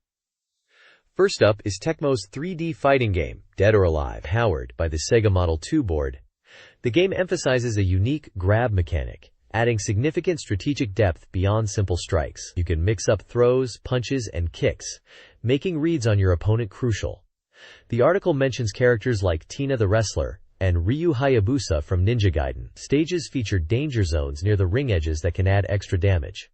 First up is Tecmo's 3D fighting game, Dead or Alive, powered by the Sega Model 2 board. The game emphasizes a unique grab mechanic, adding significant strategic depth beyond simple strikes. You can mix up throws, punches, and kicks, making reads on your opponent crucial. The article mentions characters like Tina the Wrestler and Ryu Hayabusa from Ninja Gaiden. Stages feature danger zones near the ring edges that can add extra damage.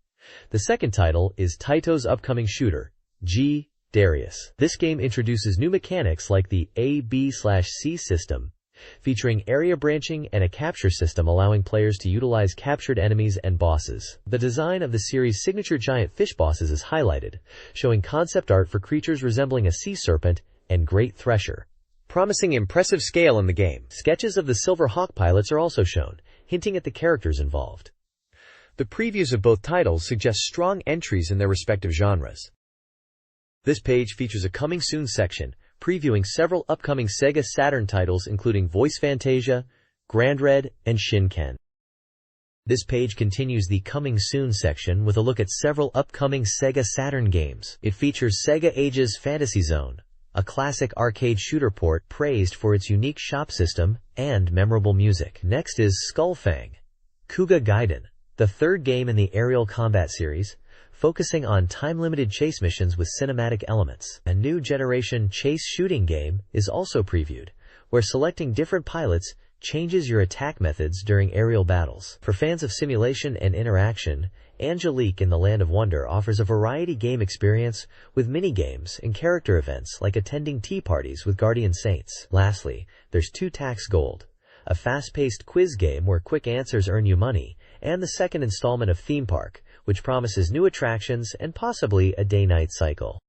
The second title is Taito's upcoming shooter, G. Darius. This game introduces new mechanics like the A/B/C system, featuring area branching and a capture system allowing players to utilize captured enemies and bosses. The design of the series' signature giant fish bosses is highlighted, showing concept art for creatures resembling a sea serpent and great thresher, promising impressive scale in the game. Sketches of the Silver Hawk pilots are also shown, hinting at the characters involved. The previews of both titles suggest strong entries in their respective genres. This page features a coming soon section, previewing several upcoming Sega Saturn titles including Voice Fantasia, Grand Red, and Shinken. This page continues the coming soon section with a look at several upcoming Sega Saturn games. It features Sega Ages Fantasy Zone, a classic arcade shooter port praised for its unique shop system and memorable music. Next is Skullfang, Kuga Gaiden, the third game in the aerial combat series, focusing on time-limited chase missions with cinematic elements. A new generation chase shooting game is also previewed, where selecting different pilots changes your attack methods during aerial battles. For fans of simulation and interaction, Angelique in the Land of Wonder offers a variety game experience with mini-games and character events like attending tea parties with Guardian Saints. Lastly, there's Two Tax Gold, a fast-paced quiz game where quick answers earn you money, and the second installment of Theme Park, which promises new attractions and possibly a day-night cycle.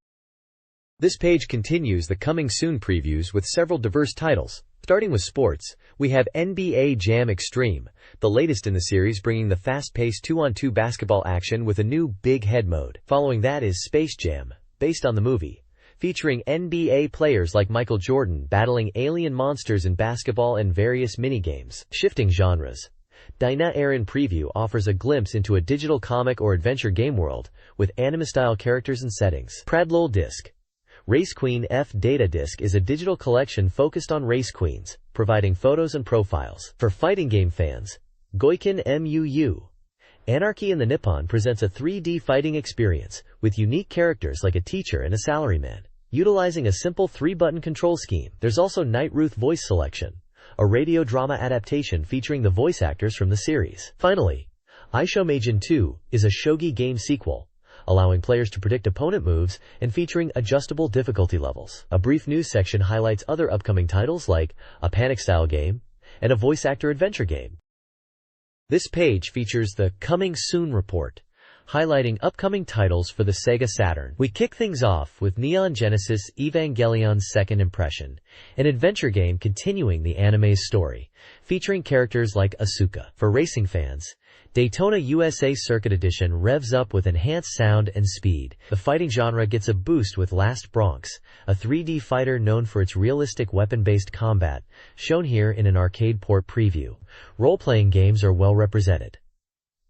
This page continues the coming soon previews with several diverse titles. Starting with sports, we have NBA Jam Extreme, the latest in the series, bringing the fast-paced 2-on-2 basketball action with a new Big Head mode. Following that is Space Jam, based on the movie, featuring NBA players like Michael Jordan battling alien monsters in basketball and various minigames. Shifting genres, Dyna Aaron Preview offers a glimpse into a digital comic or adventure game world with anime-style characters and settings. Pradlol Disc, Race Queen F Data Disc is a digital collection focused on race queens, providing photos and profiles. For fighting game fans, Goiken MUU, Anarchy in the Nippon presents a 3D fighting experience with unique characters like a teacher and a salaryman, utilizing a simple 3-button control scheme. There's also Night Ruth Voice Selection, a radio drama adaptation featuring the voice actors from the series. Finally, Aisho Meijin 2 is a shogi game sequel, allowing players to predict opponent moves and featuring adjustable difficulty levels. A brief news section highlights other upcoming titles like a Panic-style game and a voice actor adventure game. This page features the Coming Soon report, highlighting upcoming titles for the Sega Saturn. We kick things off with Neon Genesis Evangelion's Second Impression, an adventure game continuing the anime's story, featuring characters like Asuka. For racing fans, Daytona USA Circuit Edition revs up with enhanced sound and speed. The fighting genre gets a boost with Last Bronx, a 3D fighter known for its realistic weapon-based combat, shown here in an arcade port preview. Role-playing games are well represented.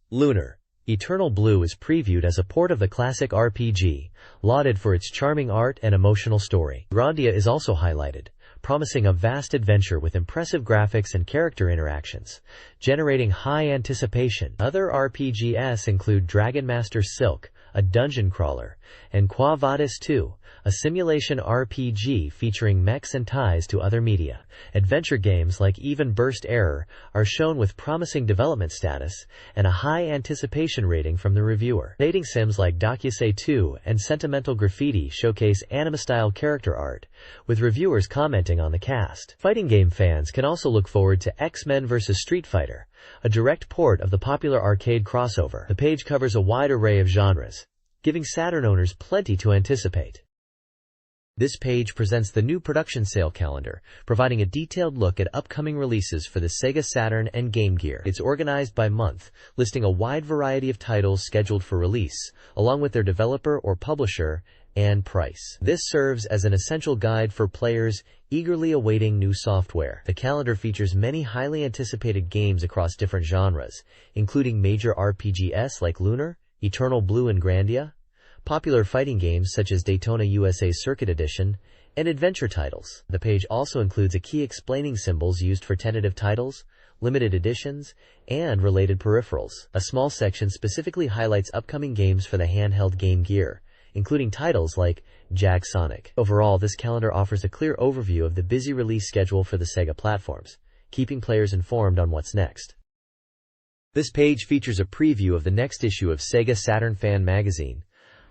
Lunar, Eternal Blue is previewed as a port of the classic RPG, lauded for its charming art and emotional story. Grandia is also highlighted, promising a vast adventure with impressive graphics and character interactions, generating high anticipation. Other RPGs include Dragon Master Silk, a dungeon crawler, and Quo Vadis 2, a simulation RPG featuring mechs and ties to other media. Adventure games like Even Burst Error are shown with promising development status and a high anticipation rating from the reviewer. Dating sims like Dokusei 2 and Sentimental Graffiti showcase anime-style character art, with reviewers commenting on the cast. Fighting game fans can also look forward to X-Men vs. Street Fighter, a direct port of the popular arcade crossover. The page covers a wide array of genres, giving Saturn owners plenty to anticipate. This page presents the new production sale calendar, providing a detailed look at upcoming releases for the Sega Saturn and Game Gear. It's organized by month, listing a wide variety of titles scheduled for release, along with their developer or publisher and price. This serves as an essential guide for players eagerly awaiting new software. The calendar features many highly anticipated games across different genres, including major RPGs like Lunar, Eternal Blue, and Grandia, popular fighting games such as Daytona USA Circuit Edition, and adventure titles. The page also includes a key explaining symbols used for tentative titles, limited editions, and related peripherals. A small section specifically highlights upcoming games for the handheld Game Gear, including titles like Jag Sonic. Overall, this calendar offers a clear overview of the busy release schedule for the Sega platforms, keeping players informed on what's next. This page features a preview of the next issue of Sega Saturn Fan Magazine,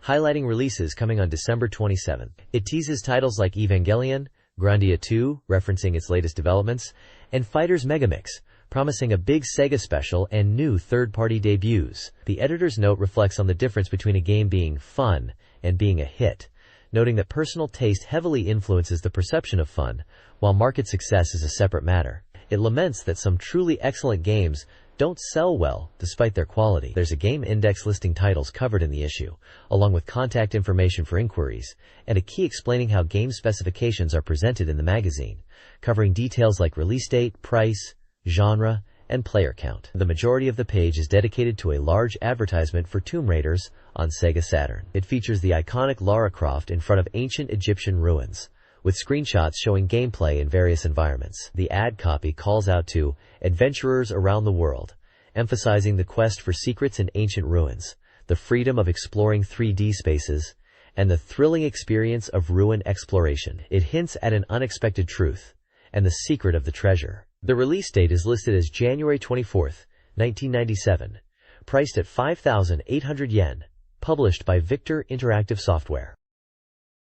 highlighting releases coming on December 27. It teases titles like Evangelion, Grandia 2, referencing its latest developments, and Fighters Megamix, promising a big Sega special and new third-party debuts. The editor's note reflects on the difference between a game being fun and being a hit, noting that personal taste heavily influences the perception of fun, while market success is a separate matter. It laments that some truly excellent games don't sell well despite their quality. There's a game index listing titles covered in the issue, along with contact information for inquiries, and a key explaining how game specifications are presented in the magazine, covering details like release date, price, genre, and player count. The majority of the page is dedicated to a large advertisement for Tomb Raiders on Sega Saturn. It features the iconic Lara Croft in front of ancient Egyptian ruins, with screenshots showing gameplay in various environments. The ad copy calls out to adventurers around the world, emphasizing the quest for secrets in ancient ruins, the freedom of exploring 3D spaces, and the thrilling experience of ruin exploration. It hints at an unexpected truth and the secret of the treasure. The release date is listed as January 24, 1997, priced at 5,800 yen, published by Victor Interactive Software.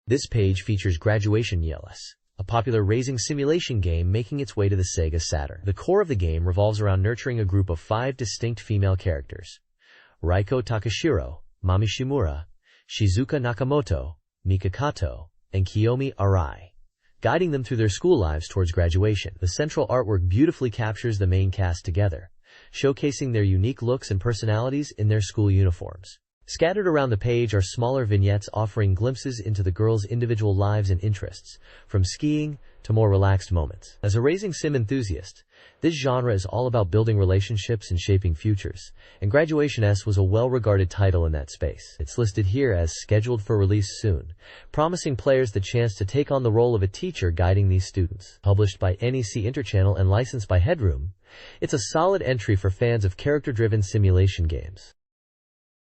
This page features Graduation Yellis, a popular raising simulation game making its way to the Sega Saturn. The core of the game revolves around nurturing a group of 5 distinct female characters: Raiko Takashiro, Mami Shimura, Shizuka Nakamoto, Mika Kato, and Kiyomi Arai, guiding them through their school lives towards graduation. The central artwork beautifully captures the main cast together, showcasing their unique looks and personalities in their school uniforms. Scattered around the page are smaller vignettes offering glimpses into the girls' individual lives and interests, from skiing to more relaxed moments. As a racing sim enthusiast, this genre is all about building relationships and shaping futures, and Graduation S was a well-regarded title in that space. It's listed here as scheduled for release soon, promising players the chance to take on the role of a teacher guiding these students. Published by NEC Interchannel and licensed by Headroom, it's a solid entry for fans of character-driven simulation games.